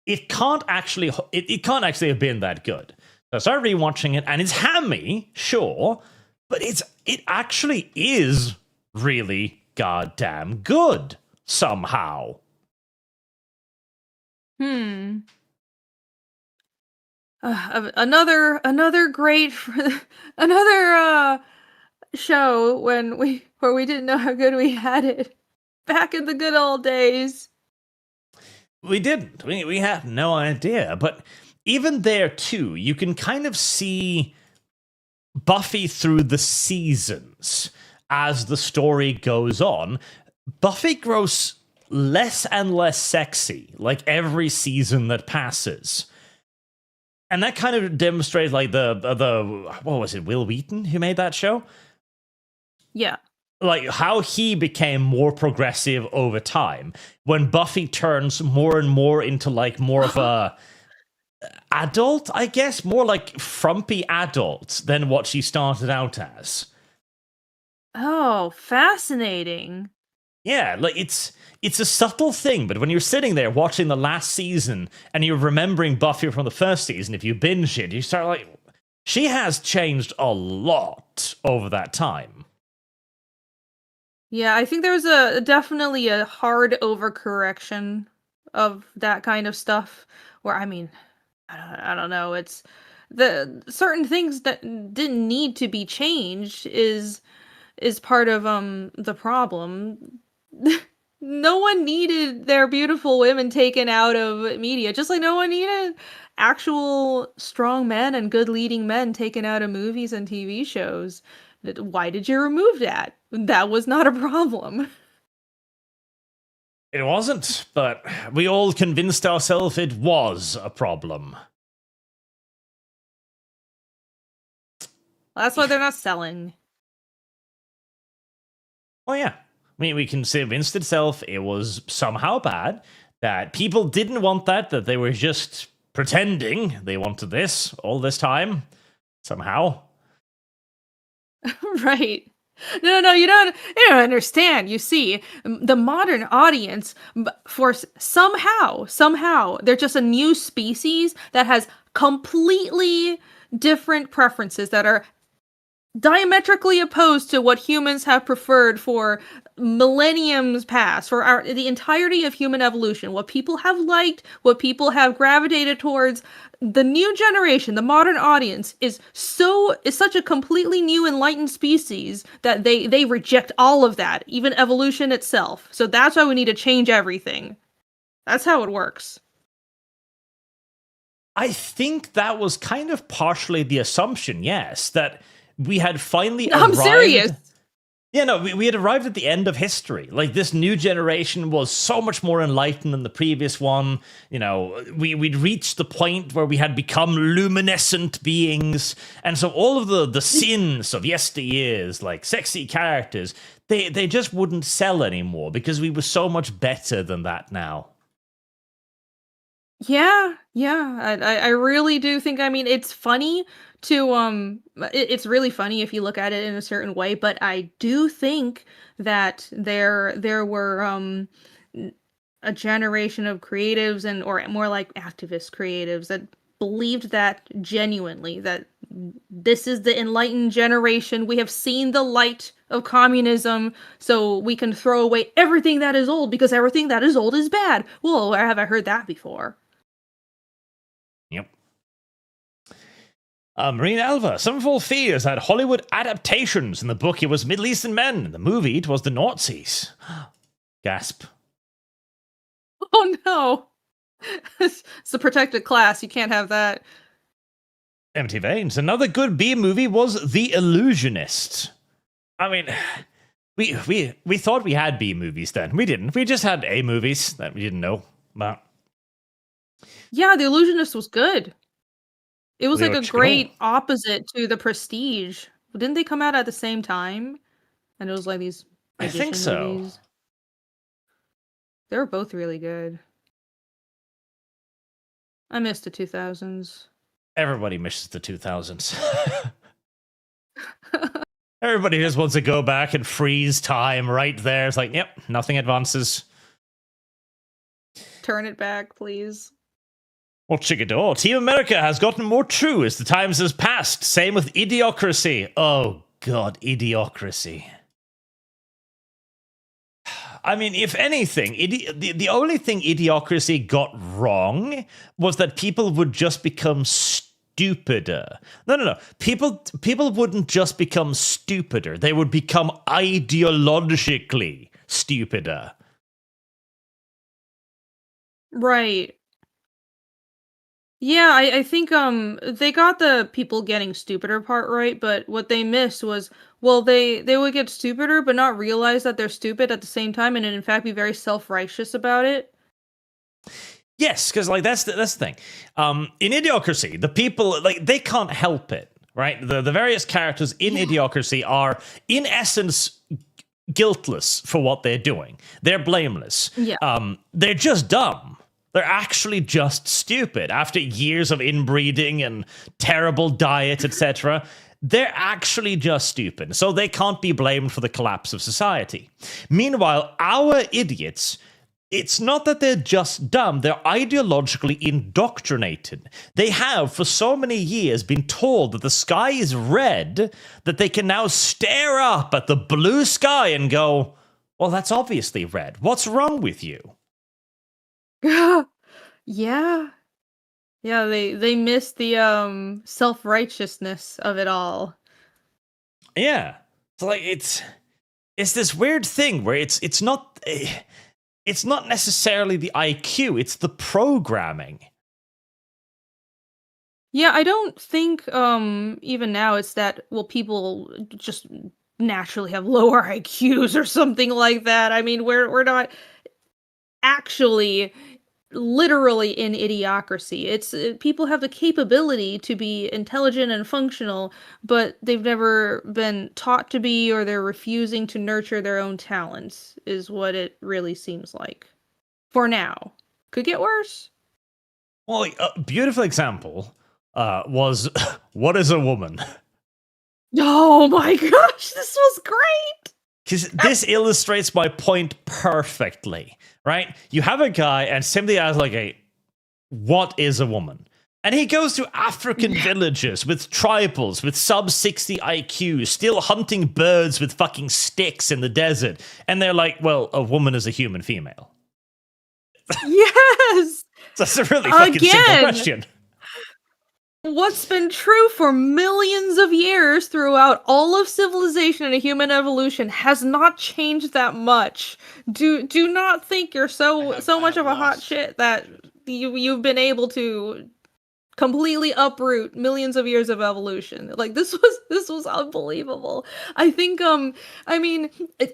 It can't actually have been that good. So I started rewatching it, and it's hammy, sure, but it actually is really goddamn good somehow. Another great another show where we didn't know how good we had it back in the good old days. We didn't. We had no idea. But even there, too, you can kind of see Buffy through the seasons as the story goes on. Buffy grows less and less sexy, like every season that passes. And that kind of demonstrates, like, the what was it, Will Wheaton who made that show? Yeah. Like, how he became more progressive over time when Buffy turns more and more into, like, more of a adult, I guess, more like frumpy adult than what she started out as. Oh, fascinating. Yeah, like, it's a subtle thing, but when you're sitting there watching the last season and you're remembering Buffy from the first season, if you binge it, you start like, she has changed a lot over that time. Yeah, I think there was definitely a hard overcorrection of that kind of stuff where, I mean, I don't know, it's the certain things that didn't need to be changed is part of the problem. No one needed their beautiful women taken out of media, just like no one needed actual strong men and good leading men taken out of movies and TV shows. Why did you remove that? That was not a problem. It wasn't, but we all convinced ourselves it was a problem. That's why they're not selling. Oh yeah. I mean, we can convince itself it was somehow bad, that people didn't want that they were just pretending they wanted this all this time, somehow. Right. No, you don't understand. You see, the modern audience, for somehow, they're just a new species that has completely different preferences that are diametrically opposed to what humans have preferred for millenniums past, for the entirety of human evolution, what people have liked, what people have gravitated towards. The new generation, the modern audience, is such a completely new enlightened species that they reject all of that, even evolution itself. So that's why we need to change everything. That's how it works. I think that was kind of partially the assumption, yes, that we had finally arrived. I'm serious. Yeah, no, we had arrived at the end of history. Like, this new generation was so much more enlightened than the previous one. You know, we'd reached the point where we had become luminescent beings. And so all of the sins of yesteryears, like sexy characters, they just wouldn't sell anymore because we were so much better than that now. Yeah, I really do think, I mean, it's funny to, it's really funny if you look at it in a certain way, but I do think that there were, a generation of creatives or more like activist creatives that believed that genuinely, that this is the enlightened generation. We have seen the light of communism, so we can throw away everything that is old because everything that is old is bad. Well, where have I heard that before? Yep. Marina Alva, some fall fears had Hollywood adaptations. In the book, it was Middle Eastern men. In the movie, it was the Nazis. Gasp. Oh no! It's a protected class. You can't have that. Empty Veins. Another good B movie was The Illusionist. I mean, we thought we had B movies then. We didn't. We just had A movies that we didn't know about. Yeah, The Illusionist was good. It was They like were a great opposite to The Prestige. Didn't they come out at the same time? And it was like these I think magician so. movies. They were both really good. I missed the 2000s. Everybody misses the 2000s. Everybody just wants to go back and freeze time right there. It's like, yep, nothing advances. Turn it back, please. Well, Chickador, Team America has gotten more true as the times has passed. Same with Idiocracy. Oh, God, Idiocracy. I mean, if anything, the only thing Idiocracy got wrong was that people would just become stupider. No. People wouldn't just become stupider. They would become ideologically stupider. Right. Yeah, I think they got the people getting stupider part right, but what they missed was, well, they would get stupider but not realize that they're stupid at the same time, and in fact be very self-righteous about it. Yes, because like that's the thing. In Idiocracy, the people, like, they can't help it, right? The various characters in Idiocracy are in essence guiltless for what they're doing. They're blameless. Yeah. They're just dumb. They're actually just stupid. After years of inbreeding and terrible diet, etc., they're actually just stupid. So they can't be blamed for the collapse of society. Meanwhile, our idiots, it's not that they're just dumb, they're ideologically indoctrinated. They have, for so many years, been told that the sky is red, that they can now stare up at the blue sky and go, well, that's obviously red. What's wrong with you? Yeah. Yeah, they missed the self-righteousness of it all. Yeah. So like it's this weird thing where it's not necessarily the IQ, it's the programming. Yeah, I don't think even now it's that, well, people just naturally have lower IQs or something like that. I mean, we're not actually literally in idiocracy. It's people have the capability to be intelligent and functional, but they've never been taught to be, or they're refusing to nurture their own talents, is what it really seems like. For now. Could get worse. Well, a beautiful example was What is a Woman? Oh my gosh, this was great! Because this illustrates my point perfectly, right? You have a guy and simply asks, like, what is a woman? And he goes to African villages with tribals with sub 60 IQ, still hunting birds with fucking sticks in the desert. And they're like, well, a woman is a human female. Yes. That's a really fucking simple question. What's been true for millions of years throughout all of civilization and human evolution has not changed that much. Do not think you're so much of a hot shit that you've been able to completely uproot millions of years of evolution. Like this was unbelievable. I think I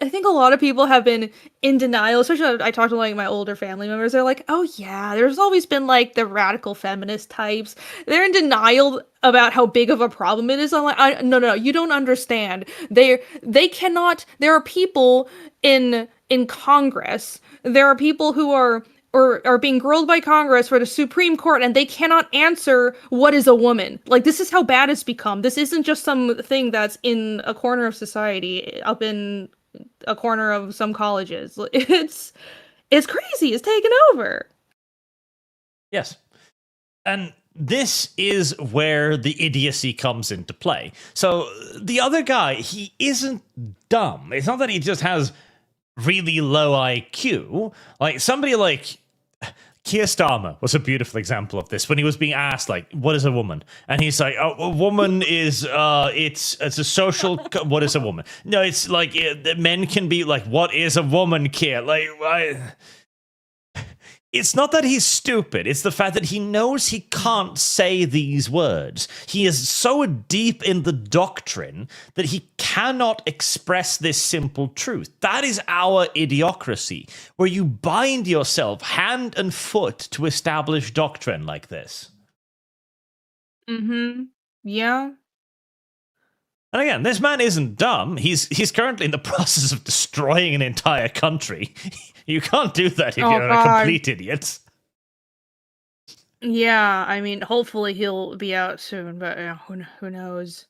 think a lot of people have been in denial, especially I talked to like my older family members. They're like, oh yeah, there's always been like the radical feminist types. They're in denial about how big of a problem it is. I'm like, no, you don't understand. They cannot. There are people in Congress. There are people who are being grilled by Congress for the Supreme Court, and they cannot answer what is a woman. Like, this is how bad it's become. This isn't just something that's in a corner of society, up in a corner of some colleges. It's crazy. It's taken over. Yes. And this is where the idiocy comes into play. So the other guy, he isn't dumb. It's not that he just has really low IQ. Like, somebody like Keir Starmer was a beautiful example of this when he was being asked, like, what is a woman? And he's like, oh, a woman is, it's a social, what is a woman? No, it's like, men can be like, what is a woman, Keir? Like, it's not that he's stupid. It's the fact that he knows he can't say these words. He is so deep in the doctrine that he cannot express this simple truth. That is our idiocracy, where you bind yourself hand and foot to establish doctrine like this. Mm-hmm. Yeah. And again, this man isn't dumb. He's currently in the process of destroying an entire country. You can't do that if you're a complete idiot. Yeah, I mean, hopefully he'll be out soon, but who knows?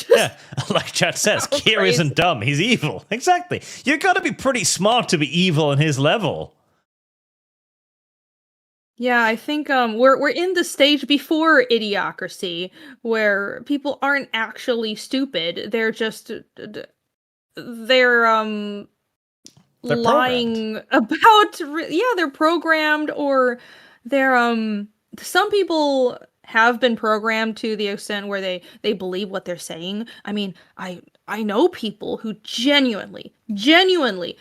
Yeah, like chat says, so Keir crazy. isn't dumb. He's evil. Exactly. You got to be pretty smart to be evil on his level. Yeah, I think we're in the stage before idiocracy where people aren't actually stupid. They're just they're lying about they're programmed, or they're some people have been programmed to the extent where they believe what they're saying. I mean, I know people who genuinely,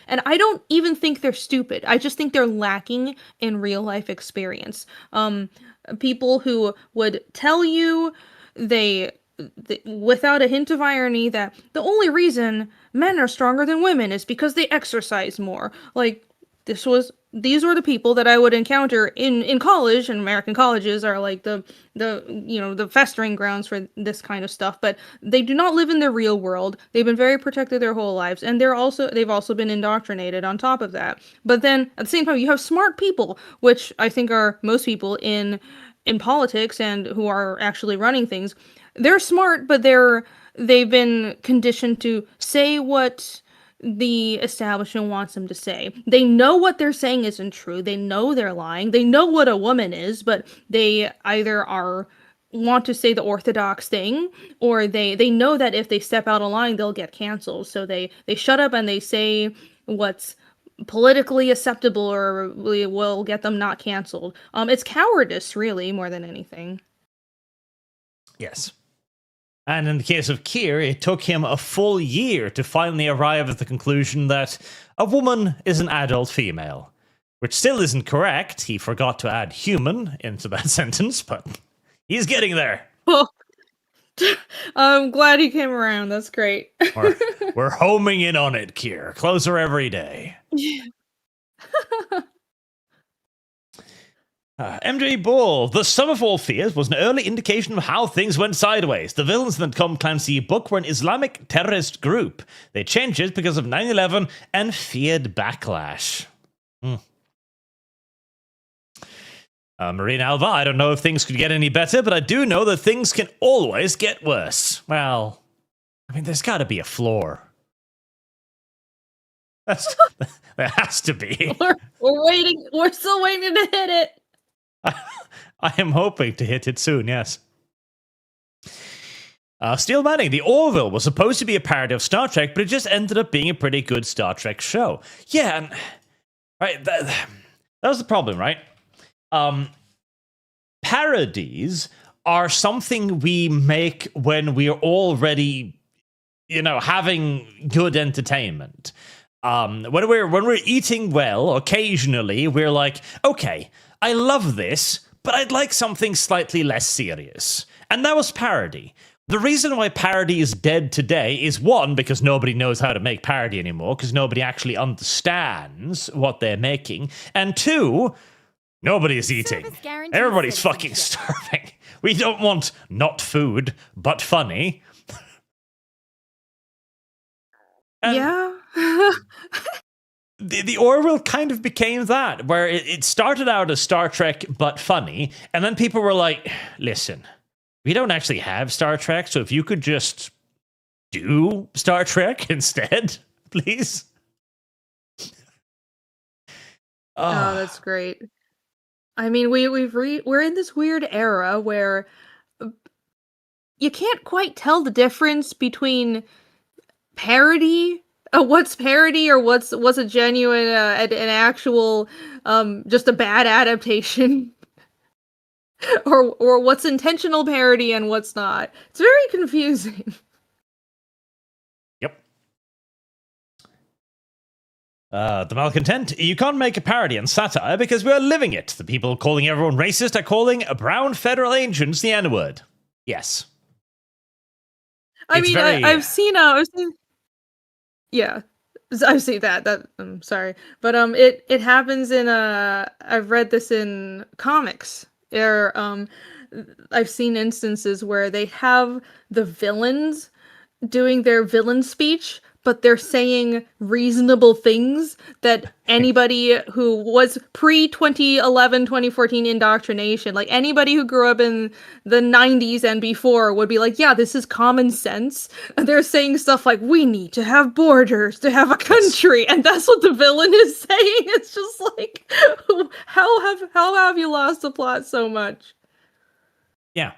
and I don't even think they're stupid. I just think they're lacking in real life experience. People who would tell you they without a hint of irony that the only reason men are stronger than women is because they exercise more. Like, these were the people that I would encounter in college, and American colleges are like the festering grounds for this kind of stuff, but they do not live in the real world. They've been very protected their whole lives, and they've also been indoctrinated on top of that. But then at the same time, you have smart people, which I think are most people in politics and who are actually running things. They're smart, but they've been conditioned to say what the establishment wants them to say. They know what they're saying isn't true. They know they're lying. They know what a woman is, but they either want to say the orthodox thing, or they know that if they step out of line, they'll get canceled. So they shut up and they say what's politically acceptable or will get them not canceled. It's cowardice, really, more than anything. Yes. And in the case of Keir, it took him a full year to finally arrive at the conclusion that a woman is an adult female. Which still isn't correct. He forgot to add human into that sentence, but he's getting there. Oh, I'm glad he came around. That's great. We're homing in on it, Keir. Closer every day. Yeah. MJ Bull, The Sum of All Fears was an early indication of how things went sideways. The villains in the Tom Clancy book were an Islamic terrorist group. They changed it because of 9/11 and feared backlash. Marina Alva, I don't know if things could get any better, but I do know that things can always get worse. Well, I mean, there's got to be a floor. There has to be. We're waiting. We're still waiting to hit it. I am hoping to hit it soon, yes. Steel Manning, the Orville was supposed to be a parody of Star Trek, but it just ended up being a pretty good Star Trek show. Yeah, and right, that was the problem, right? Parodies are something we make when we're already, having good entertainment. When we're eating well, occasionally we're like, okay, I love this, but I'd like something slightly less serious. And that was parody. The reason why parody is dead today is, one, because nobody knows how to make parody anymore, because nobody actually understands what they're making, and two, nobody's eating. Everybody's fucking starving. We don't want not food, but funny. And yeah. the Orville kind of became that, where it started out as Star Trek, but funny, and then people were like, listen, we don't actually have Star Trek, so if you could just do Star Trek instead, please. Oh, that's great. I mean, we're in this weird era where you can't quite tell the difference between parody, what's parody or what's a genuine an actual just a bad adaptation. or what's intentional parody and what's not. It's very confusing. Yep. The malcontent. You can't make a parody and satire because we're living it. The people calling everyone racist are calling brown federal agents the N-word. Yes. I've seen yeah. I've seen that. I'm sorry. But it happens in I've read this in comics. I've seen instances where they have the villains doing their villain speech, but they're saying reasonable things that anybody who was pre-2011, 2014 indoctrination, like anybody who grew up in the 90s and before would be like, yeah, this is common sense. And they're saying stuff like, we need to have borders to have a country. And that's what the villain is saying. It's just like, how have you lost the plot so much? Yeah.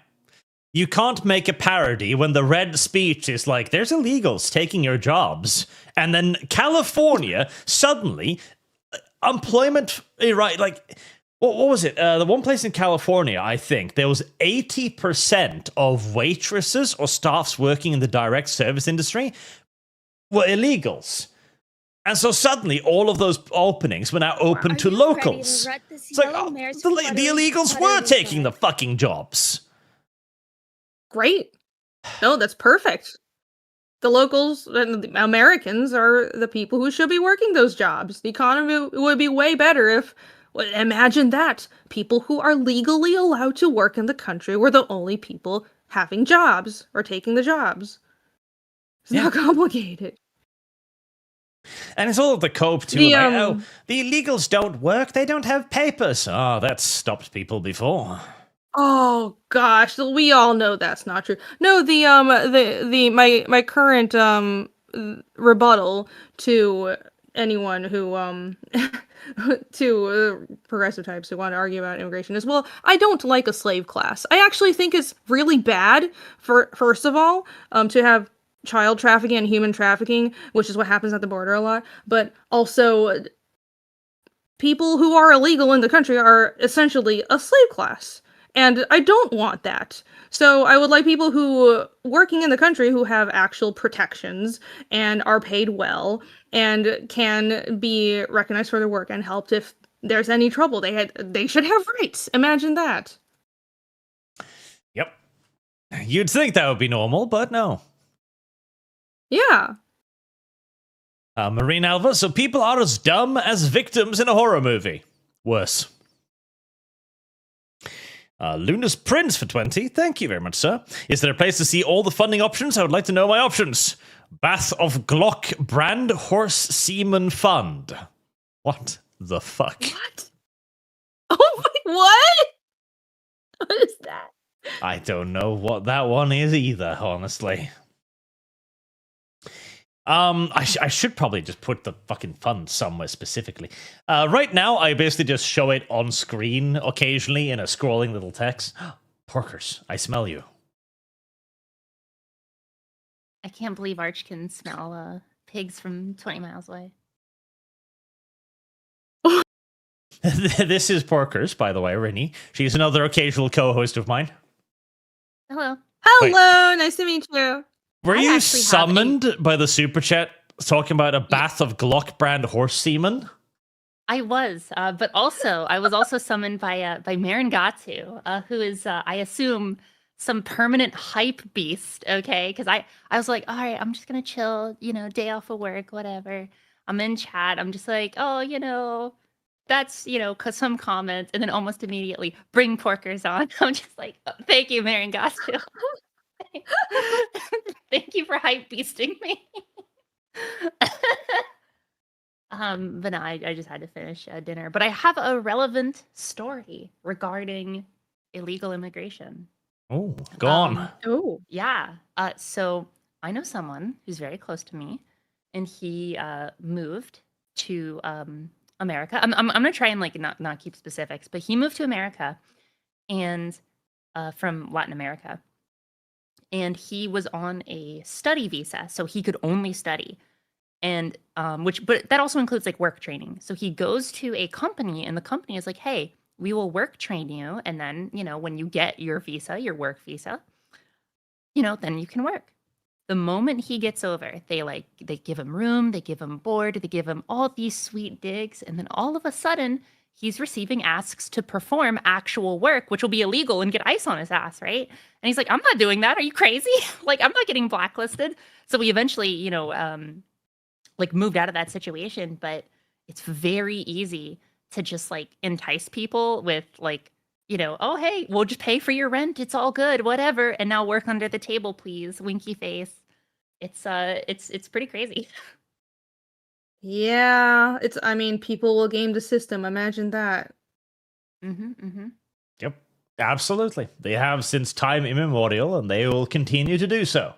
You can't make a parody when the red speech is like, there's illegals taking your jobs. And then California, suddenly, employment, right, like, what was it? The one place in California, I think, there was 80% of waitresses or staffs working in the direct service industry were illegals. And so suddenly, all of those openings were now open to locals. It's like, the illegals were taking the fucking jobs. Great. No, that's perfect. The locals and the Americans are the people who should be working those jobs. The economy would be way better if, imagine that, people who are legally allowed to work in the country were the only people having jobs or taking the jobs. It's not complicated. And it's all of the cope too. The illegals don't work, they don't have papers. Oh, that's stopped people before. Oh gosh, we all know that's not true. No, my current rebuttal to anyone who to progressive types who want to argue about immigration is, well, I don't like a slave class. I actually think it's really bad for, first of all, to have child trafficking and human trafficking, which is what happens at the border a lot, but also people who are illegal in the country are essentially a slave class. And I don't want that. So I would like people who working in the country who have actual protections and are paid well and can be recognized for their work and helped if there's any trouble. They should have rights. Imagine that. Yep. You'd think that would be normal, but no. Yeah. Marine Alva, so people are as dumb as victims in a horror movie. Worse. Luna's Prince for 20. Thank you very much, sir. Is there a place to see all the funding options? I would like to know my options. Bath of Glock Brand Horse Seaman Fund. What the fuck? What? Oh my, what? What is that? I don't know what that one is either, honestly. I should probably just put the fucking fun somewhere specifically. Right now, I basically just show it on screen occasionally in a scrolling little text. Porkers, I smell you. I can't believe Arch can smell pigs from 20 miles away. This is Porkers, by the way, Renie. She's another occasional co-host of mine. Hello. Hello, nice to meet you. Were I you actually have summoned by the super chat talking about a bath of Glock brand horse semen? I was, but also I was also summoned by Marangatu, who is, I assume, some permanent hype beast. Okay, because I was like, all right, I'm just gonna chill, day off of work, whatever. I'm in chat. I'm just like, oh, that's cause some comments, and then almost immediately bring Porkers on. I'm just like, oh, thank you, Marangatu. Thank you for hype beasting me. But no, I just had to finish dinner. But I have a relevant story regarding illegal immigration. Oh, go on. Oh. Yeah. So I know someone who's very close to me, and he moved to America. I'm gonna try and not keep specifics, but he moved to America, and from Latin America, and he was on a study visa, so he could only study. And but that also includes work training. So he goes to a company, and the company is like, hey, we will work train you. And then, when you get your visa, your work visa, then you can work. The moment he gets over, they give him room, they give him board, they give him all these sweet digs. And then all of a sudden, he's receiving asks to perform actual work, which will be illegal and get ice on his ass, right? And he's like, I'm not doing that. Are you crazy? I'm not getting blacklisted. So we eventually, moved out of that situation. But it's very easy to just entice people with oh, hey, we'll just pay for your rent. It's all good, whatever. And now work under the table, please. Winky face. It's pretty crazy. Yeah, people will game the system. Imagine that. Yep, absolutely. They have since time immemorial, and they will continue to do so.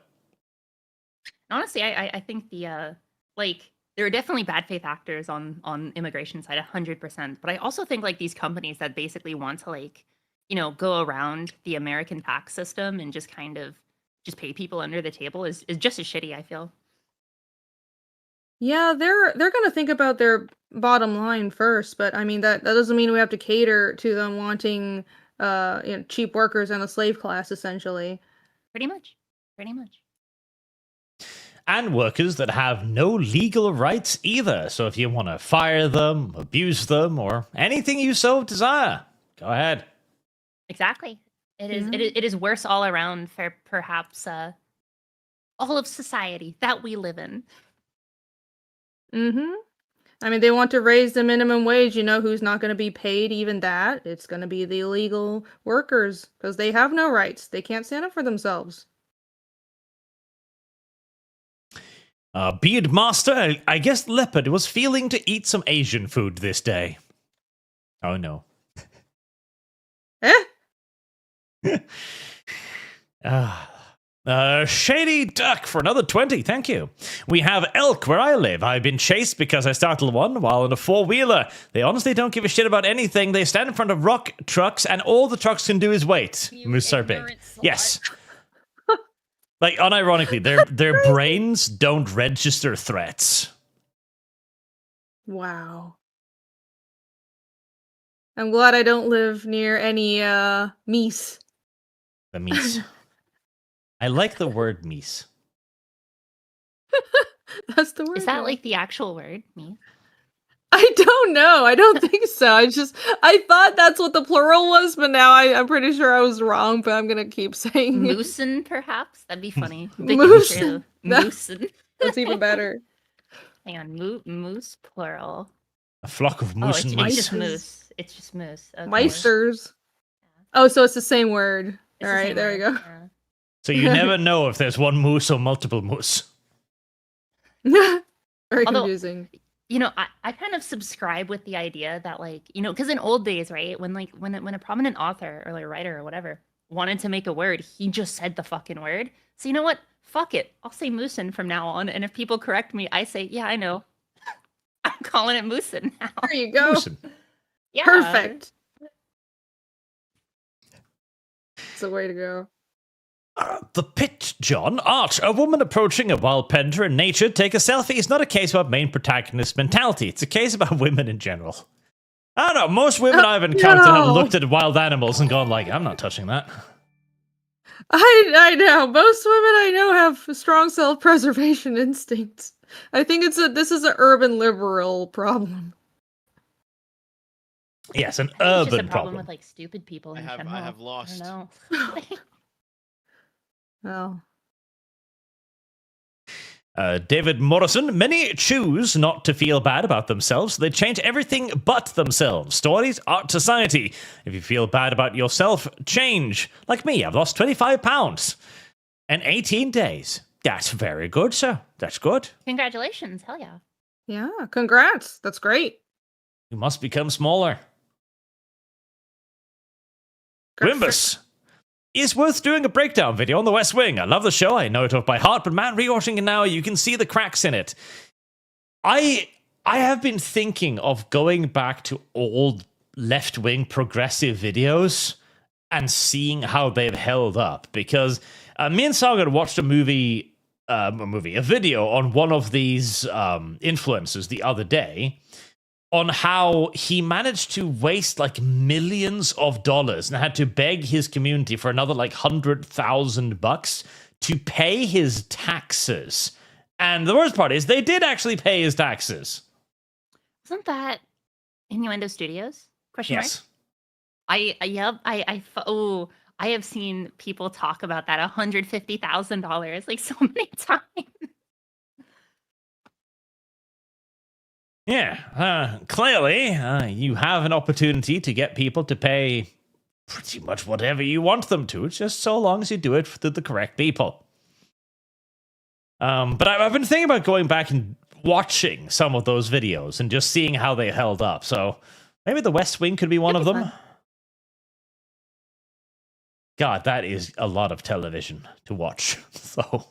Honestly, I think there are definitely bad faith actors on immigration side, 100%. But I also think these companies that basically want to go around the American tax system and just kind of just pay people under the table is just as shitty, I feel. Yeah, they're gonna think about their bottom line first, but that doesn't mean we have to cater to them wanting cheap workers and a slave class, essentially. Pretty much. And workers that have no legal rights either. So if you want to fire them, abuse them, or anything you so desire, go ahead. Exactly. It is worse all around for perhaps all of society that we live in. They want to raise the minimum wage. Who's not going to be paid even that? It's going to be the illegal workers, because they have no rights. They can't stand up for themselves. Beard Master, I guess Leopard was feeling to eat some Asian food this day. Oh no. Shady Duck for another 20, thank you. We have elk where I live. I've been chased because I startled one while in a four-wheeler. They honestly don't give a shit about anything. They stand in front of rock trucks, and all the trucks can do is wait. Moose are big. Yes. Unironically, their brains don't register threats. Wow. I'm glad I don't live near any meese. The meese. I like the word meese. That's the word. Is that the actual word, me? I don't know. I don't think so. I thought that's what the plural was, but now I'm pretty sure I was wrong, but I'm gonna keep saying it. Moosin, perhaps? That'd be funny. Moosin. Moosin. That's even better. Hang on, moose plural. A flock of moose and it's mice. just moose. It's just moose. Okay. Meisters. Oh, so it's the same word. It's All the right, same there word, you go. yeah. So you never know if there's one moose or multiple moose. Very Although, confusing. I kind of subscribe with the idea that because in old days, right, when a prominent author or writer or whatever wanted to make a word, he just said the fucking word. So you know what? fuck it. I'll say Moosin from now on. And if people correct me, I say, yeah, I know. I'm calling it Moosin now. There you go. Listen. Yeah. Perfect. It's the way to go. The Pit, John. Arch, a woman approaching a wild predator in nature, take a selfie. It's not a case about main protagonist mentality. It's a case about women in general. I don't know. Most women I've encountered have looked at wild animals and gone like, I'm not touching that. I know. Most women I know have strong self-preservation instincts. I think this is an urban liberal problem. Yes, an I think it's urban just a problem problem. with like stupid people in general. I have lost. I don't know. Well, David Morrison, many choose not to feel bad about themselves. So they change everything but themselves. Stories, art, society. If you feel bad about yourself, change. Like me, I've lost 25 pounds in 18 days. That's very good, sir. That's good. Congratulations. Hell yeah. yeah, congrats. That's great. You must become smaller. Good for- Wimbus. Is worth doing a breakdown video on the West Wing. I love the show. I know it off by heart, but man, rewatching it now, you can see the cracks in it. I have been thinking of going back to old left-wing progressive videos and seeing how they've held up, because me and Saga watched a video on one of these influencers the other day, on how he managed to waste like millions of dollars and had to beg his community for another like $100,000 to pay his taxes. And the worst part is they did actually pay his taxes. Wasn't that Innuendo Studios? Question Yes. mark? I have seen people talk about that $150,000 like so many times. Yeah, clearly, you have an opportunity to get people to pay pretty much whatever you want them to. It's just so long as you do it through the correct people. But I've been thinking about going back and watching some of those videos and just seeing how they held up. So maybe the West Wing could be one of That'd be them. fun. God, that is a lot of television to watch. So...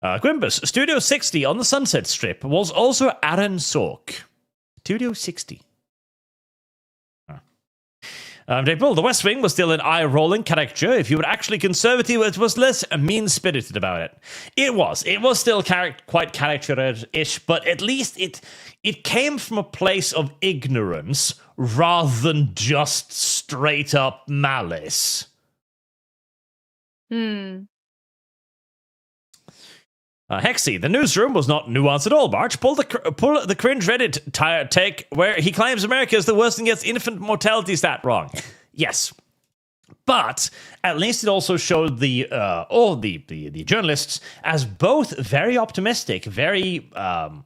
Quimbus, Studio 60 on the Sunset Strip was also Aaron Sork. Studio 60. The West Wing was still an eye-rolling caricature. If you were actually conservative, it was less mean-spirited about it. It was still quite caricature-ish, but at least it came from a place of ignorance rather than just straight-up malice. Hexy, the newsroom was not nuanced at all, March. Pull the cringe Reddit take where he claims America is the worst and gets infant mortality stat wrong. Yes. But at least it also showed the journalists as both very optimistic, very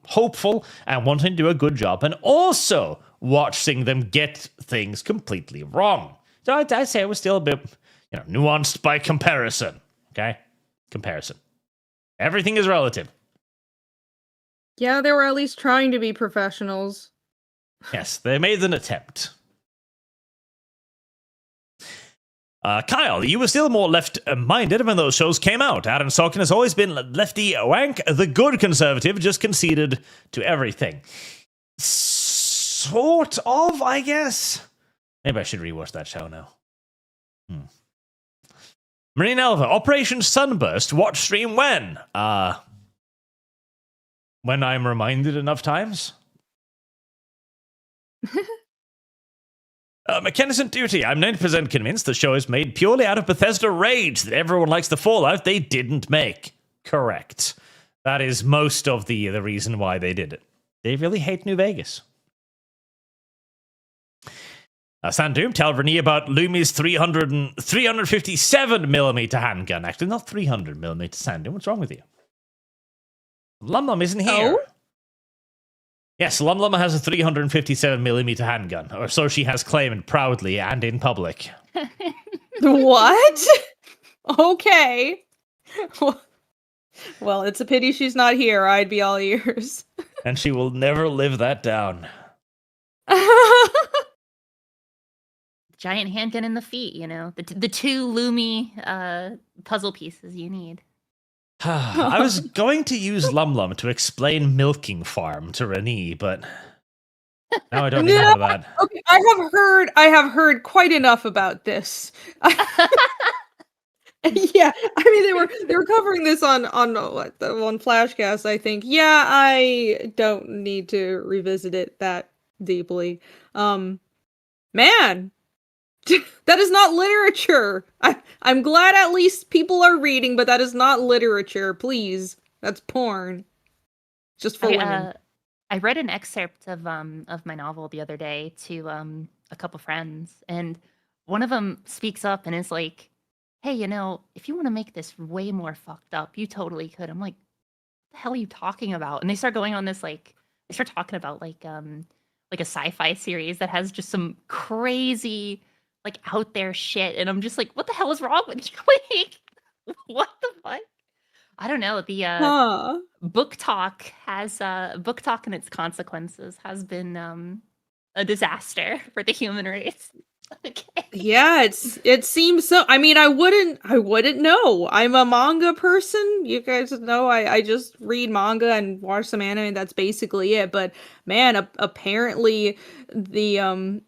hopeful, and wanting to do a good job, and also watching them get things completely wrong. So I'd say it was still a bit, nuanced by comparison. Okay? Comparison. Everything is relative. Yeah, they were at least trying to be professionals. Yes, they made an attempt. Kyle, you were still more left-minded when those shows came out. Aaron Sorkin has always been lefty wank. The good conservative just conceded to everything. Sort of, I guess. Maybe I should rewatch that show now. Marine Elva, Operation Sunburst, watch stream when? When I'm reminded enough times. McKennison Duty, I'm 90% convinced the show is made purely out of Bethesda rage that everyone likes the Fallout they didn't make. Correct. That is most of the reason why they did it. They really hate New Vegas. Sandoom, tell Renie about Lumi's 357mm handgun. Actually, not 300mm Sandoom. What's wrong with you? Lum isn't here. Oh? Yes, Lum has a 357mm handgun, or so she has claimed proudly and in public. What? Okay. Well, it's a pity she's not here. I'd be all ears. And she will never live that down. giant handgun in the feet, you know, the two Lumi puzzle pieces you need. I was going to use Lum to explain milking farm to Renie, but now I don't need none of that. Okay, I have heard quite enough about this. Yeah, I mean they were covering this on Flashcast, I think. Yeah, I don't need to revisit it that deeply. Man, that is not literature. I'm glad at least people are reading, but that is not literature. Please, that's porn. Just for women. I read an excerpt of my novel the other day to a couple friends, and one of them speaks up and is like, "Hey, you know, if you want to make this way more fucked up, you totally could." I'm like, "What the hell are you talking about?" And they start going on this they start talking about like a sci-fi series that has just some crazy out there shit, and I'm just like, "What the hell is wrong with you?" Like, what the fuck? I don't know. The book talk and its consequences has been a disaster for the human race. Okay. Yeah, it seems so. I mean, I wouldn't know. I'm a manga person. You guys know I just read manga and watch some anime. That's basically it. But man, apparently the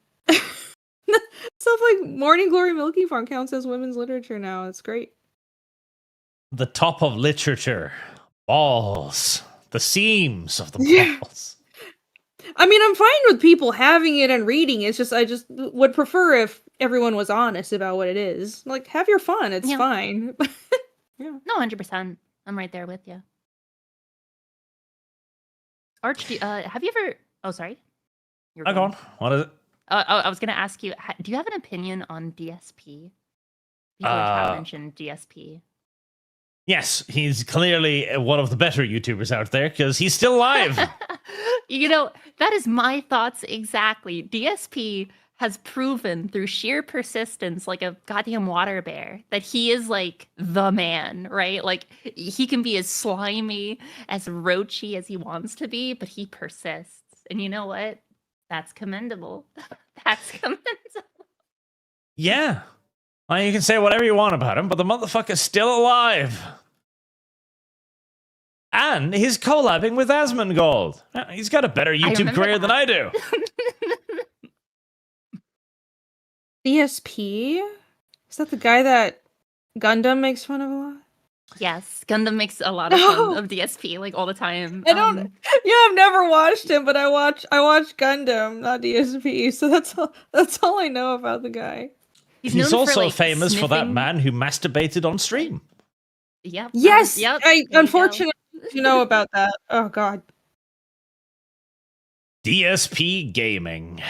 stuff like Morning Glory Milky Farm counts as women's literature now. It's great. The top of literature. Balls. The seams of the balls. I mean, I'm fine with people having it and reading. It's just I just would prefer if everyone was honest about what it is. Like, have your fun. It's fine. Yeah. No, 100%. I'm right there with you. Arch, have you ever... Oh, sorry. Go on. What is it? I was going to ask you, do you have an opinion on DSP? People have mentioned DSP. Yes, he's clearly one of the better YouTubers out there because he's still alive. You know, that is my thoughts exactly. DSP has proven through sheer persistence, like a goddamn water bear, that he is like the man, right? Like he can be as slimy, as roachy as he wants to be, but he persists. And you know what? That's commendable. That's commendable. Yeah. Well, you can say whatever you want about him, but the motherfucker's still alive. And he's collabing with Asmongold. He's got a better YouTube career than I do. DSP? Is that the guy that Gundam makes fun of a lot? Yes, Gundam makes a lot of fun of DSP, like all the time. I don't. Yeah, I've never watched him, but I watch Gundam, not DSP. So that's all I know about the guy. He's also famous for that man who masturbated on stream. Yep. Yes. Yep. I unfortunately know about that. Oh God. DSP Gaming.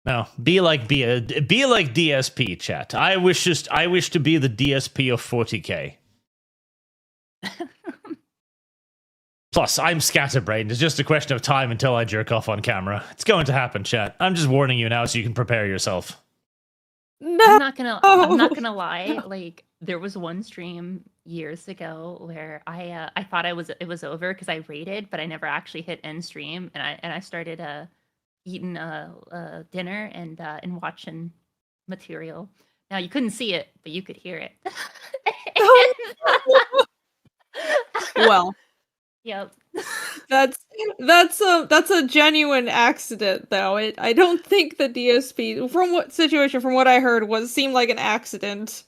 No, be like DSP, chat. I wish to be the DSP of 40k. Plus, I'm scatterbrained. It's just a question of time until I jerk off on camera. It's going to happen, chat. I'm just warning you now so you can prepare yourself. No. I'm not gonna lie. Like there was one stream years ago where I thought it was over because I rated, but I never actually hit end stream, and I started eating dinner and watching material. Now you couldn't see it, but you could hear it. Well. Yep. That's a genuine accident, though. I don't think the DSP from what I heard seemed like an accident.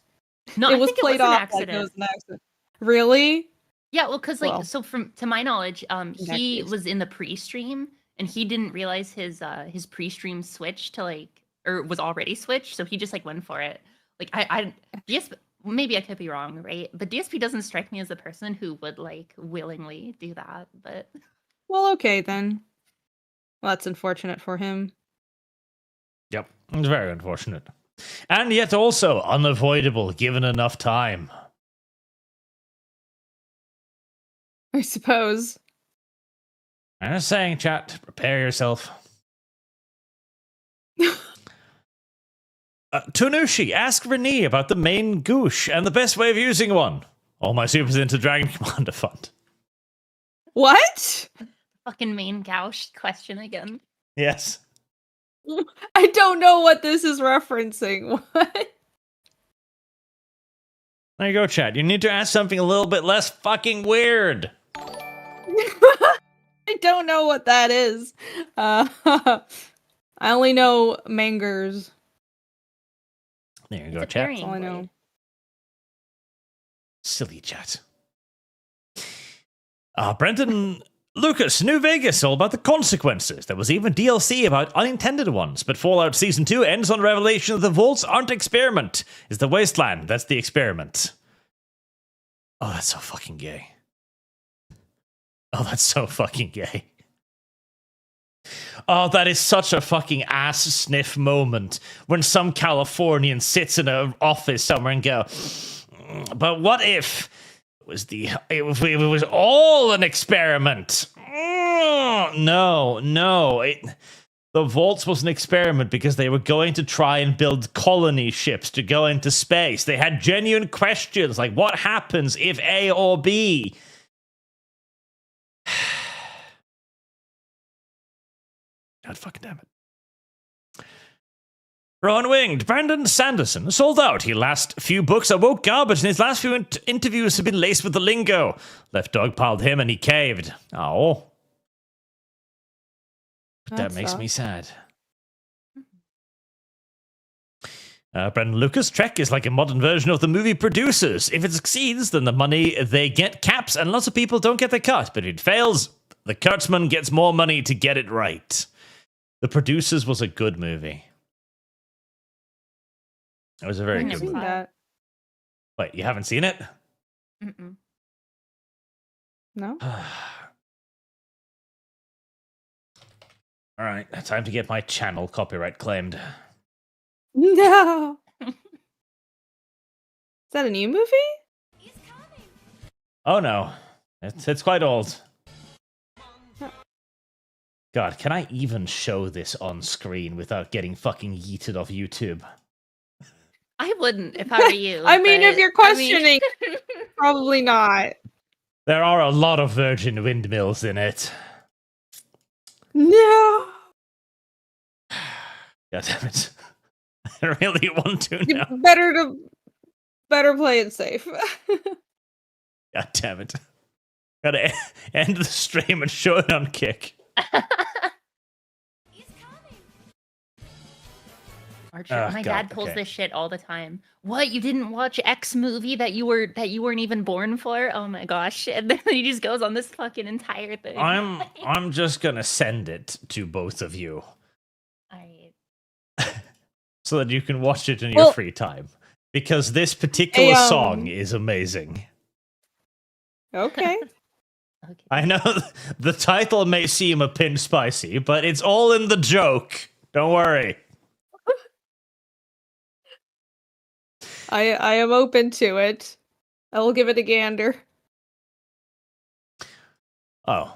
No, it was played off like it was an accident. Really? Yeah, well, because so to my knowledge, he was in the pre-stream and he didn't realize his pre-stream switched to or was already switched, so he just went for it. DSP. Maybe I could be wrong, right? But DSP doesn't strike me as a person who would willingly do that. But well, okay then. Well, that's unfortunate for him. Yep, it's very unfortunate, and yet also unavoidable given enough time. I suppose. I'm just saying, chat. Prepare yourself. Tunushi, ask Renie about the main goosh and the best way of using one. All my supers into Dragon Commander Fund. What? Fucking main gouge question again. Yes. I don't know what this is referencing. What? There you go, chat. You need to ask something a little bit less fucking weird. I don't know what that is. I only know mangers. There you go, It's a chat. carrying all I know. blade. Silly chat. Brendan Lucas, New Vegas, all about the consequences. There was even DLC about unintended ones, but Fallout Season 2 ends on revelation that the vaults aren't experiment. It's the wasteland that's the experiment. Oh, that's so fucking gay. Oh, that's so fucking gay. Oh, that is such a fucking ass sniff moment when some Californian sits in an office somewhere and go, but what if it was all an experiment? No. The vaults was an experiment because they were going to try and build colony ships to go into space. They had genuine questions like, what happens if A or B? God fucking damn it. Rowan Winged, Brandon Sanderson, sold out. His last few books are woke garbage, and his last few interviews have been laced with the lingo. Left dog piled him, and he caved. Oh. But that makes me sad. Brandon Lucas, Trek is like a modern version of the movie Producers. If it succeeds, then the money they get caps, and lots of people don't get their cut. But if it fails, the Kurtzman gets more money to get it right. The Producers was a good movie. It was a very good movie. That. Wait, you haven't seen it? Mm-mm. No. All right, time to get my channel copyright claimed. No. Is that a new movie? Oh no, it's quite old. God, can I even show this on screen without getting fucking yeeted off YouTube? I wouldn't if I were you. I mean, if but, you're questioning, probably not. There are a lot of virgin windmills in it. No. God damn it. I really want to You now. better play it safe. God damn it. Gotta end the stream and show it on Kick. Archer, my dad pulls this shit all the time. What, you didn't watch X movie that you weren't even born for? Oh my gosh. And then he just goes on this fucking entire thing. I'm just gonna send it to both of you. Alright. So that you can watch it in your free time. Because this particular song is amazing. Okay. Okay. I know the title may seem a pin spicy, but it's all in the joke. Don't worry. I am open to it. I will give it a gander. Oh.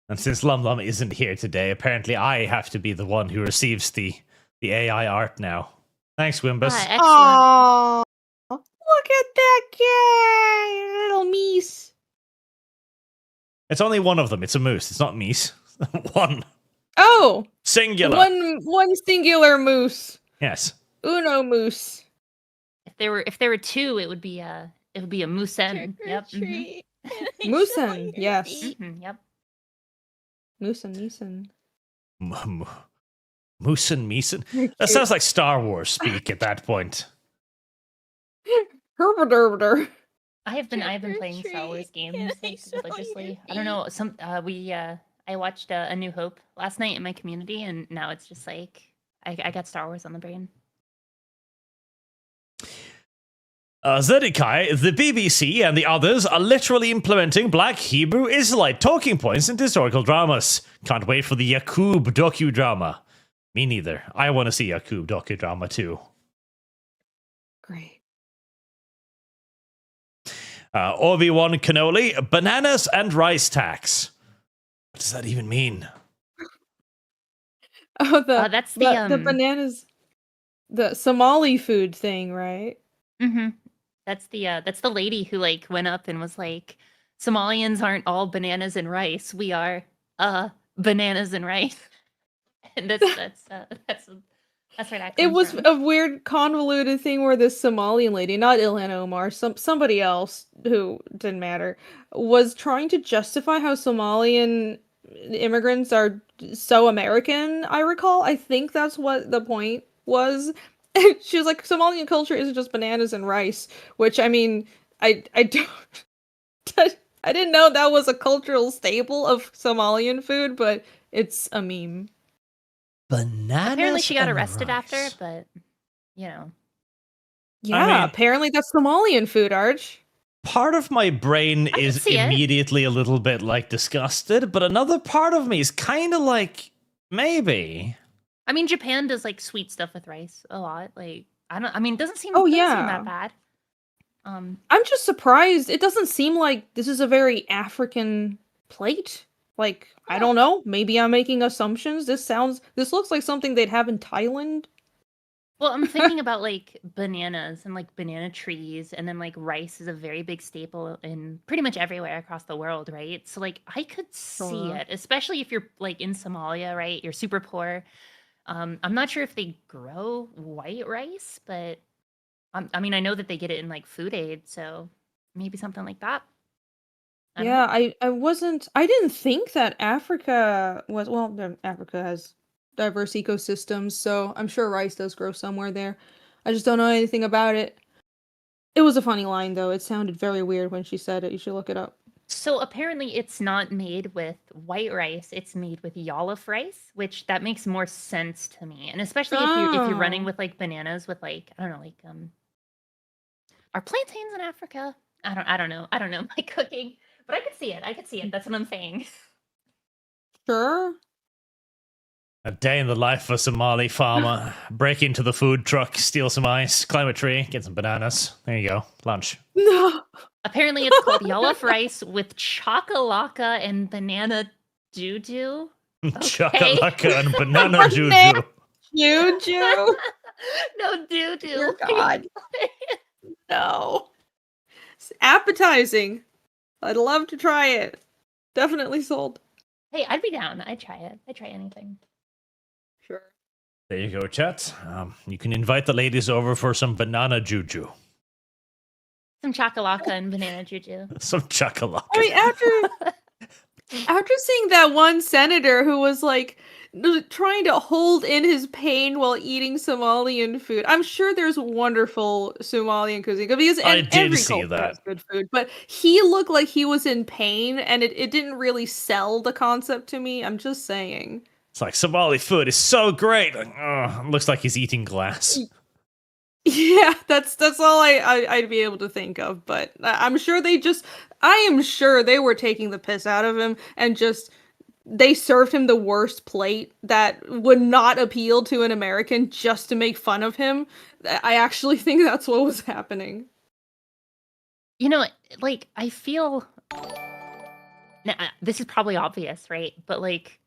And since Lum Lum isn't here today, apparently I have to be the one who receives the AI art now. Thanks, Wimbus. Excellent. Aww. Look at that guy! Little meese. It's only one of them. It's a moose. It's not meese. One. Oh! Singular. One singular moose. Yes. Uno moose. If there were two, it would be a moosen. Yep. Moosen, yes. Yep. Moosen, Meeson. Moosen Meeson? That sounds like Star Wars speak at that point. Herberderber. I have been playing Star Wars games like, religiously. I don't know. I watched A New Hope last night in my community, and now it's just like I got Star Wars on the brain. Zedekai, the BBC, and the others are literally implementing Black Hebrew Israelite talking points into historical dramas. Can't wait for the Yakub docudrama. Me neither. I want to see Yakub docudrama too. Great. Obi-Wan Cannoli, bananas and rice tax. What does that even mean? Oh, that's the bananas. The Somali food thing, right? Mm-hmm. That's the lady who like went up and was like, Somalians aren't all bananas and rice. We are bananas and rice. That's where that It comes was from. a weird, convoluted thing where this Somalian lady, not Ilhan Omar, somebody else who didn't matter, was trying to justify how Somalian immigrants are so American. I recall. I think that's what the point was. She was like, Somalian culture isn't just bananas and rice, which I mean, I don't. I didn't know that was a cultural staple of Somalian food, but it's a meme. Bananas. Apparently, she got and arrested after, rice. but you know. Yeah, mean- apparently that's Somalian food, Arch. Part of my brain can is see it. immediately a little bit like disgusted, but another part of me is kind of like maybe. I mean, Japan does like sweet stuff with rice a lot. Like, I mean, it doesn't seem. Oh, doesn't seem yeah. that bad. I'm just surprised. It doesn't seem like this is a very African plate. Like, I don't know. Maybe I'm making assumptions. This looks like something they'd have in Thailand. Well, I'm thinking about like bananas and like banana trees, and then like rice is a very big staple in pretty much everywhere across the world, right? So like I could see Sure. it, especially if you're like in Somalia, right? You're super poor. I'm not sure if they grow white rice, but I mean, I know that they get it in like food aid, so maybe something like that. I don't know. Yeah, I didn't think that Africa was, Africa has diverse ecosystems, so I'm sure rice does grow somewhere there. I just don't know anything about it. It was a funny line though. It sounded very weird when she said it. You should look it up. So apparently it's not made with white rice, it's made with yollof rice, which that makes more sense to me. And especially if you're running Oh. with like bananas with like, I don't know, like are plantains in Africa? I don't know. I don't know my cooking. But I could see it. I could see it. That's what I'm saying. Sure. A day in the life of a Somali farmer. Break into the food truck, steal some ice, climb a tree, get some bananas. There you go. Lunch. No. Apparently it's called yollof rice with chakalaka and banana doo-doo. Chakalaka and banana Banana- juju. Juju. No doo-doo. Dear God. No. It's appetizing. I'd love to try it. Definitely sold. Hey, I'd be down. I'd try it. I'd try anything. Sure. There you go, chat. You can invite the ladies over for some banana juju. Some chakalaka and banana juju. Some chakalaka. I mean, after seeing that one senator who was like trying to hold in his pain while eating Somalian food, I'm sure there's wonderful Somalian cuisine because I did every see culture that. has good food, but he looked like he was in pain, and it didn't really sell the concept to me. I'm just saying. It's like Somali food is so great. Like, looks like he's eating glass. Yeah, that's all I'd be able to think of, but I am sure they were taking the piss out of him and just they served him the worst plate that would not appeal to an American just to make fun of him. I actually think that's what was happening. You know, like, I feel... Now, this is probably obvious, right? But, like,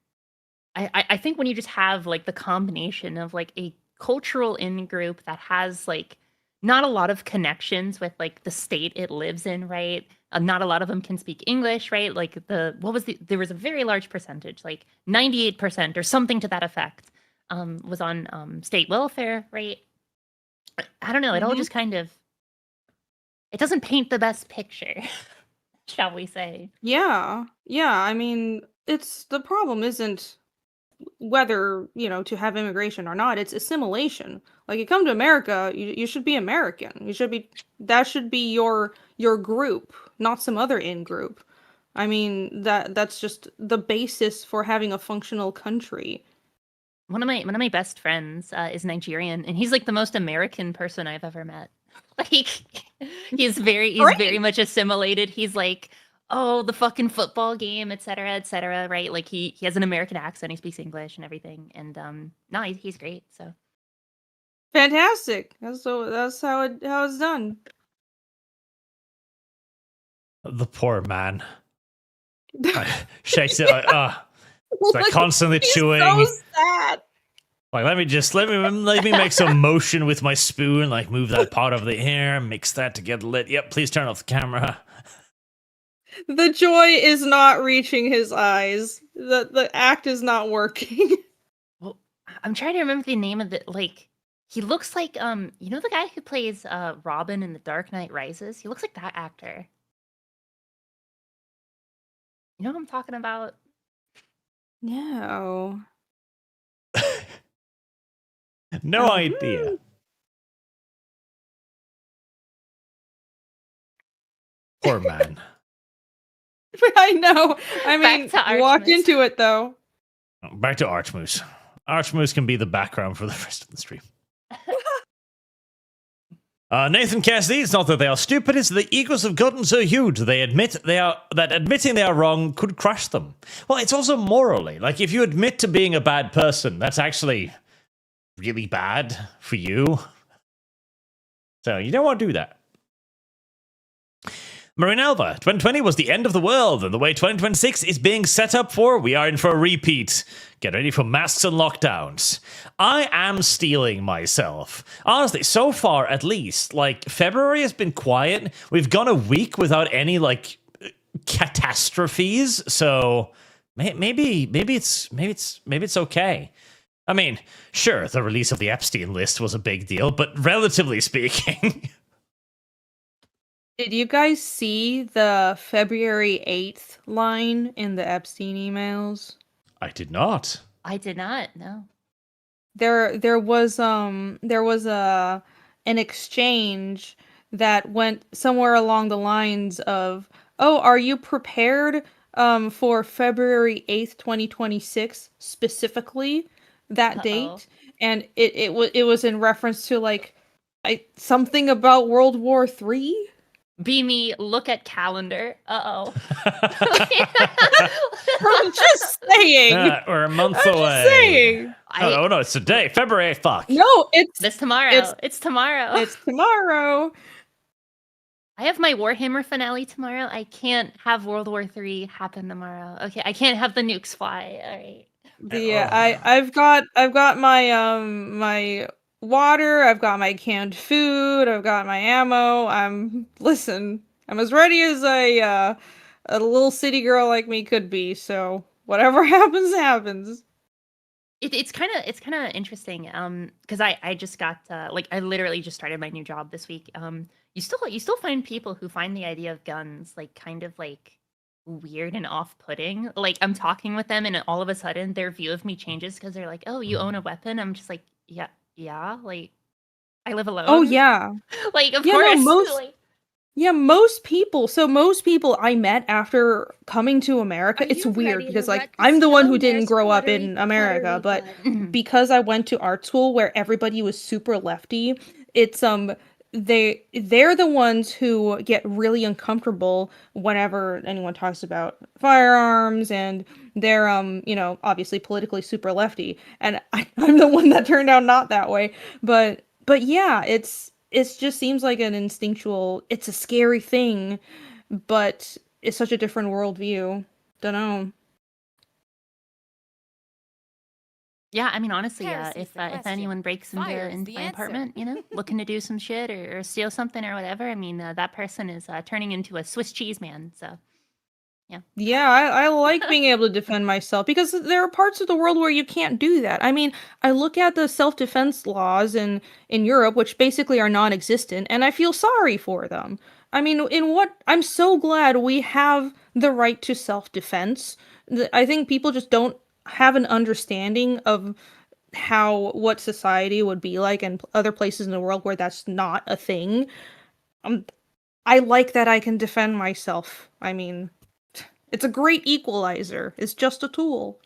I think when you just have, like, the combination of, like, a cultural in-group that has, like, not a lot of connections with, like, the state it lives in, right? Not a lot of them can speak English, right? Like, there was a very large percentage, like 98% or something to that effect, was on state welfare, right? I don't know. It all just kind of... It doesn't paint the best picture, shall we say. Yeah. I mean, the problem isn't whether, to have immigration or not, it's assimilation. Like, you come to America, you should be American. That should be your group, not some other in-group. I mean, that's just the basis for having a functional country. One of my best friends is Nigerian, and he's like the most American person I've ever met. Like, he's very much assimilated. He's like, oh, the fucking football game, et cetera, right? Like, he has an American accent, he speaks English and everything, and no, he's great. So Fantastic. That's how it's done. The poor man. Shakes it like, like constantly He's chewing. so sad. Like, let me make some motion with my spoon, like move that part over the air, mix that to get lit. Yep, please turn off the camera. The joy is not reaching his eyes. The act is not working. well, I'm trying to remember the name of the like. He looks like you know the guy who plays Robin in The Dark Knight Rises. He looks like that actor. You know what I'm talking about? No. No idea. Poor man. I know. I Back mean, to walked Archmus. into it though. Back to Archmoose. Archmoose can be the background for the rest of the stream. Nathan Cassidy, it's not that they are stupid, it's that the egos have gotten so huge that admitting they are wrong could crush them. Well, it's also morally. Like, if you admit to being a bad person, that's actually really bad for you. So you don't want to do that. Marine Alva, 2020 was the end of the world, and the way 2026 is being set up for, we are in for a repeat. Get ready for masks and lockdowns. I am stealing myself. Honestly, so far at least, like, February has been quiet. We've gone a week without any, like, catastrophes, so maybe it's okay. I mean, sure, the release of the Epstein list was a big deal, but relatively speaking... Did you guys see the February 8th line in the Epstein emails? I did not. I did not. No. There was an exchange that went somewhere along the lines of, "Oh, are you prepared for February 8th, 2026 specifically that Uh-oh. date?" And it was in reference to like something about World War III. Beamy, look at calendar. Uh-oh. I'm just saying. We're a month I'm away. just saying. Oh, no, it's today. February 8th. Fuck. No, This tomorrow. It's tomorrow. it's tomorrow. I have my Warhammer finale tomorrow. I can't have World War III happen tomorrow. Okay, I can't have the nukes fly. All right. I've got my my water, I've got my canned food, I've got my ammo. I'm as ready as a little city girl like me could be. So whatever happens, happens. It's kind of interesting because I just got like I literally just started my new job this week. You still find people who find the idea of guns like kind of like weird and off-putting. Like I'm talking with them and all of a sudden their view of me changes because they're like, "Oh, you own a weapon?" I'm just like, yeah, like I live alone. Oh yeah. Like of Yeah, course. no, most like, most people I met after coming to America, Are it's you weird ready to because like wreck the I'm the one snow, who didn't Mare's grow up pottery, in America, but mhm. because I went to art school where everybody was super lefty, it's they're the ones who get really uncomfortable whenever anyone talks about firearms, and they're obviously politically super lefty, and I'm the one that turned out not that way, but yeah, it just seems like an instinctual, it's a scary thing, but it's such a different worldview. Dunno. Yeah, I mean, honestly, Heresy's if the question. anyone breaks Fire is into the my answer. apartment, looking to do some shit or steal something or whatever, I mean, that person is turning into a Swiss cheese man. So, Yeah, I like being able to defend myself because there are parts of the world where you can't do that. I mean, I look at the self-defense laws in Europe, which basically are non-existent, and I feel sorry for them. I mean, I'm so glad we have the right to self-defense. I think people just don't have an understanding of what society would be like in other places in the world where that's not a thing. I like that I can defend myself. I mean, it's a great equalizer. It's just a tool.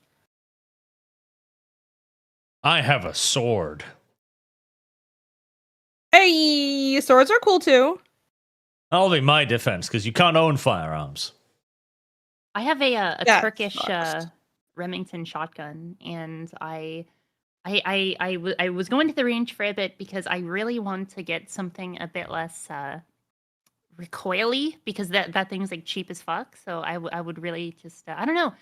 I have a sword. Hey, swords are cool too. That'll be my defense, because you can't own firearms. I have a That Turkish sucks. Remington shotgun, and I was going to the range for a bit because I really want to get something a bit less recoily because that thing's like cheap as fuck. So I would really just I don't know,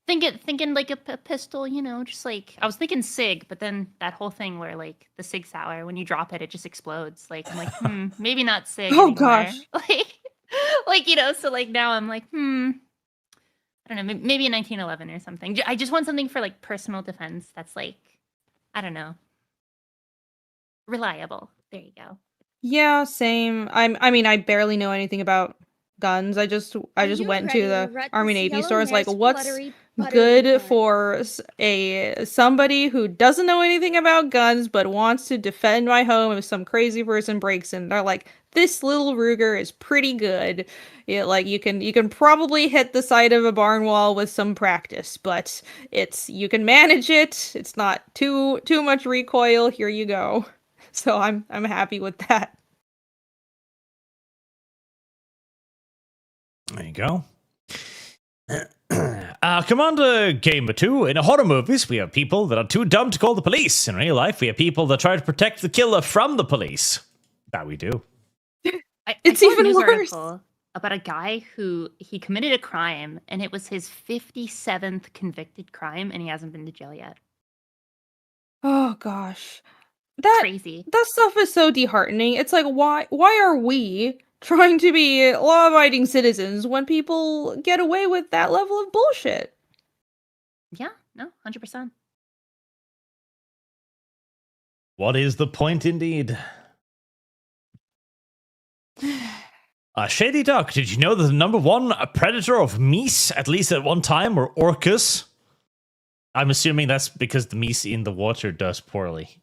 thinking like a pistol, just like I was thinking SIG, but then that whole thing where like the SIG Sauer, when you drop it, it just explodes. Like I'm like maybe not SIG. Oh anymore. gosh. like so like now I'm like I don't know, maybe a 1911 or something. I just want something for like personal defense that's like, I don't know. Reliable. There you go. Yeah, same. I mean, I barely know anything about guns. I just Are went you to ready to the rut Army this Navy yellow store. It's like, mare's what's fluttery buttery good butt? for a somebody who doesn't know anything about guns but wants to defend my home if some crazy person breaks in? They're like, this little Ruger is pretty good. Yeah, like you can probably hit the side of a barn wall with some practice, but you can manage it. It's not too much recoil. Here you go. So I'm happy with that. There you go. Commander Gamer 2, in horror movies, we have people that are too dumb to call the police. In real life, we have people that try to protect the killer from the police. That we do. It's I saw a even news worse. article about a guy who he committed a crime, and it was his 57th convicted crime, and he hasn't been to jail yet. Oh gosh. That Crazy. that stuff is so disheartening. It's like why are we trying to be law-abiding citizens when people get away with that level of bullshit? Yeah, no, 100%. What is the point, indeed? Shady Duck, did you know that the number one predator of meese, at least at one time, were orcas? I'm assuming that's because the meese in the water does poorly.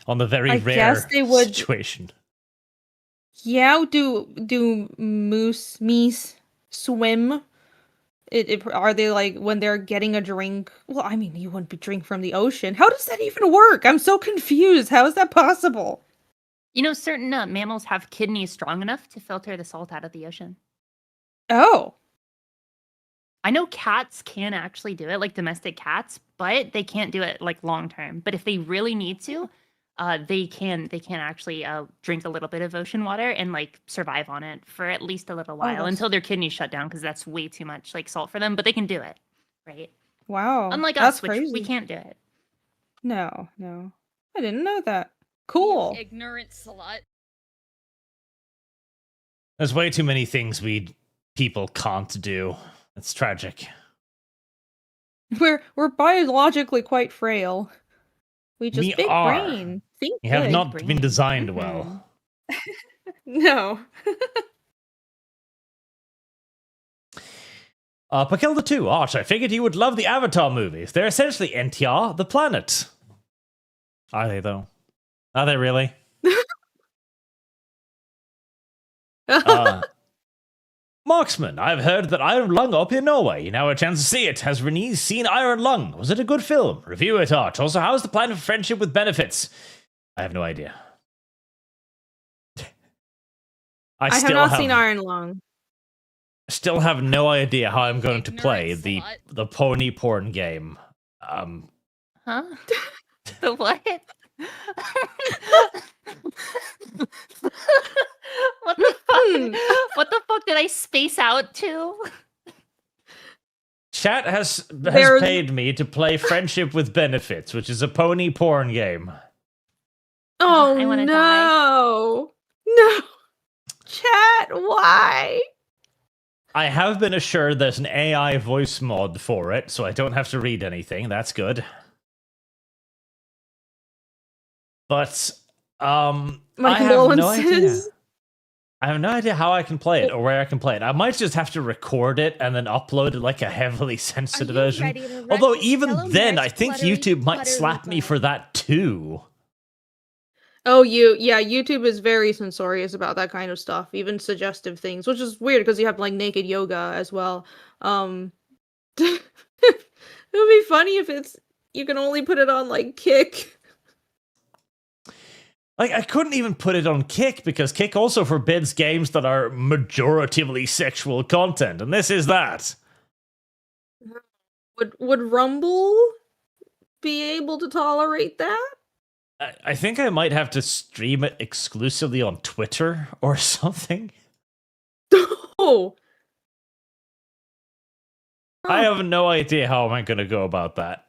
On the very I rare guess they would- situation. Yeah, do meese swim? Are they like when they're getting a drink? Well, I mean, you wouldn't be drink from the ocean. How does that even work? I'm so confused. How is that possible? You know, certain mammals have kidneys strong enough to filter the salt out of the ocean. Oh. I know cats can actually do it, like domestic cats, but they can't do it like long term. But if they really need to, they can actually drink a little bit of ocean water and like survive on it for at least a little while that's- until their kidneys shut down because that's way too much like salt for them. But they can do it, right? Wow. Unlike that's us, which crazy. we can't do it. No. I didn't know that. Cool. You ignorant slut. There's way too many things we people can't do. It's tragic. We're biologically quite frail. We just We big are. brain. Think We have big. not brain. been designed Mhm. well. No. Pakilda 2, Arch, I figured you would love the Avatar movies. They're essentially NTR, the planet. Are they, though? Are they really? Marksman, I've heard that Iron Lung up in Norway. You now have a chance to see it. Has Renie seen Iron Lung? Was it a good film? Review it, Arch. Also, how's the plan for friendship with benefits? I have no idea. I have not seen Iron Lung. Still have no idea how I'm going to Ignorant play slut. the pony porn game. Huh? The what? What the fuck? What the fuck did I space out to? Chat has There's- paid me to play Friendship with Benefits, which is a pony porn game. Oh I wanna no. No. Chat, why? I have been assured there's an AI voice mod for it, so I don't have to read anything. That's good. But My I have no idea. condolences. I have no idea how I can play it or where I can play it. I might just have to record it and then upload it like a heavily censored you version. ready to wreck Although this even yellow then, mare's I think fluttery, YouTube might buttery slap me butt? for that too. Oh, YouTube is very censorious about that kind of stuff, even suggestive things, which is weird because you have like naked yoga as well. It would be funny if you can only put it on like Kick. Like, I couldn't even put it on Kick because Kick also forbids games that are majoritively sexual content, and this is that. Would Rumble be able to tolerate that? I think I might have to stream it exclusively on Twitter or something. Oh. I have no idea how am I going to go about that.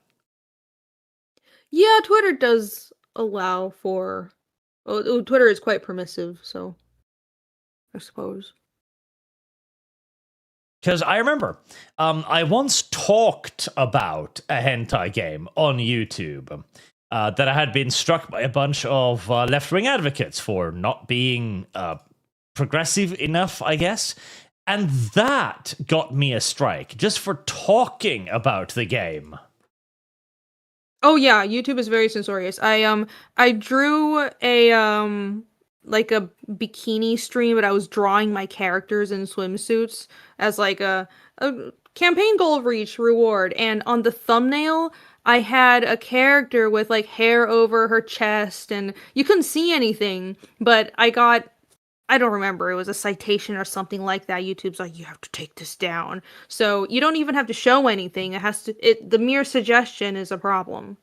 Yeah, Twitter does allow for. Oh, Twitter is quite permissive, so I suppose. Because I remember I once talked about a hentai game on YouTube that I had been struck by a bunch of left-wing advocates for not being progressive enough, I guess. And that got me a strike, just for talking about the game. Oh yeah, YouTube is very censorious. I drew a like a bikini stream, but I was drawing my characters in swimsuits as like a campaign goal reach reward. And on the thumbnail, I had a character with like hair over her chest, and you couldn't see anything. But I don't remember, it was a citation or something like that. YouTube's like, you have to take this down. So you don't even have to show anything. The mere suggestion is a problem.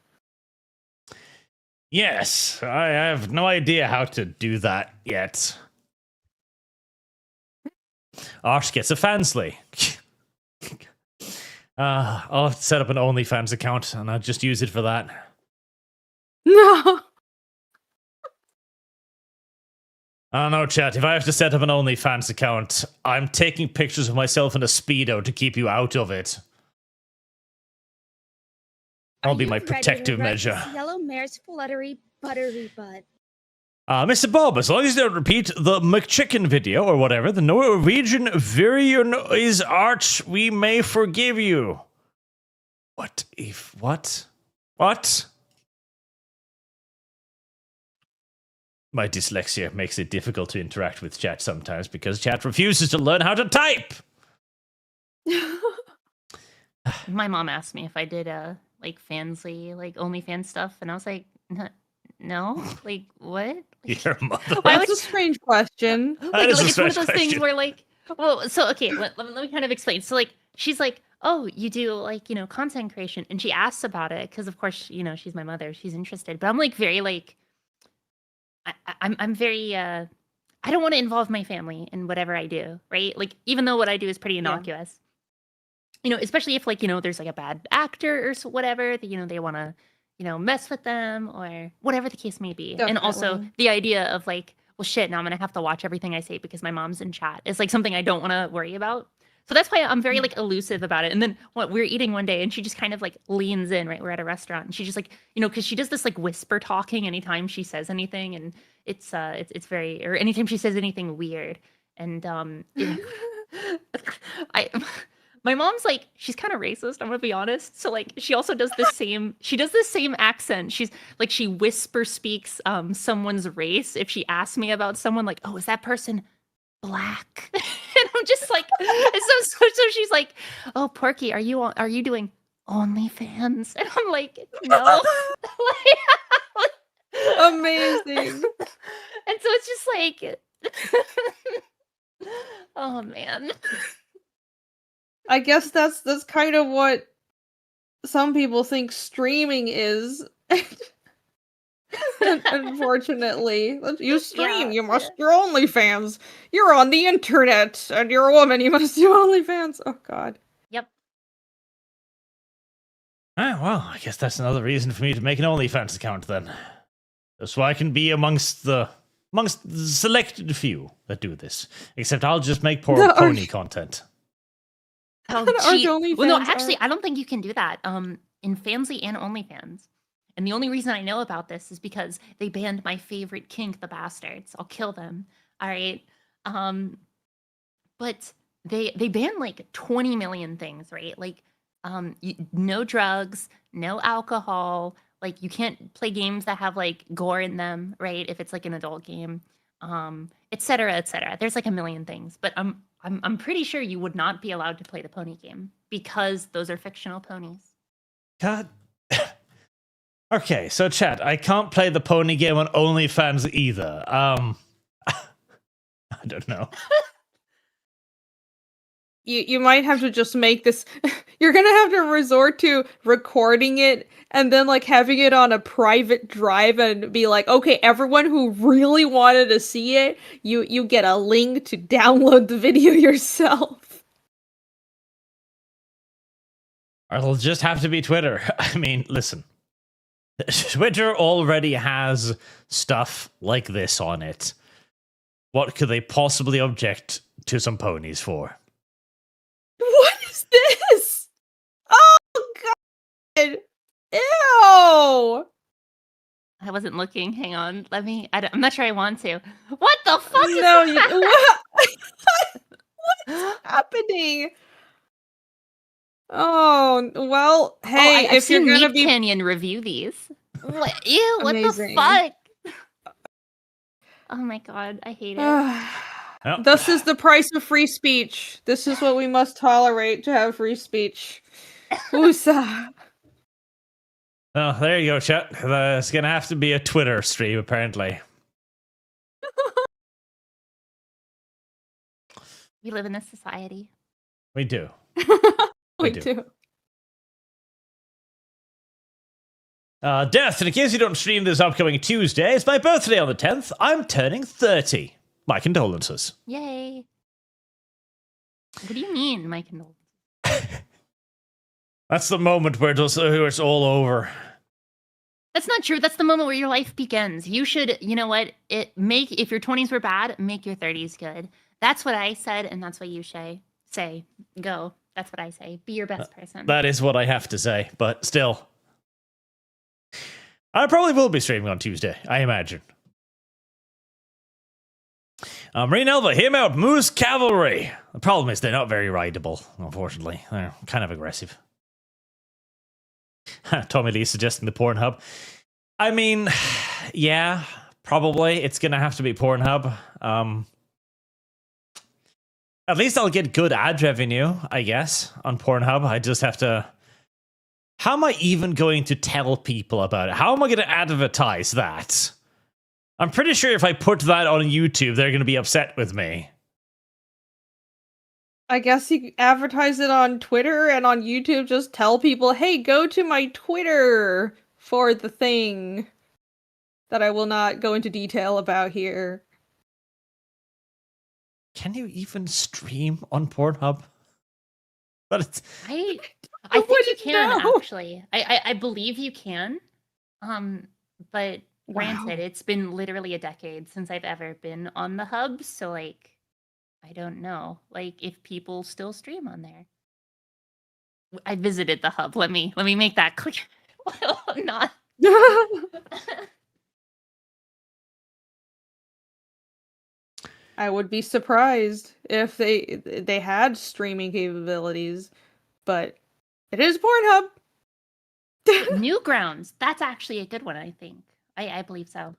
Yes, I have no idea how to do that yet. Arch gets a fansly. I'll have to set up an OnlyFans account, and I'll just use it for that. No. I don't know, chat. If I have to set up an OnlyFans account, I'm taking pictures of myself in a Speedo to keep you out of it. That'll be my protective measure. Yellow mare's fluttery buttery butt. Mr. Bob, as long as you don't repeat the McChicken video or whatever, the Norwegian variant is Arch, we may forgive you. What? What? My dyslexia makes it difficult to interact with chat sometimes because chat refuses to learn how to type. My mom asked me if I did like fansly, like OnlyFans stuff, and I was like, no, like what? Like, Your mother. Why That's a strange question. That is a it's one of strange those things question. where like, well, so okay, let me kind of explain. So like, she's like, oh, you do like, you know, content creation, and she asks about it because of course, you know, she's my mother, she's interested, but I'm like very like, I'm very I don't want to involve my family in whatever I do, right? Like, even though what I do is pretty innocuous, you know, especially if like, you know, there's like a bad actor or whatever that, you know, they want to, you know, mess with them or whatever the case may be. And also Definitely. the idea of like, well, shit, now I'm going to have to watch everything I say because my mom's in chat. It's like something I don't want to worry about. So that's why I'm very like elusive about it. And then we're eating one day and she just kind of like leans in, right? We're at a restaurant and she just like, you know, because she does this like whisper talking anytime she says anything, and it's very, or anytime she says anything weird. And my mom's like, she's kind of racist, I'm gonna be honest. So like she also does the same, she does the same accent. She's like, she whisper speaks someone's race if she asks me about someone, like, oh, is that person black? And I'm just like, so she's like, oh, Porky, are you doing OnlyFans? And I'm like, no. Amazing. And so it's just like, oh man. I guess that's kind of what some people think streaming is. Unfortunately, you stream, you must do OnlyFans. You're on the internet, and you're a woman. You must do OnlyFans. Oh God. Yep. Well, I guess that's another reason for me to make an OnlyFans account then. Just so I can be amongst the selected few that do this. Except I'll just make poor The pony content. Oh, Our gee. OnlyFans Well, no, are- actually, I don't think you can do that. In Fansly and OnlyFans. And the only reason I know about this is because they banned my favorite kink, the bastards. I'll kill them. All right. But they banned like 20 million things, right? Like, no drugs, no alcohol. Like, you can't play games that have like gore in them, right? If it's like an adult game, et cetera, et cetera. There's like a million things, but I'm pretty sure you would not be allowed to play the pony game because those are fictional ponies. God. Okay, so chat, I can't play the pony game on OnlyFans either. I don't know. You might have to just make this. You're gonna have to resort to recording it and then like having it on a private drive and be like, okay, everyone who really wanted to see it, you get a link to download the video yourself. Or it'll just have to be Twitter. I mean, listen. Twitter already has stuff like this on it. What could they possibly object to some ponies for? Ew! I wasn't looking. Hang on. I'm not sure I want to. What the fuck is No, that? what's happening? Oh, well, hey, I've if you're seen gonna Meat be Canyon review these. What? Ew, what Amazing. the fuck? Oh my god, I hate it. Oh. This is the price of free speech. This is what we must tolerate to have free speech. Woosa. Oh, there you go, chat. It's gonna have to be a Twitter stream, apparently. We live in this society. We do. We do. do. Death, in case you don't stream this upcoming Tuesday, it's my birthday on the 10th. I'm turning 30. My condolences. Yay. What do you mean, my condolences? That's the moment where it's all over. That's not true. That's the moment where your life begins. You should, you know what? If your 20s were bad, make your 30s good. That's what I said, and that's what you say. Go. That's what I say. Be your best person. That is what I have to say, but still. I probably will be streaming on Tuesday, I imagine. Renie, hear me out. Moose Cavalry. The problem is they're not very rideable, unfortunately. They're kind of aggressive. Tommy Lee suggesting the Pornhub. I mean, yeah, probably. It's going to have to be Pornhub. At least I'll get good ad revenue, I guess, on Pornhub. I just have to... How am I even going to tell people about it? How am I going to advertise that? I'm pretty sure if I put that on YouTube, they're going to be upset with me. I guess you advertise it on Twitter and on YouTube. Just tell people, hey, go to my Twitter for the thing that I will not go into detail about here. Can you even stream on Pornhub? But it's... I think you wouldn't can, know. actually. I believe you can. But granted, it's been literally a decade since I've ever been on the hub, so like I don't know. Like if people still stream on there. I visited the hub. Let me make that clear. I'm not. I would be surprised if they had streaming capabilities, but it is Pornhub. Newgrounds. That's actually a good one, I think. I believe so.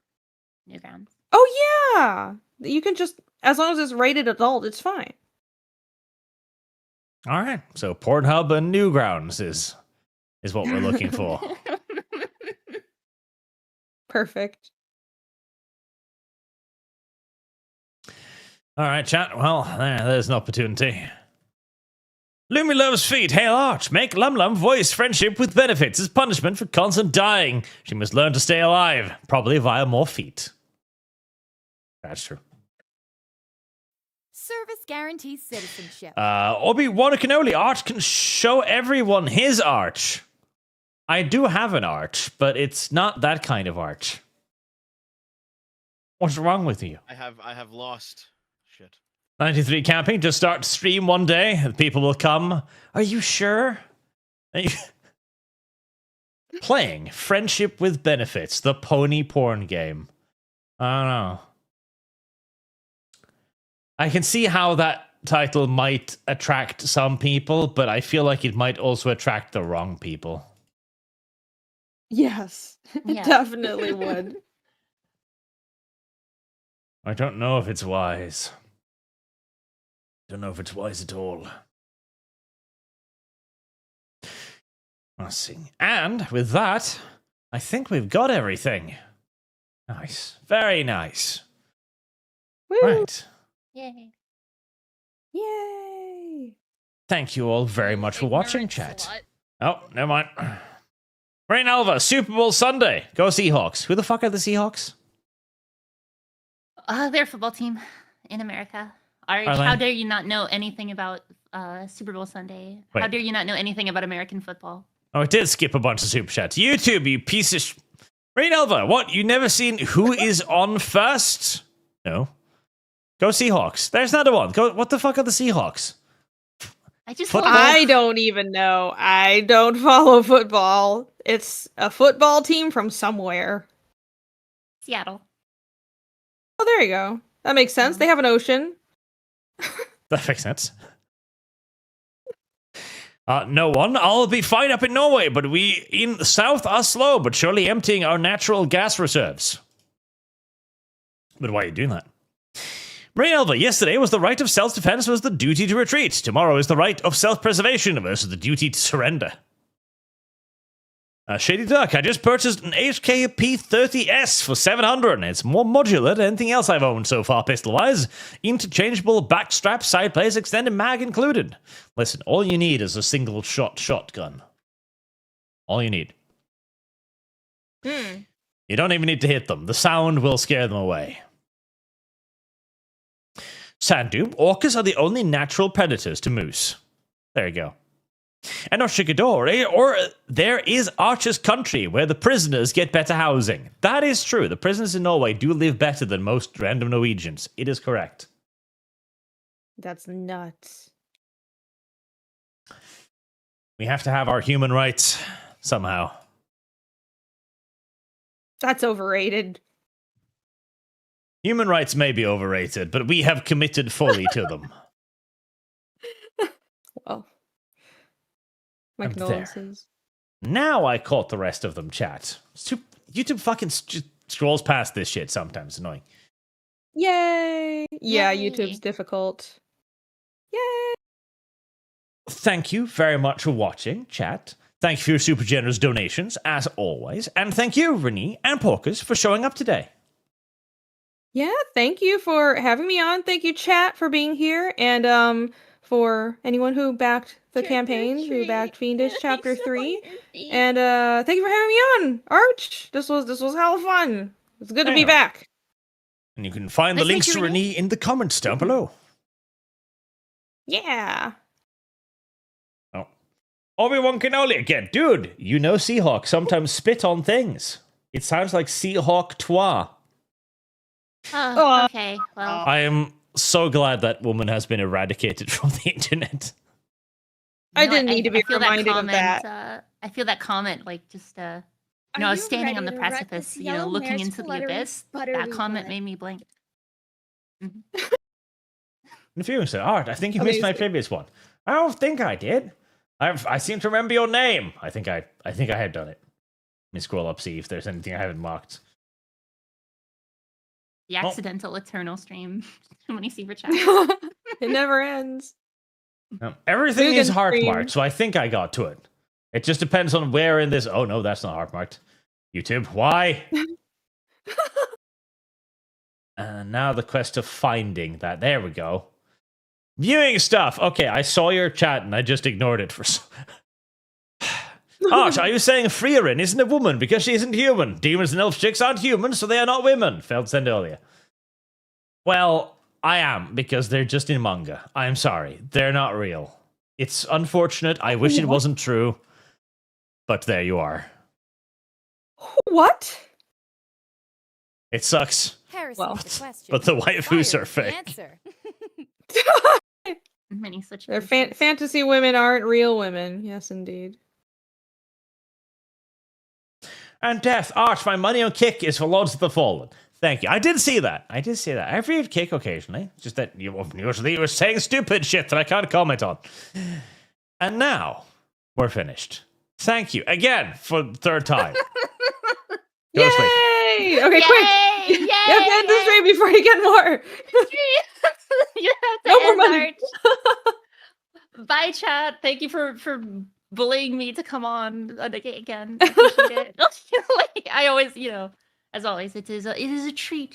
Newgrounds. Oh yeah, you can just, as long as it's rated adult, it's fine. All right, so Pornhub and Newgrounds is what we're looking for. Perfect. All right, chat. Well, there's an opportunity. Lumi loves feet. Hail Arch. Make Lum Lum voice friendship with benefits as punishment for constant dying. She must learn to stay alive, probably via more feet. That's true. Service guarantees citizenship. Obi-Wan Kenobi. Arch can show everyone his arch. I do have an arch, but it's not that kind of arch. What's wrong with you? I have lost. Shit. 93 camping, just start to stream one day. People will come. Are you sure? Are you... Playing Friendship with Benefits, the pony porn game. I don't know. I can see how that title might attract some people, but I feel like it might also attract the wrong people. Yes, Yeah. it definitely would. I don't know if it's wise. Don't know if it's wise at all. Let's see. And with that, I think we've got everything. Nice. Very nice. Woo. Right. Yay. Yay! Thank you all very much for watching, Ignorant chat. slut. Oh, never mind. Rain Alva, Super Bowl Sunday. Go Seahawks. Who the fuck are the Seahawks? They're a football team in America. Arch, Are they? how dare you not know anything about Super Bowl Sunday? How Wait. dare you not know anything about American football? Oh, I did skip a bunch of super chats. YouTube, you piece of Rain Alva, what? You never seen who is on first? No. Go Seahawks. There's another one. Go. What the fuck are the Seahawks? I just Football? love I don't even know. I don't follow football. It's a football team from somewhere. Seattle. Oh, there you go. That makes sense. They have an ocean. That makes sense. No one. I'll be fine up in Norway, but we in the south are slow but surely emptying our natural gas reserves. But why are you doing that? Marie Elva, yesterday was the right of self-defense was the duty to retreat. Tomorrow is the right of self-preservation versus the duty to surrender. Shady Duck, I just purchased an HK P30S for 700, and it's more modular than anything else I've owned so far pistol-wise. Interchangeable backstrap, side plates, extended mag included. Listen, all you need is a single-shot shotgun. All you need. You don't even need to hit them. The sound will scare them away. Sandu, orcas are the only natural predators to moose. There you go. And Oshikadori, or there is Archer's country, where the prisoners get better housing. That is true. The prisoners in Norway do live better than most random Norwegians. It is correct. That's nuts. We have to have our human rights somehow. That's overrated. Human rights may be overrated, but we have committed fully to them. Well, my I'm there. condolences. Now I caught the rest of them, chat. YouTube fucking just scrolls past this shit sometimes. Annoying. Yay! Yeah, Yay. YouTube's difficult. Yay! Thank you very much for watching, chat. Thank you for your super generous donations, as always. And thank you, Renie and Porkers, for showing up today. Yeah, thank you for having me on. Thank you, chat, for being here. And for anyone who backed the campaign, who backed Fiendish Chapter 3. And thank you for having me on, Arch. This was hella fun. It's good to be Yeah. back. And you can find the Nice to links meet to you, Renie. Renie in the comments down below. Yeah. Oh. Obi-Wan Kenobi again. Dude, you know Seahawk sometimes spit on things. It sounds like Seahawk Toi. Oh, okay. Well, I am so glad that woman has been eradicated from the internet. I you know didn't what? need to be feel that reminded of comment, that. I feel that comment, like, just, I Are was you standing on the ready to wreck precipice, this you know, yellow looking mare's into the fluttery, abyss. buttery That comment butt? made me blink. If you say, Art, I think you missed my Amazing. previous one. I don't think I did. I seem to remember your name. I think I had done it. Let me scroll up, see if there's anything I haven't marked. The accidental eternal stream. Too many super chats. It never ends. Everything Mugen is heart stream. marked, so I think I got to it. It just depends on where in this. Oh no, that's not heart marked. YouTube, why? And now the quest of finding that. There we go. Viewing stuff. Okay, I saw your chat and I just ignored it for. Arch, are you saying Freerin isn't a woman because she isn't human? Demons and elf chicks aren't human, so they are not women. Failed to send earlier. Well, I am, because they're just in manga. I'm sorry. They're not real. It's unfortunate. I wish it wasn't true. But there you are. What? It sucks. Heresy's Well, the question. but the waifus Fire are is the fake. answer. Many such They're cases. fantasy women aren't real women. Yes, indeed. And Death, Arch, my money on Kick is for Lords of the Fallen. Thank you. I did see that. I've read Kick occasionally. Just that usually you were saying stupid shit that I can't comment on. And now, we're finished. Thank you again for the third time. Go to sleep. Yay! Okay, quick. Yay! You have to end the Yay! stream before you get more. You have to No more end money. Arch. Bye, chat. Thank you for bullying me to come on again. I appreciate it. Like, I always, as always, it is a treat